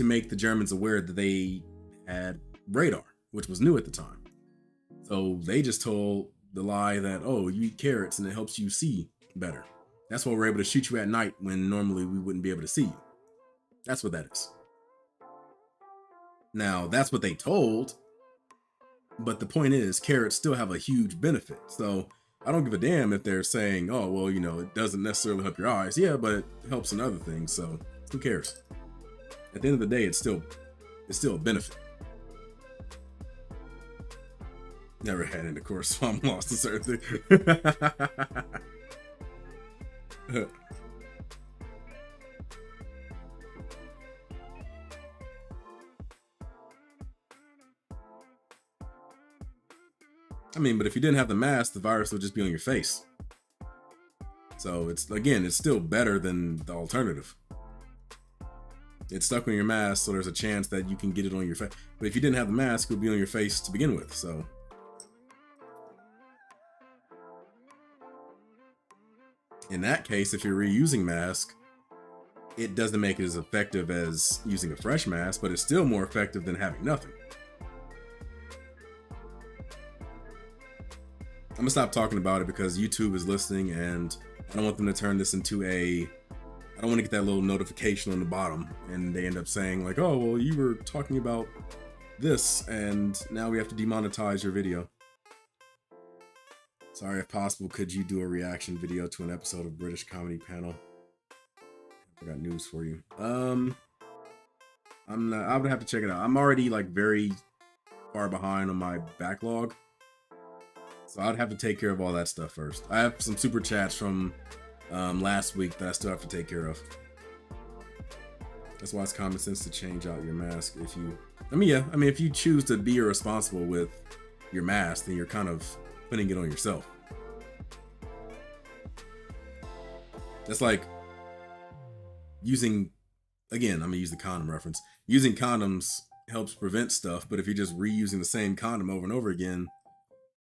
S1: make the Germans aware that they had radar, which was new at the time. So they just told the lie that, oh, you eat carrots and it helps you see better. That's why we're able to shoot you at night when normally we wouldn't be able to see you. That's what that is. Now, that's what they told, but the point is, carrots still have a huge benefit. So I don't give a damn if they're saying, oh, well, you know, it doesn't necessarily help your eyes. Yeah, but it helps in other things, so who cares? At the end of the day, it's still a benefit. Never had intercourse, so I'm lost to certain things. I mean, but if you didn't have the mask, the virus would just be on your face. So it's still better than the alternative. It's stuck on your mask, so there's a chance that you can get it on your face. But if you didn't have the mask, it would be on your face to begin with, so. In that case, if you're reusing mask, it doesn't make it as effective as using a fresh mask, but it's still more effective than having nothing. I'm gonna stop talking about it because YouTube is listening and I don't want them to turn this into I don't want to get that little notification on the bottom and they end up saying like, oh, well, you were talking about this and now we have to demonetize your video. Sorry, if possible, could you do a reaction video to an episode of British Comedy Panel? I got news for you. I would have to check it out. I'm already like very far behind on my backlog. So I'd have to take care of all that stuff first. I have some super chats from last week that I still have to take care of. That's why it's common sense to change out your mask if you... if you choose to be irresponsible with your mask, then you're kind of putting it on yourself. That's like using, again, I'm gonna use the condom reference. Using condoms helps prevent stuff, but if you're just reusing the same condom over and over again,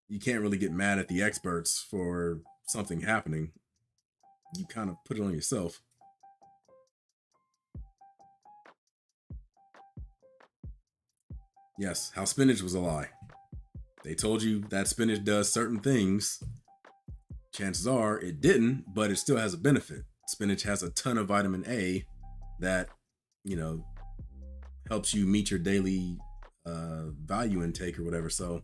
S1: you can't really get mad at the experts for something happening. You kind of put it on yourself. Yes, how spinach was a lie. They told you that spinach does certain things. Chances are it didn't, but it still has a benefit. Spinach has a ton of vitamin A that, you know, helps you meet your daily value intake or whatever. So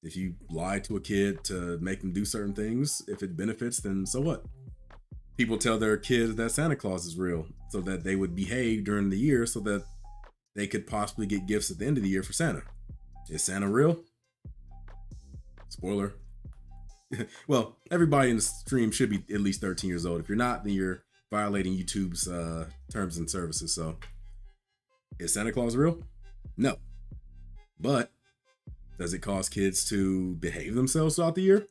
S1: if you lie to a kid to make them do certain things, if it benefits, then so what? People tell their kids that Santa Claus is real so that they would behave during the year so that they could possibly get gifts at the end of the year for Santa. Is Santa real? Spoiler. Well, everybody in the stream should be at least 13 years old. If you're not, then you're violating YouTube's terms and services. So, is Santa Claus real? No. But does it cause kids to behave themselves throughout the year?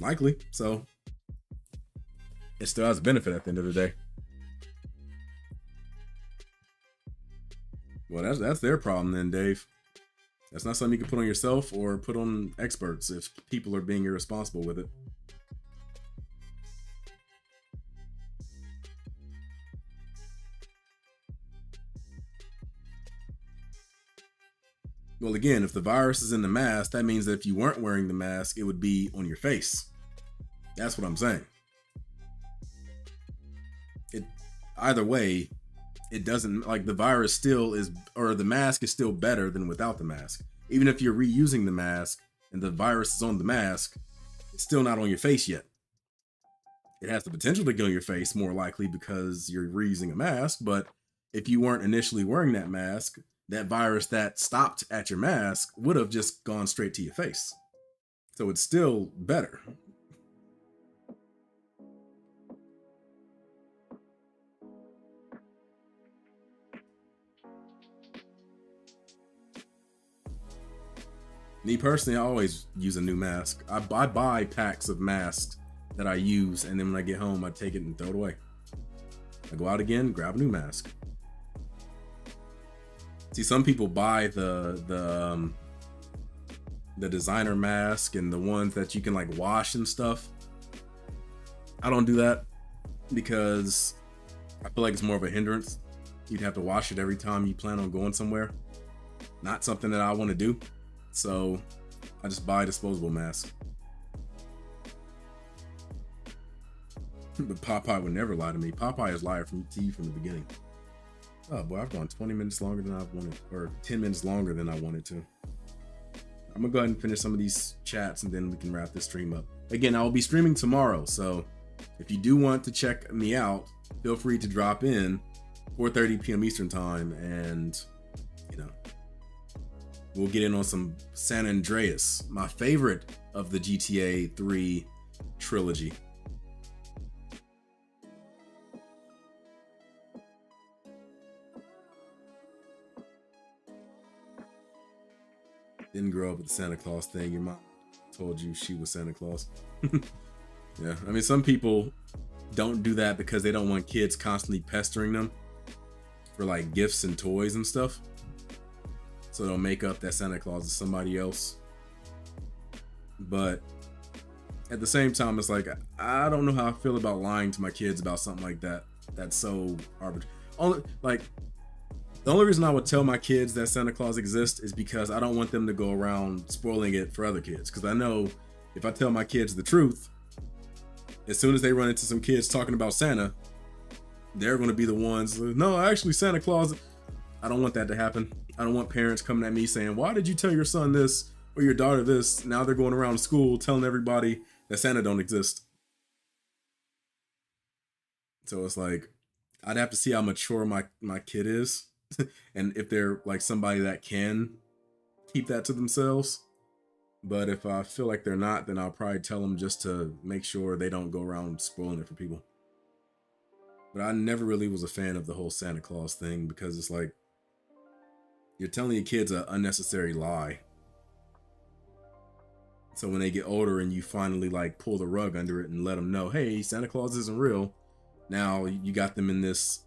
S1: Likely. So, it still has a benefit at the end of the day. Well, that's their problem then, Dave. That's not something you can put on yourself or put on experts if people are being irresponsible with it. Well, again, if the virus is in the mask, that means that if you weren't wearing the mask, it would be on your face. That's what I'm saying. Either way, it doesn't, like, the virus still is, or the mask is still better than without the mask. Even if you're reusing the mask and the virus is on the mask, it's still not on your face yet. It has the potential to get on your face more likely because you're reusing a mask, but if you weren't initially wearing that mask, that virus that stopped at your mask would have just gone straight to your face. So it's still better. Me personally, I always use a new mask. I buy packs of masks that I use, and then when I get home, I take it and throw it away. I go out again, grab a new mask. See, some people buy the designer mask and the ones that you can like wash and stuff. I don't do that because I feel like it's more of a hindrance. You'd have to wash it every time you plan on going somewhere. Not something that I want to do. So I just buy a disposable mask. But Popeye would never lie to me. Popeye has lied to you from the beginning. Oh boy, I've gone 20 minutes longer than I've wanted, or 10 minutes longer than I wanted to. I'm gonna go ahead and finish some of these chats and then we can wrap this stream up. Again, I will be streaming tomorrow, so if you do want to check me out, feel free to drop in 4:30 p.m. Eastern time, and you know, we'll get in on some San Andreas, my favorite of the GTA 3 trilogy. Didn't grow up with the Santa Claus thing. Your mom told you she was Santa Claus. Yeah, I mean, some people don't do that because they don't want kids constantly pestering them for like gifts and toys and stuff. So they'll make up that Santa Claus is somebody else. But at the same time, it's like, I don't know how I feel about lying to my kids about something like that. That's so arbitrary. The only reason I would tell my kids that Santa Claus exists is because I don't want them to go around spoiling it for other kids. Because I know if I tell my kids the truth, as soon as they run into some kids talking about Santa, they're going to be the ones, no, actually Santa Claus. I don't want that to happen. I don't want parents coming at me saying, why did you tell your son this or your daughter this? Now they're going around school telling everybody that Santa don't exist. So it's like, I'd have to see how mature my kid is. And if they're like somebody that can keep that to themselves. But if I feel like they're not, then I'll probably tell them just to make sure they don't go around spoiling it for people. But I never really was a fan of the whole Santa Claus thing because it's like, you're telling your kids an unnecessary lie. So when they get older and you finally like pull the rug under it and let them know, hey, Santa Claus isn't real, Now you got them in this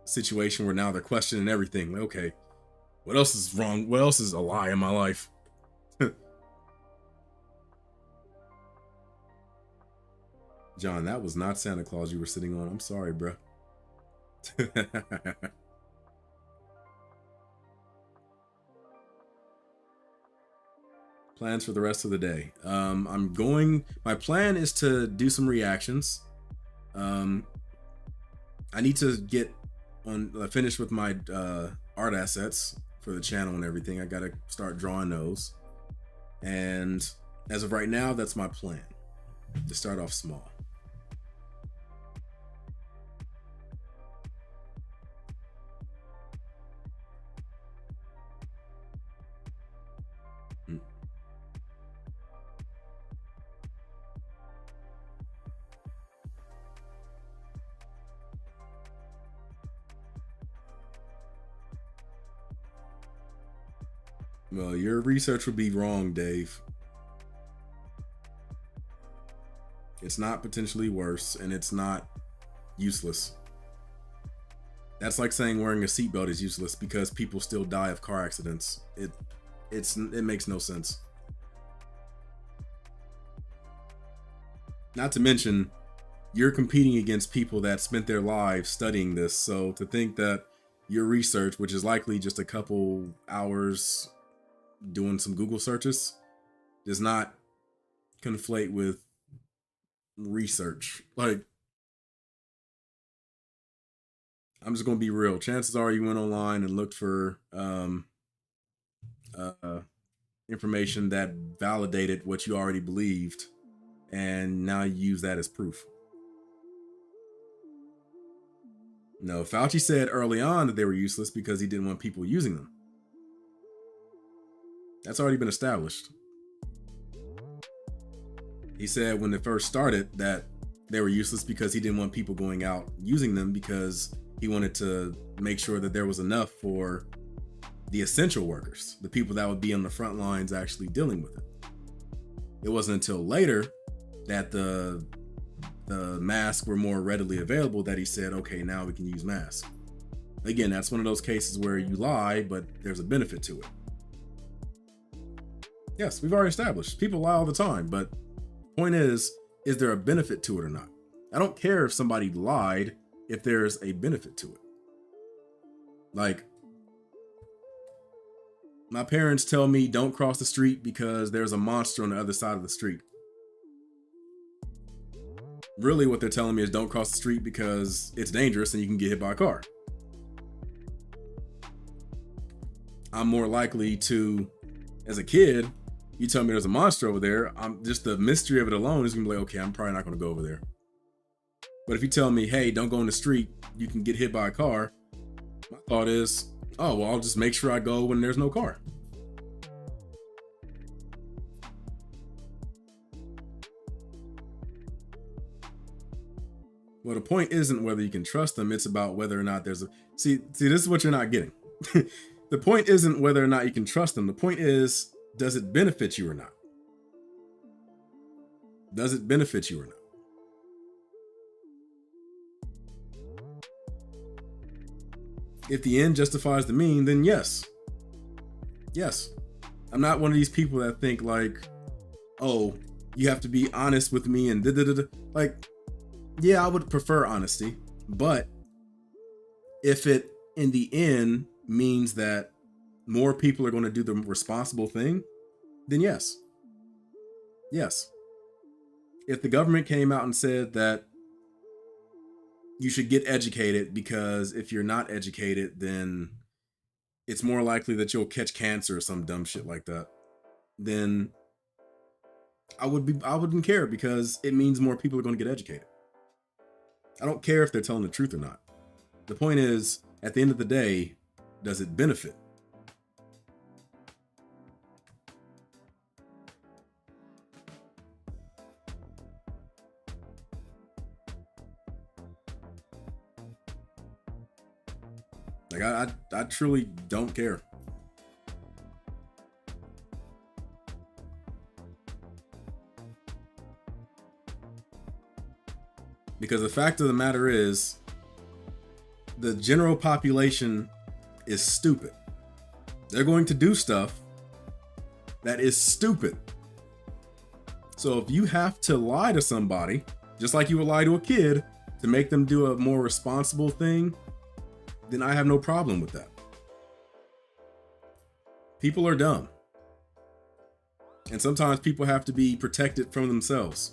S1: situation where now they're questioning everything. Like, okay, what else is wrong? What else is a lie in my life? John, that was not Santa Claus you were sitting on. I'm sorry, bro. Plans for the rest of the day. My plan is to do some reactions. I need to get finished with my art assets for the channel and everything. I gotta start drawing those. And as of right now, that's my plan. To start off small. Well, your research would be wrong, Dave. It's not potentially worse, and it's not useless. That's like saying wearing a seatbelt is useless because people still die of car accidents. It makes no sense. Not to mention, you're competing against people that spent their lives studying this. So to think that your research, which is likely just a couple hours doing some Google searches, does not conflate with research. Like, I'm just gonna be real. Chances are you went online and looked for information that validated what you already believed, and now you use that as proof. No, Fauci said early on that they were useless because he didn't want people using them. That's already been established. He said when they first started that they were useless because he didn't want people going out using them because he wanted to make sure that there was enough for the essential workers, the people that would be on the front lines actually dealing with it. It wasn't until later that the masks were more readily available that he said, okay, now we can use masks. Again, that's one of those cases where you lie, but there's a benefit to it. Yes, we've already established people lie all the time, but point is there a benefit to it or not? I don't care if somebody lied if there's a benefit to it. Like, my parents tell me don't cross the street because there's a monster on the other side of the street. Really what they're telling me is don't cross the street because it's dangerous and you can get hit by a car. I'm more likely to, as a kid, you tell me there's a monster over there, I'm just the mystery of it alone is gonna be like, okay, I'm probably not gonna go over there. But if you tell me, hey, don't go in the street, you can get hit by a car, my thought is, oh, well, I'll just make sure I go when there's no car. Well, the point isn't whether you can trust them, it's about whether or not there's a... See, this is what you're not getting. The point isn't whether or not you can trust them. The point is, does it benefit you or not? Does it benefit you or not? If the end justifies the mean, then yes. Yes. I'm not one of these people that think like, oh, you have to be honest with me and da-da-da-da. Like, yeah, I would prefer honesty, but if it in the end means that more people are going to do the responsible thing, then yes. Yes. If the government came out and said that you should get educated because if you're not educated, then it's more likely that you'll catch cancer or some dumb shit like that, then I wouldn't care because it means more people are going to get educated. I don't care if they're telling the truth or not. The point is, at the end of the day, does it benefit? Like, I truly don't care. Because the fact of the matter is, the general population is stupid. They're going to do stuff that is stupid. So if you have to lie to somebody, just like you would lie to a kid to make them do a more responsible thing, then I have no problem with that. People are dumb. And sometimes people have to be protected from themselves.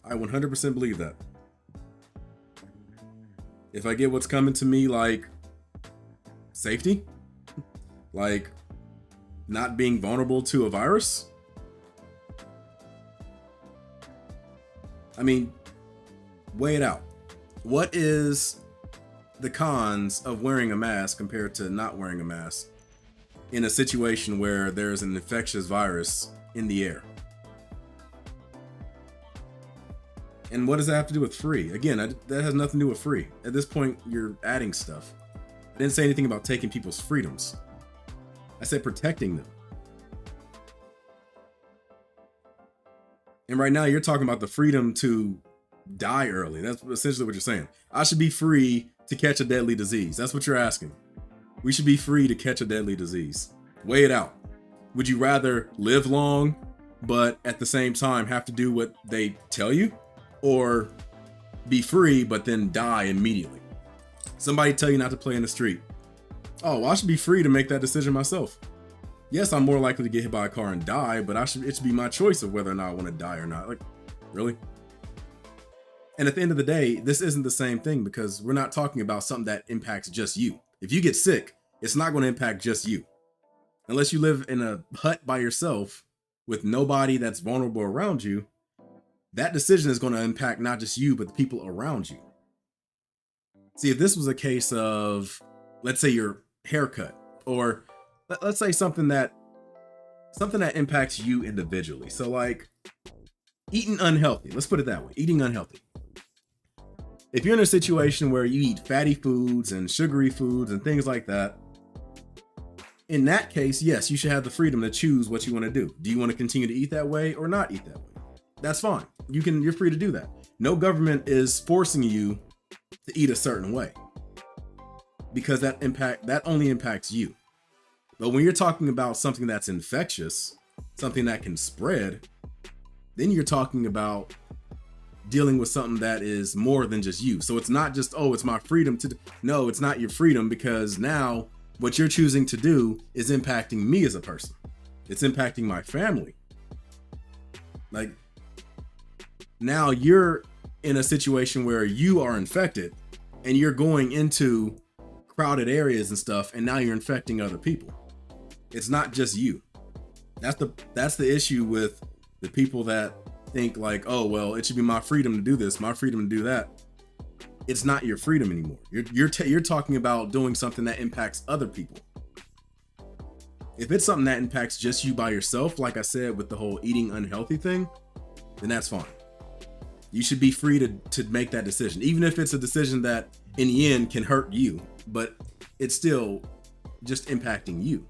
S1: I 100% believe that. If I get what's coming to me, like safety, like not being vulnerable to a virus, I mean, weigh it out. What is the cons of wearing a mask compared to not wearing a mask in a situation where there's an infectious virus in the air? And what does that have to do with free? Again, that has nothing to do with free. At this point, you're adding stuff. I didn't say anything about taking people's freedoms. I said protecting them. And right now, you're talking about the freedom to die early. That's essentially what you're saying. I should be free to catch a deadly disease. That's what you're asking. We should be free to catch a deadly disease. Weigh it out. Would you rather live long, but at the same time have to do what they tell you? Or be free, but then die immediately? Somebody tell you not to play in the street. Oh, well, I should be free to make that decision myself. Yes, I'm more likely to get hit by a car and die, but it should be my choice of whether or not I want to die or not. Like, really? And at the end of the day, this isn't the same thing, because we're not talking about something that impacts just you. If you get sick, it's not going to impact just you. Unless you live in a hut by yourself with nobody that's vulnerable around you, that decision is going to impact not just you, but the people around you. See, if this was a case of, let's say, your haircut, or let's say something that impacts you individually. So like eating unhealthy. Let's put it that way. Eating unhealthy. If you're in a situation where you eat fatty foods and sugary foods and things like that, in that case, yes, you should have the freedom to choose what you want to do. Do you want to continue to eat that way or not eat that way? That's fine. You're free to do that. No government is forcing you to eat a certain way, because that only impacts you. But when you're talking about something that's infectious, something that can spread, then you're talking about dealing with something that is more than just you. So it's not just, oh, it's my freedom to no, it's not your freedom, because now what you're choosing to do is impacting me as a person. It's impacting my family. Like, now you're in a situation where you are infected and you're going into crowded areas and stuff, and now you're infecting other people. It's not just you. That's the issue with the people that think like, oh, well, it should be my freedom to do this, my freedom to do that. It's not your freedom anymore. You're talking about doing something that impacts other people. If it's something that impacts just you by yourself, like I said with the whole eating unhealthy thing, then that's fine. You should be free to make that decision, even if it's a decision that in the end can hurt you, but it's still just impacting you.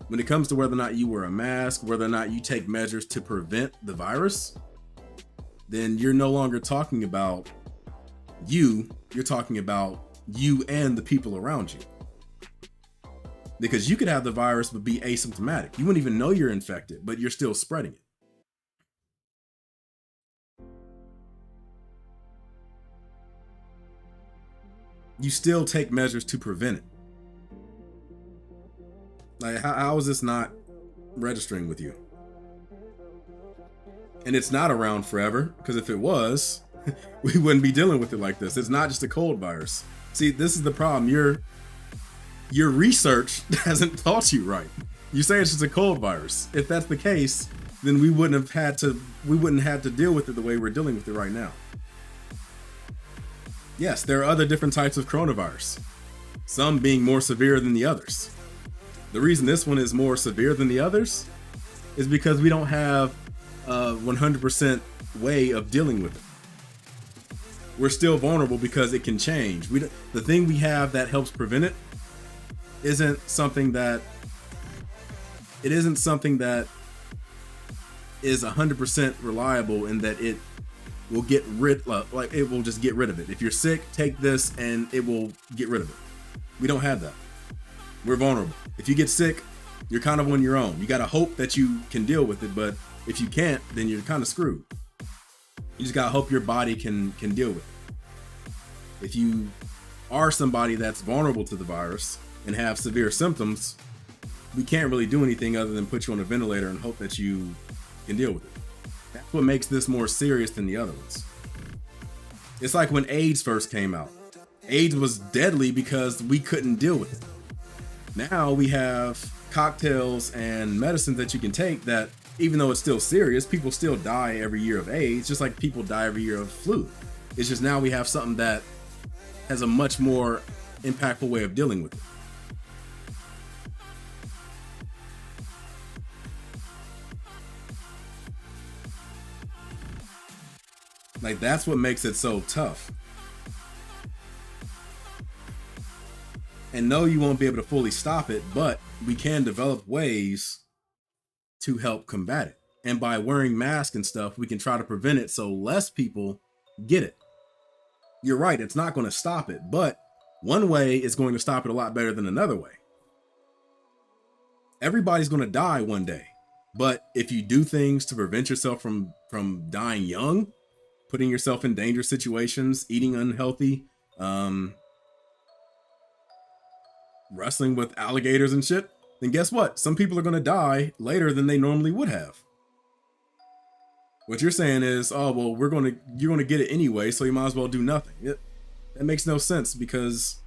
S1: When it comes to whether or not you wear a mask, whether or not you take measures to prevent the virus, then you're no longer talking about you, you're talking about you and the people around you. Because you could have the virus but be asymptomatic. You wouldn't even know you're infected, but you're still spreading it. You still take measures to prevent it. Like, how is this not registering with you? And it's not around forever, because if it was, we wouldn't be dealing with it like this. It's not just a cold virus. See, this is the problem. Your research hasn't taught you right. You say it's just a cold virus. If that's the case, then we wouldn't have to deal with it the way we're dealing with it right now. Yes, there are other different types of coronavirus, some being more severe than the others. The reason this one is more severe than the others is because we don't have a 100% way of dealing with it. We're still vulnerable because it can change. The thing we have that helps prevent it isn't something that is 100% reliable, in that will get rid, like it will just get rid of it. If you're sick, take this and it will get rid of it. We don't have that. We're vulnerable. If you get sick, you're kind of on your own. You got to hope that you can deal with it, but if you can't, then you're kind of screwed. You just got to hope your body can deal with it. If you are somebody that's vulnerable to the virus and have severe symptoms, we can't really do anything other than put you on a ventilator and hope that you can deal with it. That's what makes this more serious than the other ones. It's like when AIDS first came out. AIDS was deadly because we couldn't deal with it. Now we have cocktails and medicines that you can take that, even though it's still serious, people still die every year of AIDS, just like people die every year of flu. It's just now we have something that has a much more impactful way of dealing with it. Like, that's what makes it so tough. And no, you won't be able to fully stop it, but we can develop ways to help combat it. And by wearing masks and stuff, we can try to prevent it so less people get it. You're right, it's not going to stop it, but one way is going to stop it a lot better than another way. Everybody's going to die one day, but if you do things to prevent yourself from dying young, putting yourself in dangerous situations, eating unhealthy, wrestling with alligators and shit, then guess what? Some people are going to die later than they normally would have. What you're saying is, oh, well, you're going to get it anyway, so you might as well do nothing. That makes no sense, because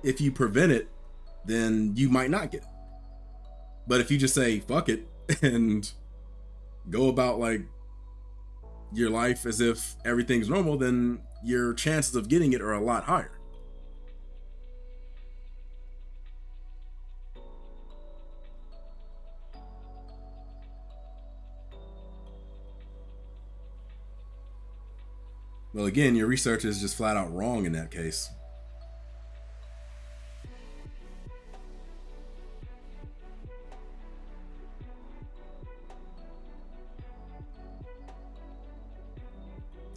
S1: if you prevent it, then you might not get it. But if you just say, fuck it, and go about like your life as if everything's normal, then your chances of getting it are a lot higher. Well, again, your research is just flat out wrong in that case.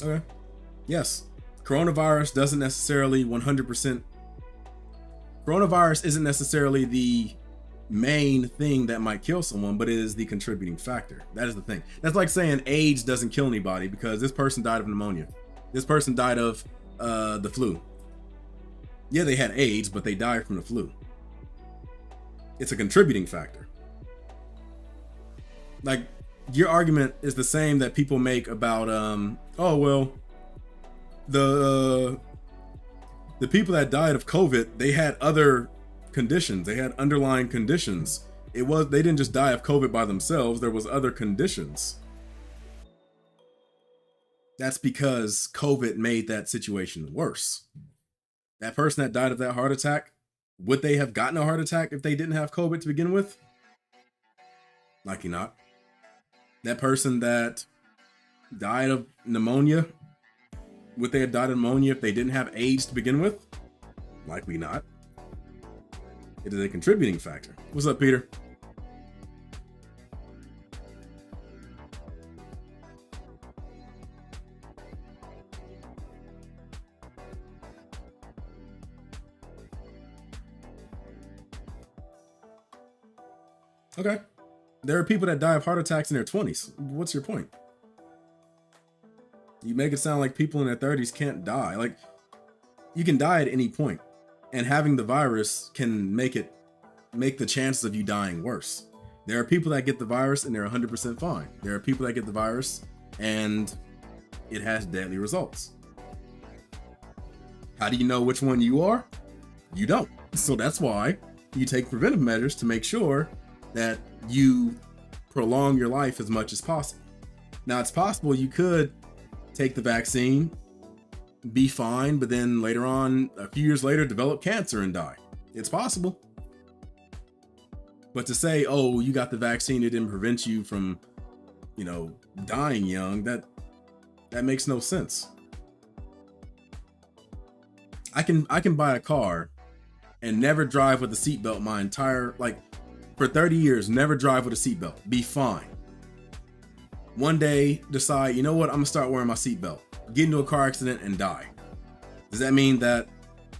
S1: Okay. Yes. Coronavirus doesn't necessarily 100%. Coronavirus isn't necessarily the main thing that might kill someone, but it is the contributing factor. That is the thing. That's like saying AIDS doesn't kill anybody because this person died of pneumonia. This person died of the flu. Yeah, they had AIDS, but they died from the flu. It's a contributing factor. Like, your argument is the same that people make about, oh, well, the people that died of COVID, they had other conditions. They had underlying conditions. They didn't just die of COVID by themselves. There was other conditions. That's because COVID made that situation worse. That person that died of that heart attack, would they have gotten a heart attack if they didn't have COVID to begin with? Likely not. That person that died of pneumonia, would they have died of pneumonia if they didn't have AIDS to begin with? Likely not. It is a contributing factor. What's up, Peter? Okay. There are people that die of heart attacks in their 20s. What's your point? You make it sound like people in their 30s can't die. Like, you can die at any point, and having the virus can make the chances of you dying worse. There are people that get the virus and they're 100% fine. There are people that get the virus and it has deadly results. How do you know which one you are? You don't. So that's why you take preventive measures to make sure that you prolong your life as much as possible. Now, it's possible you could take the vaccine, be fine, but then later on, a few years later, develop cancer and die. It's possible. But to say, oh, you got the vaccine, it didn't prevent you from, dying young, that makes no sense. I can buy a car and never drive with a seatbelt my entire, for 30 years, never drive with a seatbelt. Be fine. one day decide, you know what, I'm gonna start wearing my seatbelt, get into a car accident and die. Does that mean that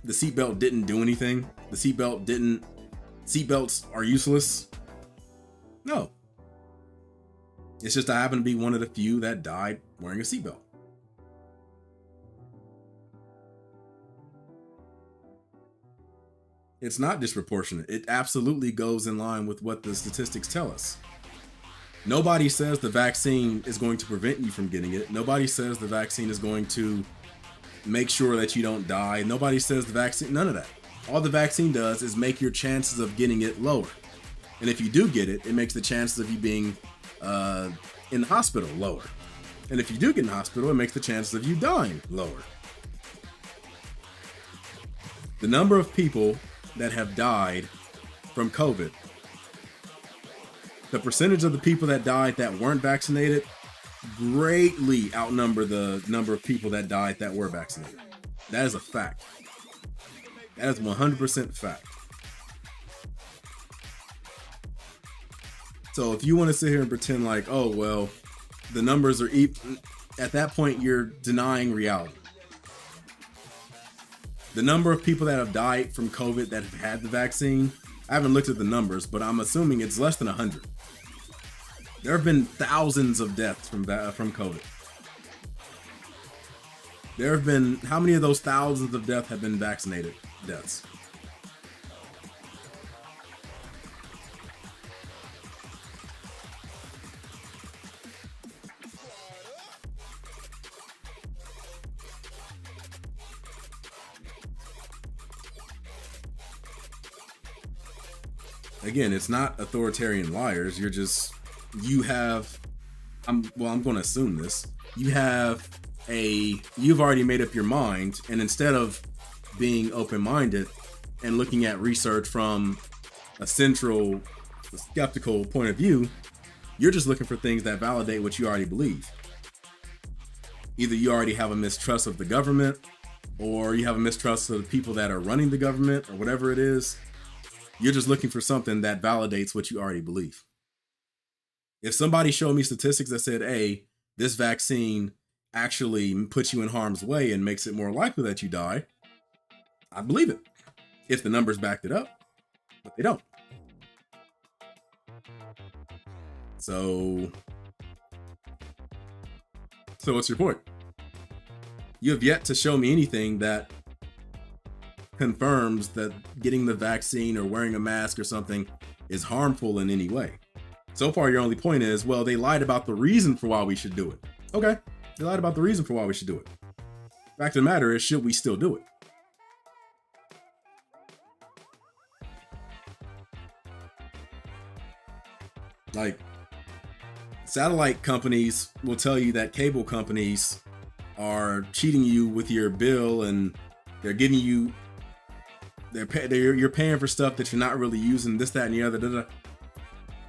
S1: the seatbelt didn't do anything? Seatbelts are useless? No. It's just I happen to be one of the few that died wearing a seatbelt. It's not disproportionate. It absolutely goes in line with what the statistics tell us. Nobody says the vaccine is going to prevent you from getting it. Nobody says the vaccine is going to make sure that you don't die. Nobody says the vaccine, none of that. All the vaccine does is make your chances of getting it lower. And if you do get it, it makes the chances of you being in the hospital lower. And if you do get in the hospital, it makes the chances of you dying lower. The number of people that have died from COVID, the percentage of the people that died that weren't vaccinated greatly outnumber the number of people that died that were vaccinated. That is a fact. That is 100% fact. So if you want to sit here and pretend like, oh, well, the numbers are at that point, you're denying reality. The number of people that have died from COVID that have had the vaccine, I haven't looked at the numbers, but I'm assuming it's less than 100. There have been thousands of deaths from COVID. There have been, how many of those thousands of deaths have been vaccinated deaths? Again, it's not authoritarian liars. You've going to assume this. You've already made up your mind, and instead of being open-minded and looking at research from a central skeptical point of view, you're just looking for things that validate what you already believe. Either you already have a mistrust of the government, or you have a mistrust of the people that are running the government, or whatever it is. You're just looking for something that validates what you already believe. If somebody showed me statistics that said, hey, this vaccine actually puts you in harm's way and makes it more likely that you die, I'd believe it. If the numbers backed it up, but they don't. So what's your point? You have yet to show me anything that confirms that getting the vaccine or wearing a mask or something is harmful in any way. So far, your only point is, well, they lied about the reason for why we should do it. Okay, they lied about the reason for why we should do it. Fact of the matter is, should we still do it? Like, satellite companies will tell you that cable companies are cheating you with your bill, and they're giving you you're paying for stuff that you're not really using, this, that, and the other.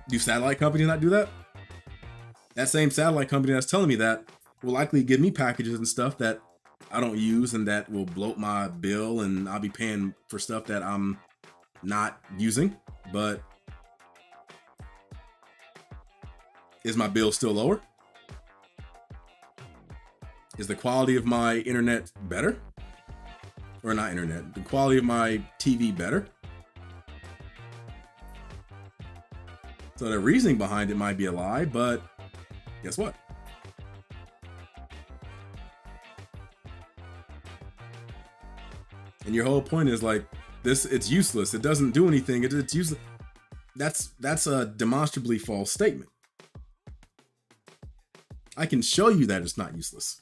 S1: Do satellite companies not do that? That same satellite company that's telling me that will likely give me packages and stuff that I don't use and that will bloat my bill, and I'll be paying for stuff that I'm not using. But is my bill still lower? Is the quality of my internet better? Or not internet, the quality of my TV better? So the reasoning behind it might be a lie, but guess what? And your whole point is like, this, it's useless. It doesn't do anything. It's useless. That's a demonstrably false statement. I can show you that it's not useless.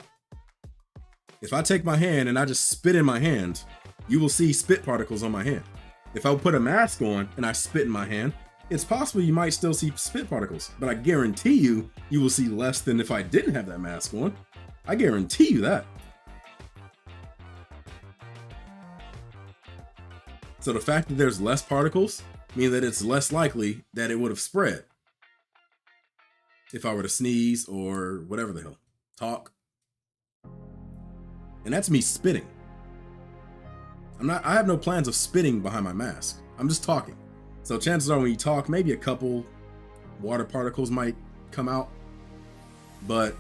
S1: If I take my hand and I just spit in my hand, you will see spit particles on my hand. If I put a mask on and I spit in my hand, it's possible you might still see spit particles, but I guarantee you will see less than if I didn't have that mask on. I guarantee you that. So the fact that there's less particles means that it's less likely that it would have spread if I were to sneeze or whatever the hell, talk. And that's me spitting. I have no plans of spitting behind my mask. I'm just talking. So chances are when you talk, maybe a couple water particles might come out. But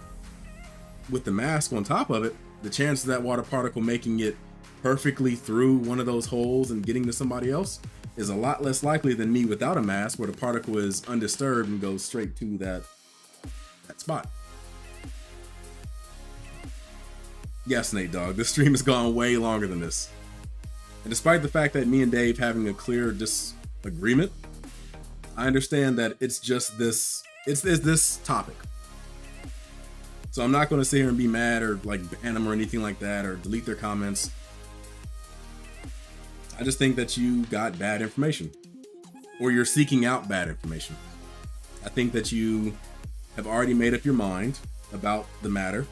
S1: with the mask on top of it, the chance of that water particle making it perfectly through one of those holes and getting to somebody else is a lot less likely than me without a mask, where the particle is undisturbed and goes straight to that spot. Yes, Nate Dogg, this stream has gone way longer than this. And despite the fact that me and Dave having a clear disagreement, I understand that it's just this, it's this topic. So I'm not going to sit here and be mad or like ban them or anything like that or delete their comments. I just think that you got bad information, or you're seeking out bad information. I think that you have already made up your mind about the matter,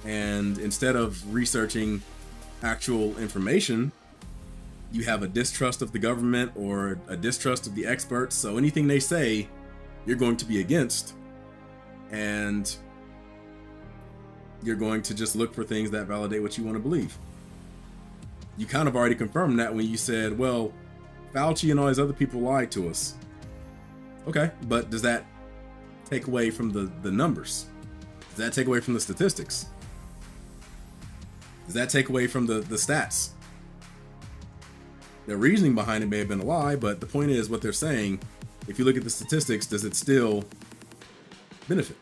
S1: and instead of researching actual information, you have a distrust of the government or a distrust of the experts. So anything they say, you're going to be against, and you're going to just look for things that validate what you want to believe. You kind of already confirmed that when you said, well, Fauci and all these other people lied to us. Okay, but does that take away from the numbers? Does that take away from the statistics? Does that take away from the stats? The reasoning behind it may have been a lie, but the point is what they're saying, if you look at the statistics, does it still benefit?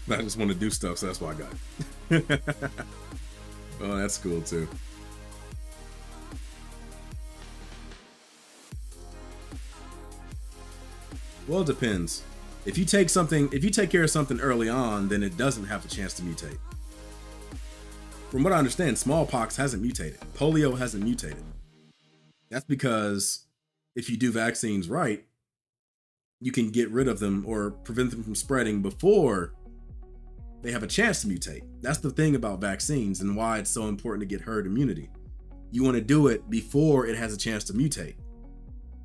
S1: I just want to do stuff, so that's why I got it. Oh, that's cool too. Well, it depends. If you take care of something early on, then it doesn't have a chance to mutate. From what I understand, smallpox hasn't mutated. Polio hasn't mutated. That's because if you do vaccines right, you can get rid of them or prevent them from spreading before they have a chance to mutate. That's the thing about vaccines and why it's so important to get herd immunity. You want to do it before it has a chance to mutate.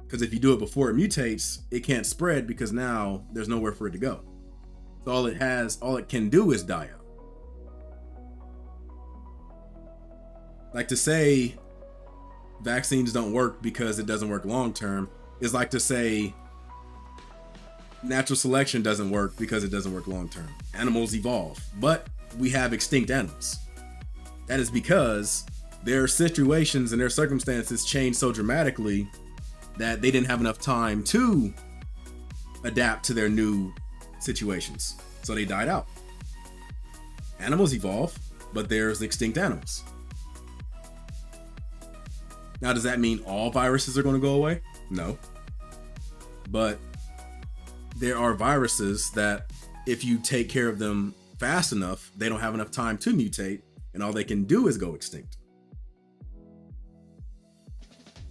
S1: Because if you do it before it mutates, it can't spread because now there's nowhere for it to go. So all it can do is die out. Like to say vaccines don't work because it doesn't work long term is like to say natural selection doesn't work because it doesn't work long term. Animals evolve, but we have extinct animals. That is because their situations and their circumstances changed so dramatically that they didn't have enough time to adapt to their new situations. So they died out. Animals evolve, but there's extinct animals. Now, does that mean all viruses are going to go away? No. But there are viruses that if you take care of them fast enough, they don't have enough time to mutate, and all they can do is go extinct.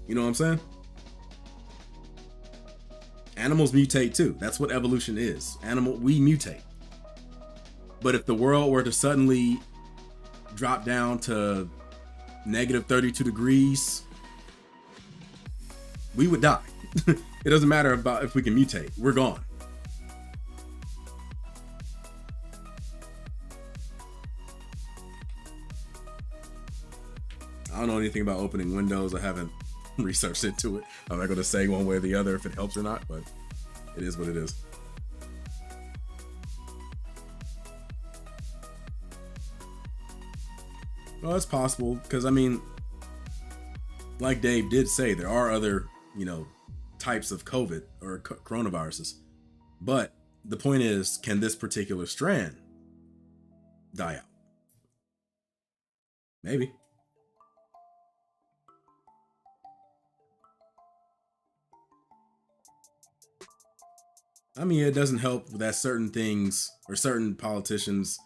S1: You know what I'm saying? Animals mutate too. That's what evolution is. We mutate. But if the world were to suddenly drop down to negative 32 degrees, we would die. It doesn't matter about if we can mutate. We're gone. I don't know anything about opening windows. I haven't researched into it. I'm not going to say one way or the other if it helps or not, but it is what it is. Well, it's possible because, I mean, like Dave did say, there are other, types of COVID or coronaviruses. But the point is, can this particular strand die out? Maybe. I mean, it doesn't help that certain things or certain politicians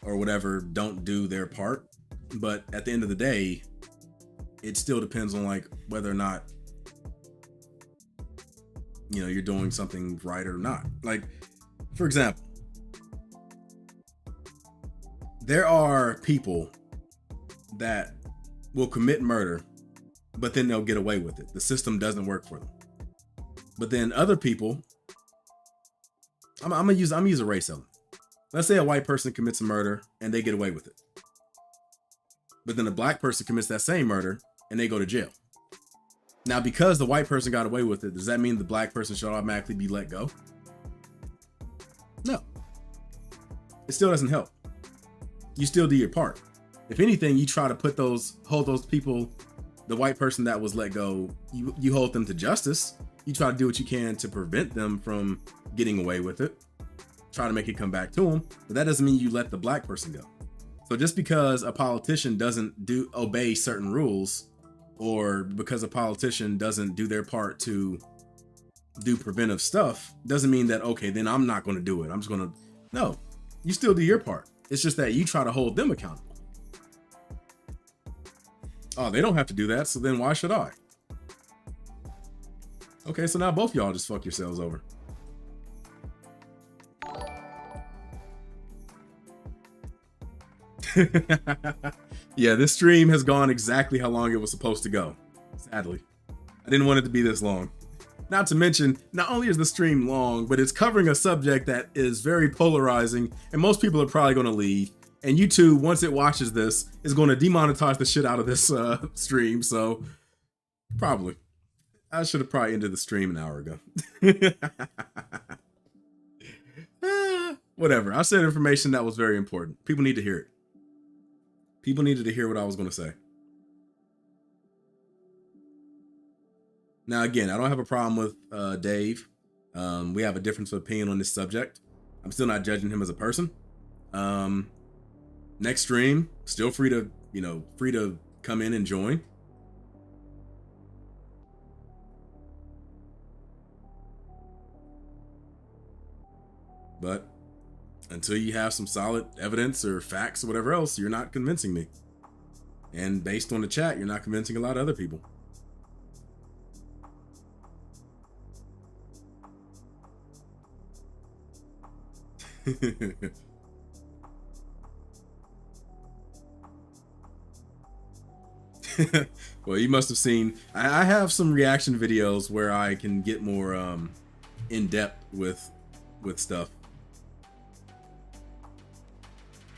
S1: or whatever don't do their part. But at the end of the day, it still depends on whether or not, you're doing something right or not. For example, there are people that will commit murder, but then they'll get away with it. The system doesn't work for them. But then other people, I'm gonna use a race element. Let's say a white person commits a murder and they get away with it. But then a black person commits that same murder and they go to jail. Now, because the white person got away with it, does that mean the black person should automatically be let go? No. It still doesn't help. You still do your part. If anything, you try to hold those people, the white person that was let go, you hold them to justice. You try to do what you can to prevent them from getting away with it. Try to make it come back to them. But that doesn't mean you let the black person go. So just because a politician doesn't obey certain rules, or because a politician doesn't do their part to do preventive stuff, doesn't mean that, okay, then I'm not going to do it. I'm just going to, no, you still do your part. It's just that you try to hold them accountable. Oh, they don't have to do that, so then why should I? Okay, so now both y'all just fuck yourselves over. Yeah, this stream has gone exactly how long it was supposed to go. Sadly, I didn't want it to be this long. Not to mention, not only is the stream long, but it's covering a subject that is very polarizing, and most people are probably going to leave. And YouTube, once it watches this, is going to demonetize the shit out of this stream. So, probably. I should have probably ended the stream an hour ago. Whatever. I said information that was very important. People need to hear it. People needed to hear what I was going to say. Now, again, I don't have a problem with Dave. We have a difference of opinion on this subject. I'm still not judging him as a person. Next stream, still free to come in and join. But until you have some solid evidence or facts or whatever else, you're not convincing me. And based on the chat, you're not convincing a lot of other people. Well, you must have seen, I have some reaction videos where I can get more in depth with stuff.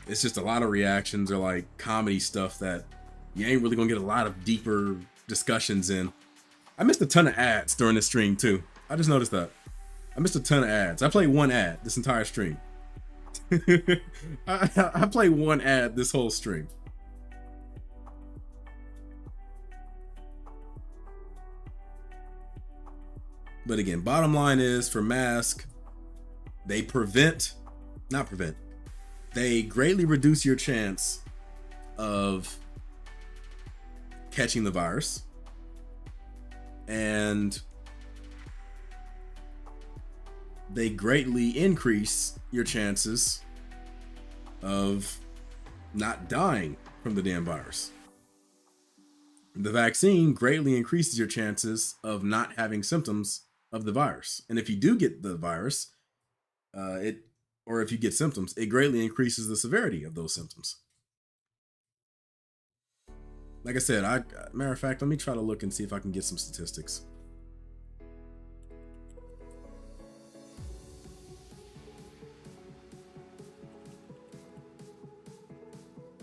S1: It's just a lot of reactions or like comedy stuff that you ain't really gonna get a lot of deeper discussions in. I missed a ton of ads during this stream too. I just noticed that. I missed a ton of ads. I played one ad this entire stream. I played one ad this whole stream. But again, bottom line is for masks, they they greatly reduce your chance of catching the virus. And they greatly increase your chances of not dying from the damn virus. The vaccine greatly increases your chances of not having symptoms of the virus. And if you do get the virus, or if you get symptoms, it greatly increases the severity of those symptoms. Like I said, matter of fact, let me try to look and see if I can get some statistics.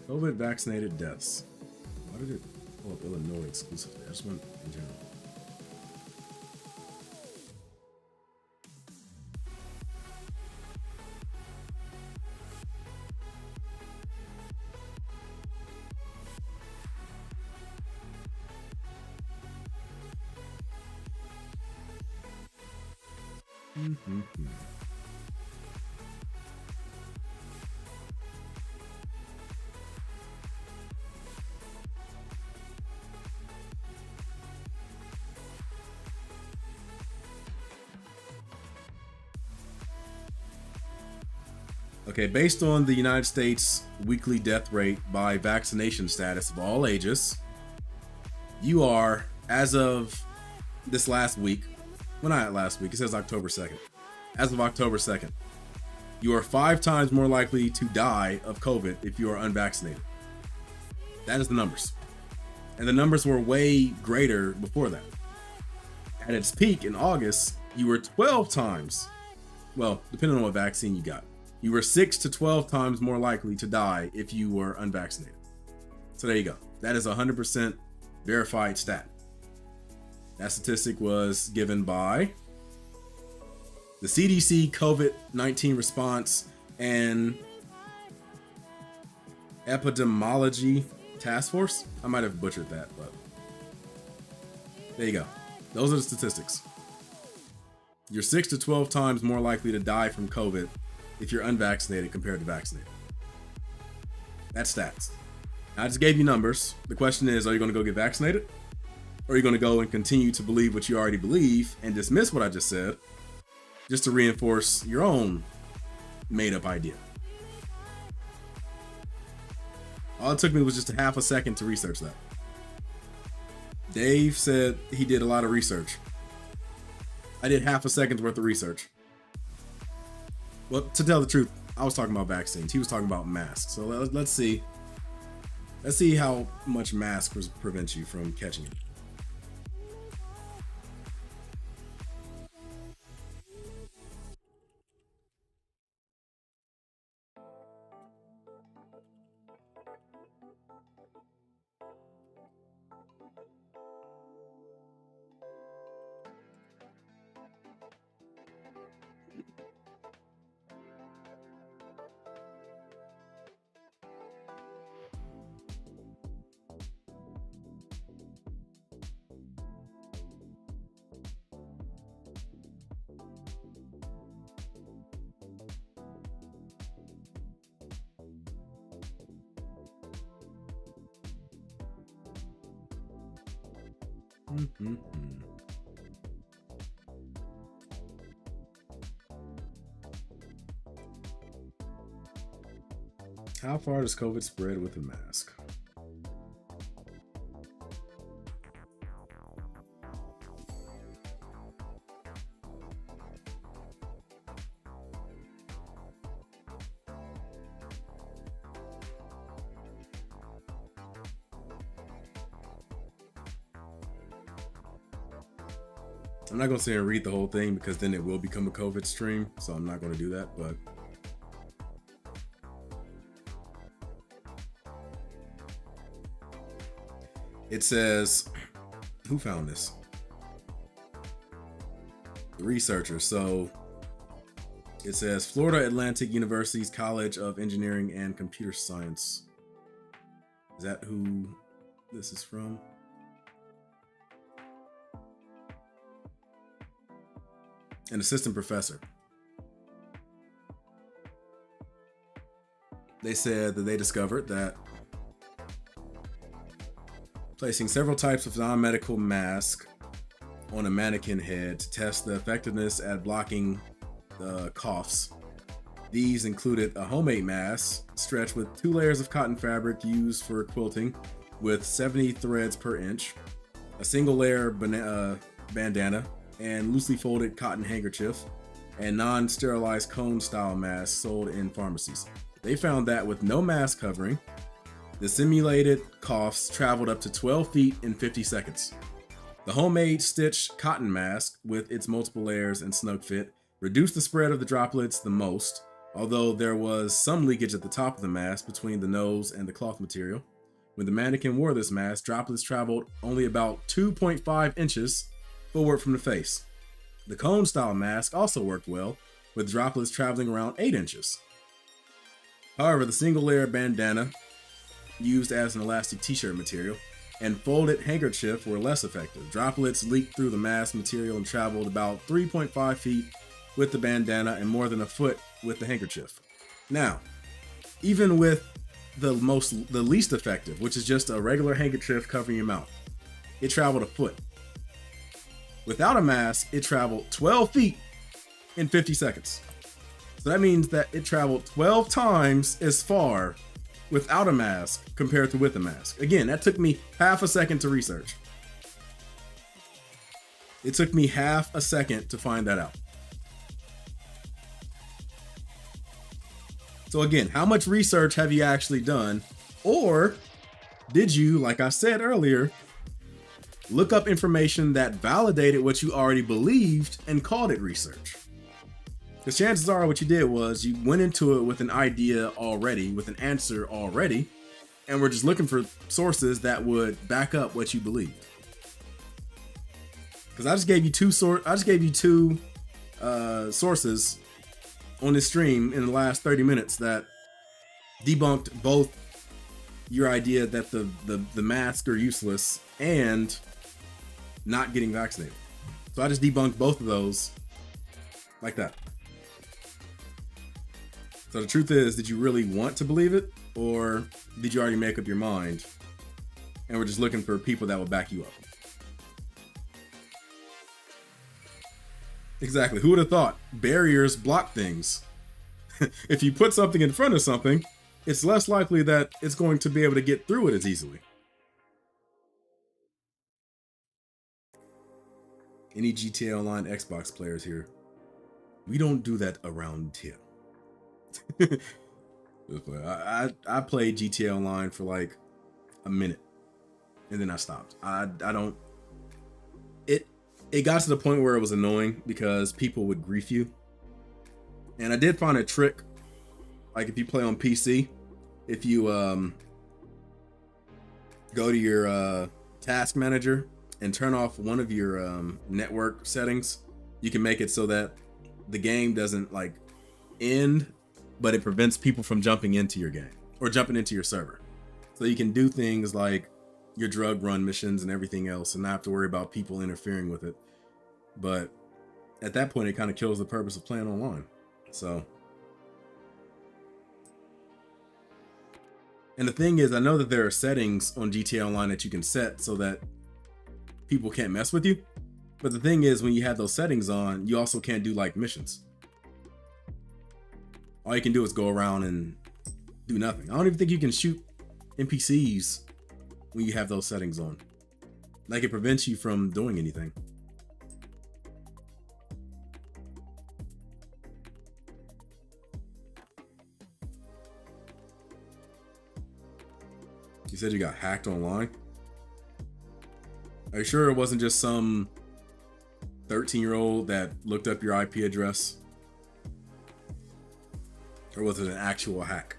S1: COVID vaccinated deaths. Why did it pull up Illinois exclusively? I just went in general. Okay, based on the United States weekly death rate by vaccination status of all ages, you are, as of this last week, well, not last week, it says October 2nd. As of October 2nd, you are 5 times more likely to die of COVID if you are unvaccinated. That is the numbers. And the numbers were way greater before that. At its peak in August, you were 12 times well, depending on what vaccine you got, you were 6 to 12 times more likely to die if you were unvaccinated. So there you go. That is a 100% verified stat. That statistic was given by the CDC COVID-19 response and epidemiology task force. I might have butchered that, but there you go. Those are the statistics. You're 6 to 12 times more likely to die from COVID if you're unvaccinated compared to vaccinated. That's stats. I just gave you numbers. The question is, are you going to go get vaccinated? Or are you going to go and continue to believe what you already believe and dismiss what I just said just to reinforce your own made-up idea? All it took me was just a half a second to research that. Dave said he did a lot of research. I did half a second's worth of research. Well, to tell the truth, I was talking about vaccines. He was talking about masks. So let's see. Let's see how much masks prevent you from catching it. How far does COVID spread with a mask? I'm not going to sit and read the whole thing because then it will become a COVID stream, so I'm not going to do that, but it says, who found this? The researcher. So it says Florida Atlantic University's College of Engineering and Computer Science. Is that who this is from? An assistant professor. They said that they discovered that placing several types of non-medical masks on a mannequin head to test the effectiveness at blocking the coughs. These included a homemade mask stretched with 2 layers of cotton fabric used for quilting with 70 threads per inch, a single layer bandana, and loosely folded cotton handkerchief, and non-sterilized cone-style masks sold in pharmacies. They found that with no mask covering, the simulated coughs traveled up to 12 feet in 50 seconds. The homemade stitched cotton mask, with its multiple layers and snug fit, reduced the spread of the droplets the most, although there was some leakage at the top of the mask between the nose and the cloth material. When the mannequin wore this mask, droplets traveled only about 2.5 inches forward from the face. The cone-style mask also worked well, with droplets traveling around 8 inches. However, the single-layer bandana, used as an elastic t-shirt material, and folded handkerchief were less effective. Droplets leaked through the mask material and traveled about 3.5 feet with the bandana and more than a foot with the handkerchief. Now, even with the least effective, which is just a regular handkerchief covering your mouth, it traveled a foot. Without a mask, it traveled 12 feet in 50 seconds. So that means that it traveled 12 times as far without a mask compared to with a mask. Again, that took me half a second to research. It took me half a second to find that out. So again, how much research have you actually done? Or did you, like I said earlier, look up information that validated what you already believed and called it research? Because chances are what you did was you went into it with an idea already, with an answer already, and we're just looking for sources that would back up what you believe. Because I just gave you two sources on this stream in the last 30 minutes that debunked both your idea that the masks are useless and not getting vaccinated. So I just debunked both of those like that. So the truth is, did you really want to believe it, or did you already make up your mind and we're just looking for people that will back you up? Exactly. Who would have thought barriers block things? If you put something in front of something, it's less likely that it's going to be able to get through it as easily. Any GTA Online Xbox players here? We don't do that around here. I played GTA Online for like a minute and then I stopped. I don't. It got to the point where it was annoying because people would grief you. And I did find a trick, like if you play on PC, if you go to your task manager and turn off one of your network settings, you can make it so that the game doesn't like end, but it prevents people from jumping into your game or jumping into your server. So you can do things like your drug run missions and everything else and not have to worry about people interfering with it. But at that point, it kind of kills the purpose of playing online. So, and the thing is, I know that there are settings on GTA Online that you can set so that people can't mess with you. But the thing is, when you have those settings on, you also can't do like missions. All you can do is go around and do nothing. I don't even think you can shoot NPCs when you have those settings on. Like it prevents you from doing anything. You said you got hacked online? Are you sure it wasn't just some 13-year-old that looked up your IP address? Or was it an actual hack?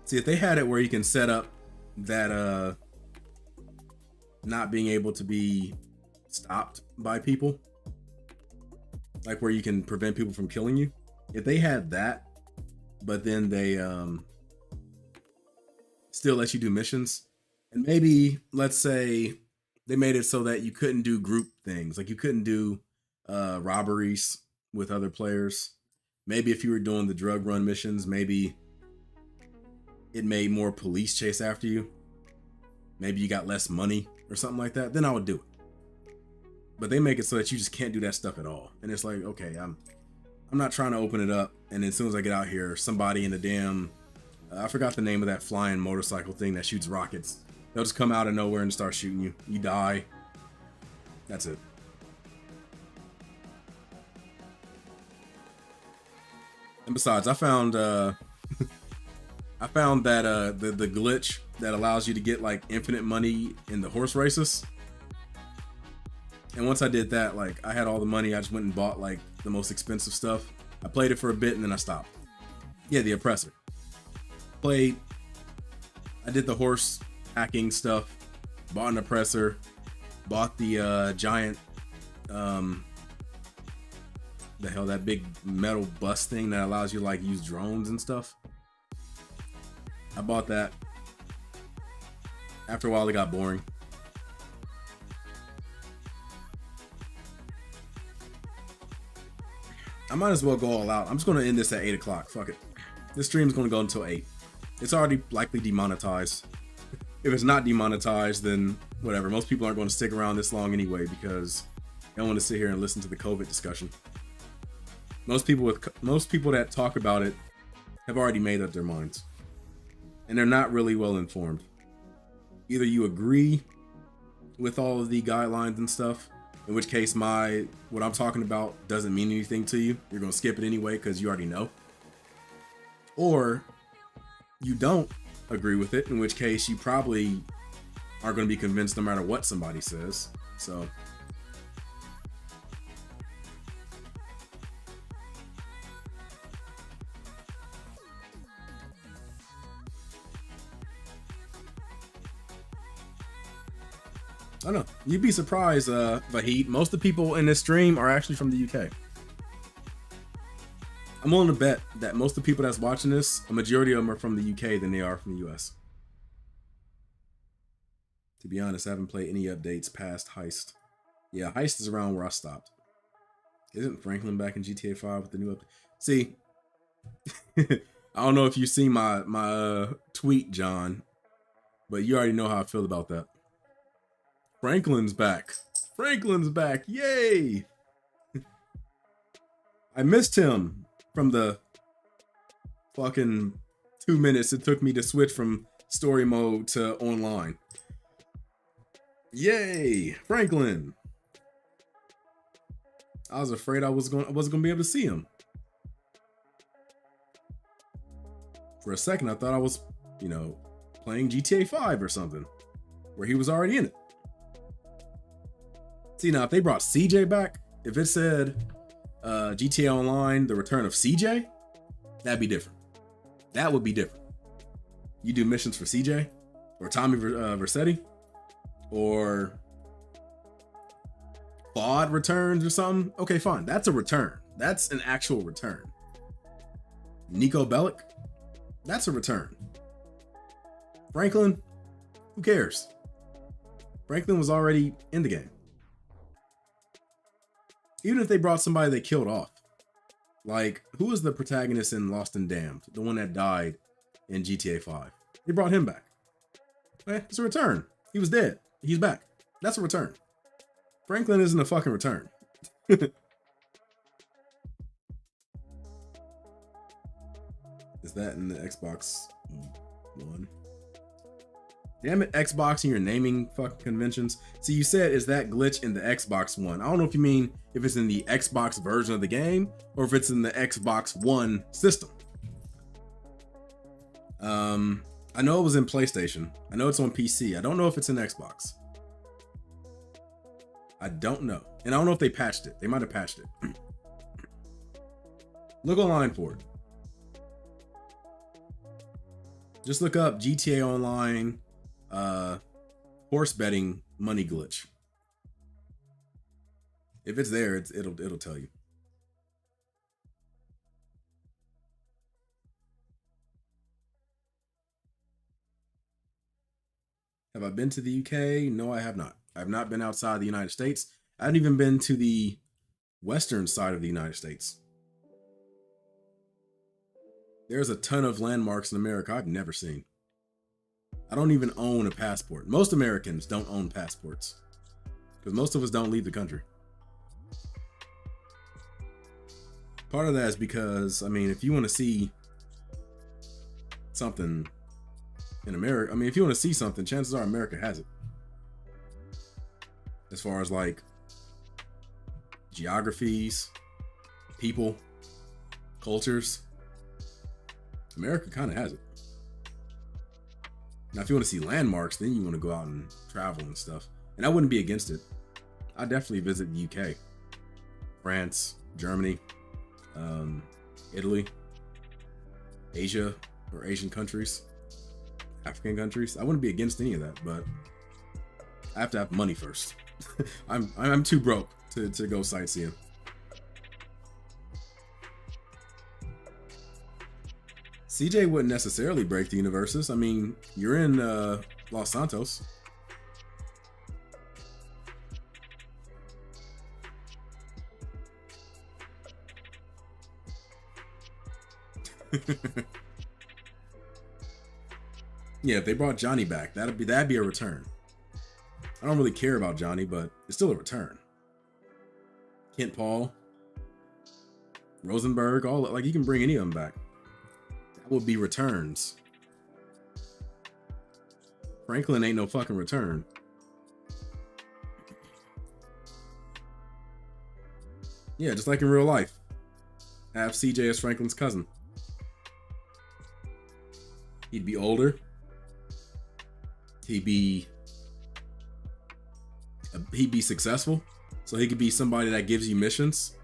S1: See, if they had it where you can set up that not being able to be stopped by people, like where you can prevent people from killing you, if they had that, but then they still let you do missions, and maybe let's say they made it so that you couldn't do group things, like you couldn't do robberies with other players. Maybe if you were doing the drug run missions, maybe it made more police chase after you. Maybe you got less money or something like that, then I would do it. But they make it so that you just can't do that stuff at all. And it's like, okay, I'm not trying to open it up. And then as soon as I get out here, somebody in the damn, I forgot the name of that flying motorcycle thing that shoots rockets. They'll just come out of nowhere and start shooting you. You die. That's it. And besides, I found that the glitch that allows you to get like infinite money in the horse races. And once I did that, like I had all the money, I just went and bought like the most expensive stuff. I played it for a bit and then I stopped. Yeah, the oppressor. I did the horse hacking stuff, bought an oppressor, bought the giant, the hell, that big metal bus thing that allows you to like use drones and stuff. I bought that. After a while, it got boring. I might as well go all out. I'm just going to end this at 8 o'clock. Fuck it. This stream's going to go until 8. It's already likely demonetized. If it's not demonetized, then whatever. Most people aren't going to stick around this long anyway because they don't want to sit here and listen to the COVID discussion. Most people that talk about it have already made up their minds. And they're not really well informed. Either you agree with all of the guidelines and stuff, in which case what I'm talking about doesn't mean anything to you. You're going to skip it anyway because you already know. Or you don't, agree with it, in which case you probably are going to be convinced no matter what somebody says. So I don't know. You'd be surprised, Vahid. Most of the people in this stream are actually from the UK. I'm willing to bet that most of the people that's watching this, a majority of them are from the UK than they are from the US. To be honest, I haven't played any updates past Heist. Yeah, Heist is around where I stopped. Isn't Franklin back in GTA 5 with the new update? See, I don't know if you see my tweet, John, but you already know how I feel about that. Franklin's back. Franklin's back. Yay! I missed him from the fucking 2 minutes it took me to switch from story mode to online. Yay! Franklin! I was afraid I wasn't gonna be able to see him. For a second, I thought I was, playing GTA 5 or something, where he was already in it. See, now, if they brought CJ back, if it said GTA Online, the return of CJ, that'd be different. That would be different. You do missions for CJ, or Tommy Vercetti, or Claude returns or something. Okay, fine. That's a return. That's an actual return. Nico Bellic, that's a return. Franklin, who cares? Franklin was already in the game. Even if they brought somebody they killed off. Like, who was the protagonist in Lost and Damned? The one that died in GTA 5. They brought him back. It's a return. He was dead. He's back. That's a return. Franklin isn't a fucking return. Is that in the Xbox One? Damn it, Xbox and your naming fucking conventions. See, you said, is that glitch in the Xbox One? I don't know if you mean if it's in the Xbox version of the game or if it's in the Xbox One system. I know it was in PlayStation. I know it's on PC. I don't know if it's in Xbox. I don't know. And I don't know if they patched it. They might have patched it. Look online for it. Just look up GTA Online horse betting money glitch. If it's there, it'll tell you. Have I been to the UK? No, I have not. I have not been outside the United States. I haven't even been to the western side of the United States. There's a ton of landmarks in America I've never seen. I don't even own a passport. Most Americans don't own passports because most of us don't leave the country. Part of that is because, if you want to see something in America, if you want to see something, chances are America has it. As far as like geographies, people, cultures, America kind of has it. Now, if you want to see landmarks, then you want to go out and travel and stuff. And I wouldn't be against it. I'd definitely visit the UK, France, Germany, Italy, Asia or Asian countries, African countries. I wouldn't be against any of that, but I have to have money first. I'm too broke to go sightseeing. CJ wouldn't necessarily break the universes. You're in Los Santos. Yeah, if they brought Johnny back, that'd be a return. I don't really care about Johnny, but it's still a return. Kent Paul, Rosenberg, you can bring any of them back. That would be returns. Franklin ain't no fucking return. Yeah, just like in real life. Have CJ as Franklin's cousin. He'd be older. he'd be successful. So he could be somebody that gives you missions.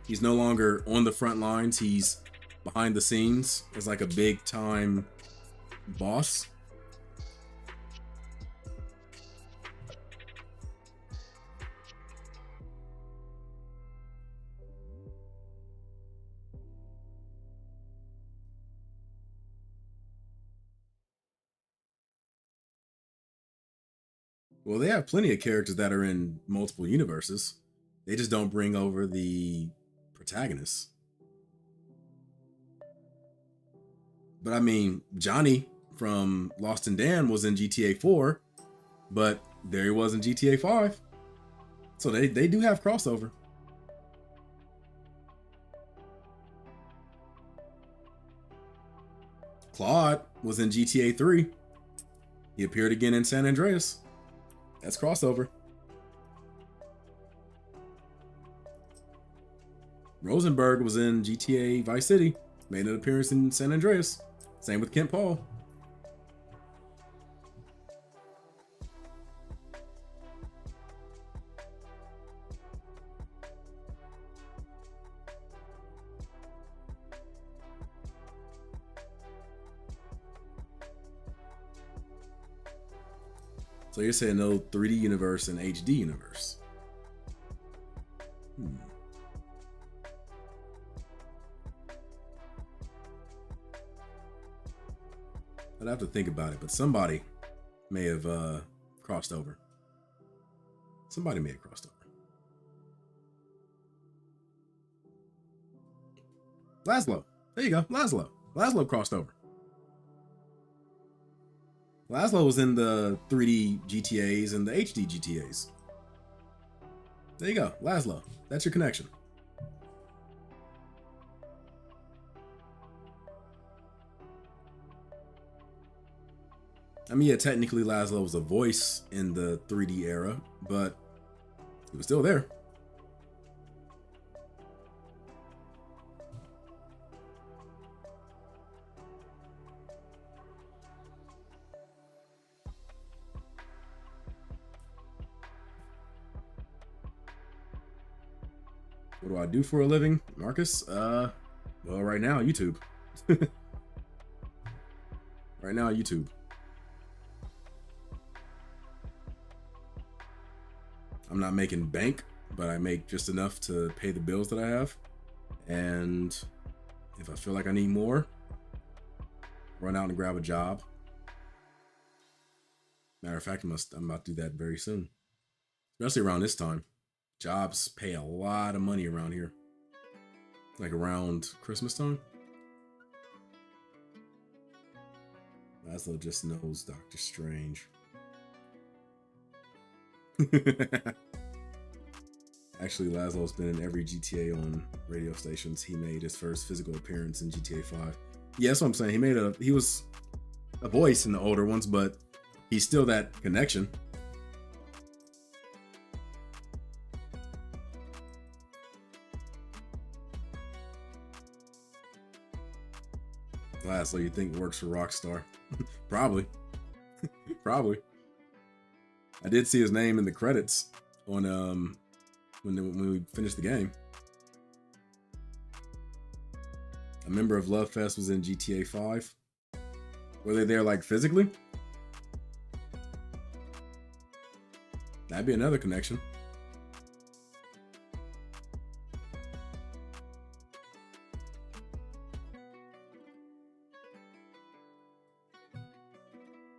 S1: He's no longer on the front lines. He's behind the scenes as like a big time boss. Well, they have plenty of characters that are in multiple universes. They just don't bring over the protagonists. But I mean, Johnny from Lost and Dan was in GTA 4, but there he was in GTA 5. So they do have crossover. Claude was in GTA 3. He appeared again in San Andreas. That's crossover. Rosenberg was in GTA Vice City. Made an appearance in San Andreas. Same with Kent Paul. So you're saying no 3D universe and HD universe? I'd have to think about it, but somebody may have crossed over. Somebody may have crossed over. Laszlo. There you go. Laszlo. Laszlo crossed over. Laszlo was in the 3D GTAs and the HD GTAs. There you go. Laszlo. That's your connection. I mean, yeah, technically Laszlo was a voice in the 3D era, but he was still there. What do I do for a living, Marcus? Well, right now, YouTube. Right now, YouTube. I'm not making bank, but I make just enough to pay the bills that I have. And if I feel like I need more, run out and grab a job. Matter of fact, I'm about to do that very soon. Especially around this time. Jobs pay a lot of money around here. Like around Christmas time. Laszlo just knows Doctor Strange. Actually, Laszlo's been in every GTA on radio stations. He made his first physical appearance in GTA 5. Yeah, that's what I'm saying. He was a voice in the older ones, but he's still that connection. Laszlo, you think works for Rockstar? Probably. Probably. I did see his name in the credits on when we finished the game. A member of Love Fest was in GTA 5. Were they there like physically? That'd be another connection.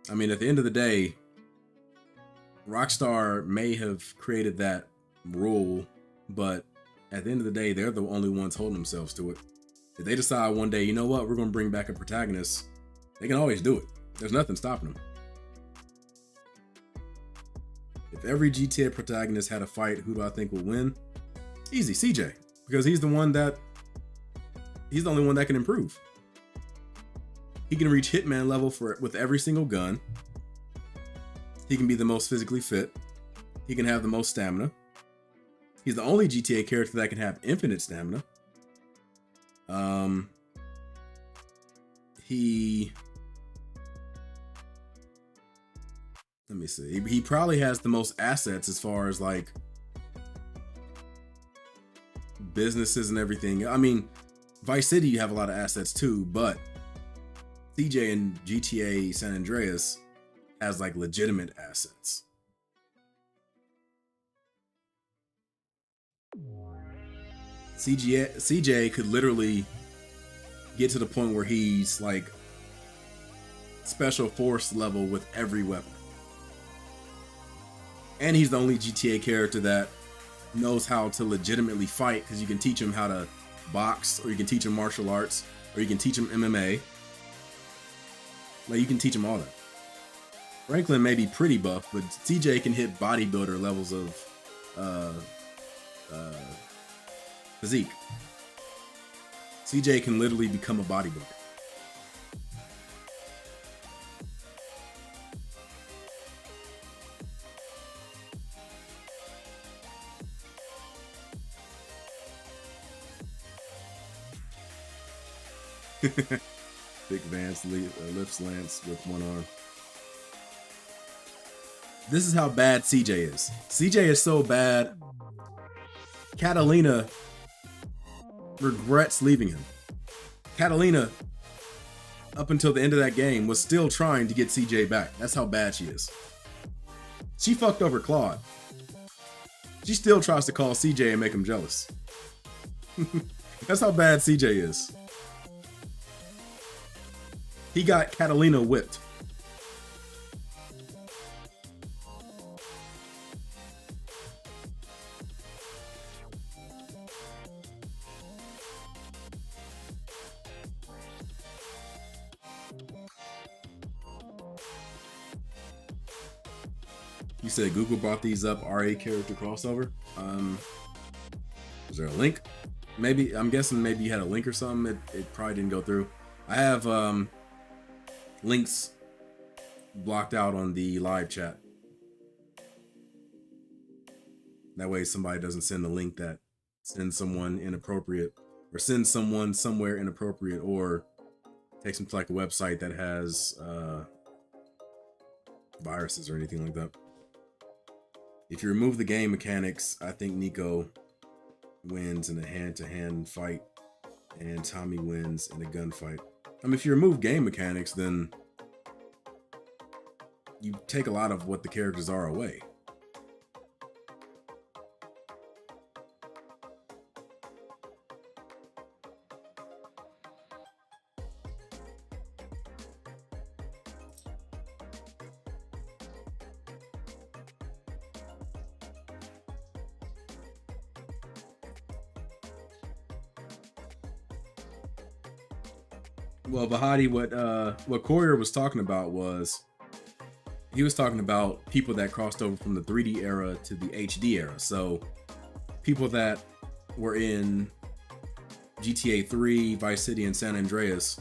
S1: I mean, at the end of the day, Rockstar may have created that rule, but at the end of the day, they're the only ones holding themselves to it. If they decide one day, you know what, we're going to bring back a protagonist, they can always do it. There's nothing stopping them. If every GTA protagonist had a fight, who do I think would win? Easy, CJ, because he's the only one that can improve. He can reach Hitman level with every single gun. He can be the most physically fit. He can have the most stamina. He's the only GTA character that can have infinite stamina. Let me see. He probably has the most assets as far as like businesses and everything. I mean, Vice City, you have a lot of assets too, but CJ and GTA San Andreas has like legitimate assets. CJ could literally get to the point where he's like special force level with every weapon. And he's the only GTA character that knows how to legitimately fight, because you can teach him how to box, or you can teach him martial arts, or you can teach him MMA. Like, you can teach him all that. Franklin may be pretty buff, but CJ can hit bodybuilder levels of physique. CJ can literally become a bodybuilder. Big Vance lifts Lance with one arm. This is how bad CJ is. CJ is so bad, Catalina regrets leaving him. Catalina, up until the end of that game, was still trying to get CJ back. That's how bad she is. She fucked over Claude. She still tries to call CJ and make him jealous. That's how bad CJ is. He got Catalina whipped. You said Google brought these up, RA character crossover. Is there a link? Maybe, I'm guessing maybe you had a link or something. It probably didn't go through. I have links blocked out on the live chat. That way somebody doesn't send a link that sends someone inappropriate, or sends someone somewhere inappropriate, or takes them to like a website that has viruses or anything like that. If you remove the game mechanics, I think Nico wins in a hand-to-hand fight and Tommy wins in a gunfight. I mean, if you remove game mechanics, then you take a lot of what the characters are away. Well, Bahati, what Courier was talking about was, he was talking about people that crossed over from the 3D era to the HD era. So people that were in GTA 3, Vice City, and San Andreas,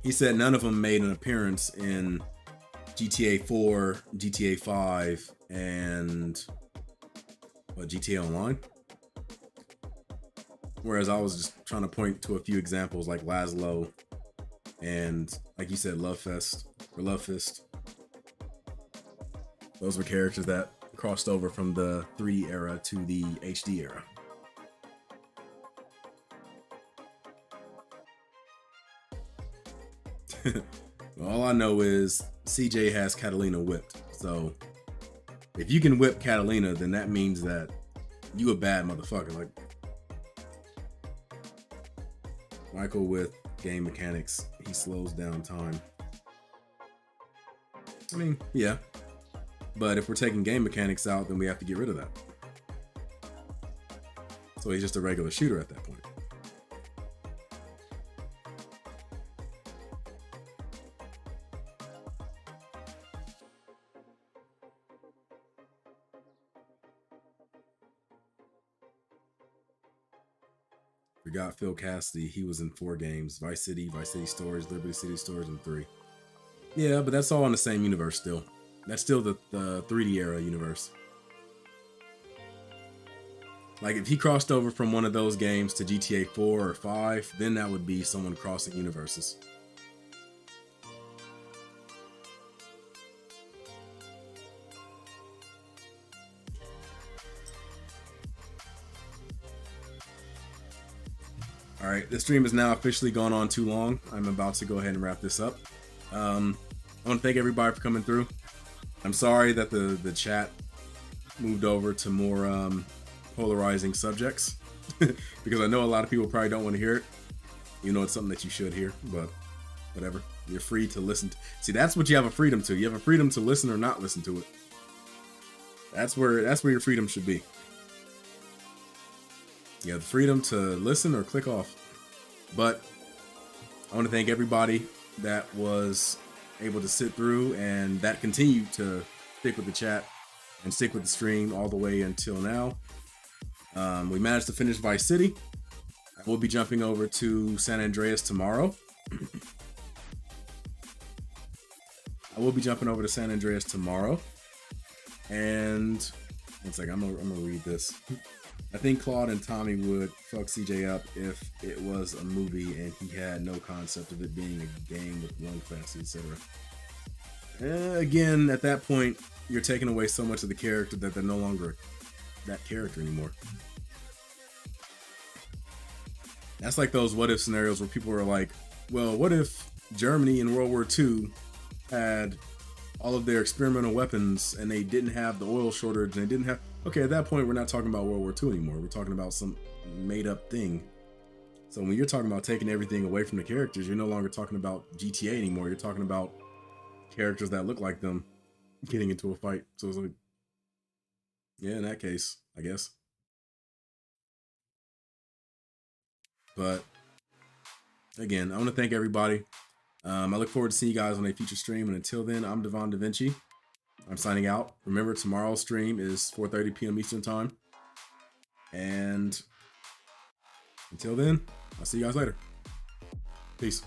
S1: he said none of them made an appearance in GTA 4, GTA 5, and GTA Online. Whereas I was just trying to point to a few examples like Laszlo and, like you said, Love Fist. Those were characters that crossed over from the 3D era to the HD era. All I know is CJ has Catalina whipped. So if you can whip Catalina, then that means that you a bad motherfucker. Like Michael with game mechanics, he slows down time. I mean, yeah. But if we're taking game mechanics out, then we have to get rid of that. So he's just a regular shooter at that point. Forgot Phil Cassidy. He was in 4 games: Vice City, Vice City Stories, Liberty City Stories, and 3. Yeah, but that's all in the same universe still. That's still the 3D era universe. Like, if he crossed over from one of those games to GTA 4 or 5, then that would be someone crossing universes. All right, this stream has now officially gone on too long. I'm about to go ahead and wrap this up. I want to thank everybody for coming through. I'm sorry that the chat moved over to more polarizing subjects because I know a lot of people probably don't want to hear it. You know, it's something that you should hear, but whatever. You're free to listen to. See, that's what you have a freedom to. You have a freedom to listen or not listen to it. That's where your freedom should be. You have the freedom to listen or click off. But I want to thank everybody that was able to sit through and that continued to stick with the chat and stick with the stream all the way until now. We managed to finish Vice City. We'll be jumping over to San Andreas tomorrow. I will be jumping over to San Andreas tomorrow. And one second, I'm gonna read this. I think Claude and Tommy would fuck CJ up if it was a movie and he had no concept of it being a game with lung capacity, etc. Again, at that point, you're taking away so much of the character that they're no longer that character anymore. That's like those what if scenarios where people are like, well, what if Germany in World War II had all of their experimental weapons and they didn't have the oil shortage and they didn't have... Okay, at that point, we're not talking about World War II anymore. We're talking about some made up thing. So when you're talking about taking everything away from the characters, you're no longer talking about GTA anymore. You're talking about characters that look like them getting into a fight. So it's like, yeah, in that case, I guess. But again, I want to thank everybody. I look forward to seeing you guys on a future stream. And until then, I'm Devon DaVinci. I'm signing out. Remember, tomorrow's stream is 4:30 p.m. Eastern Time. And until then, I'll see you guys later. Peace.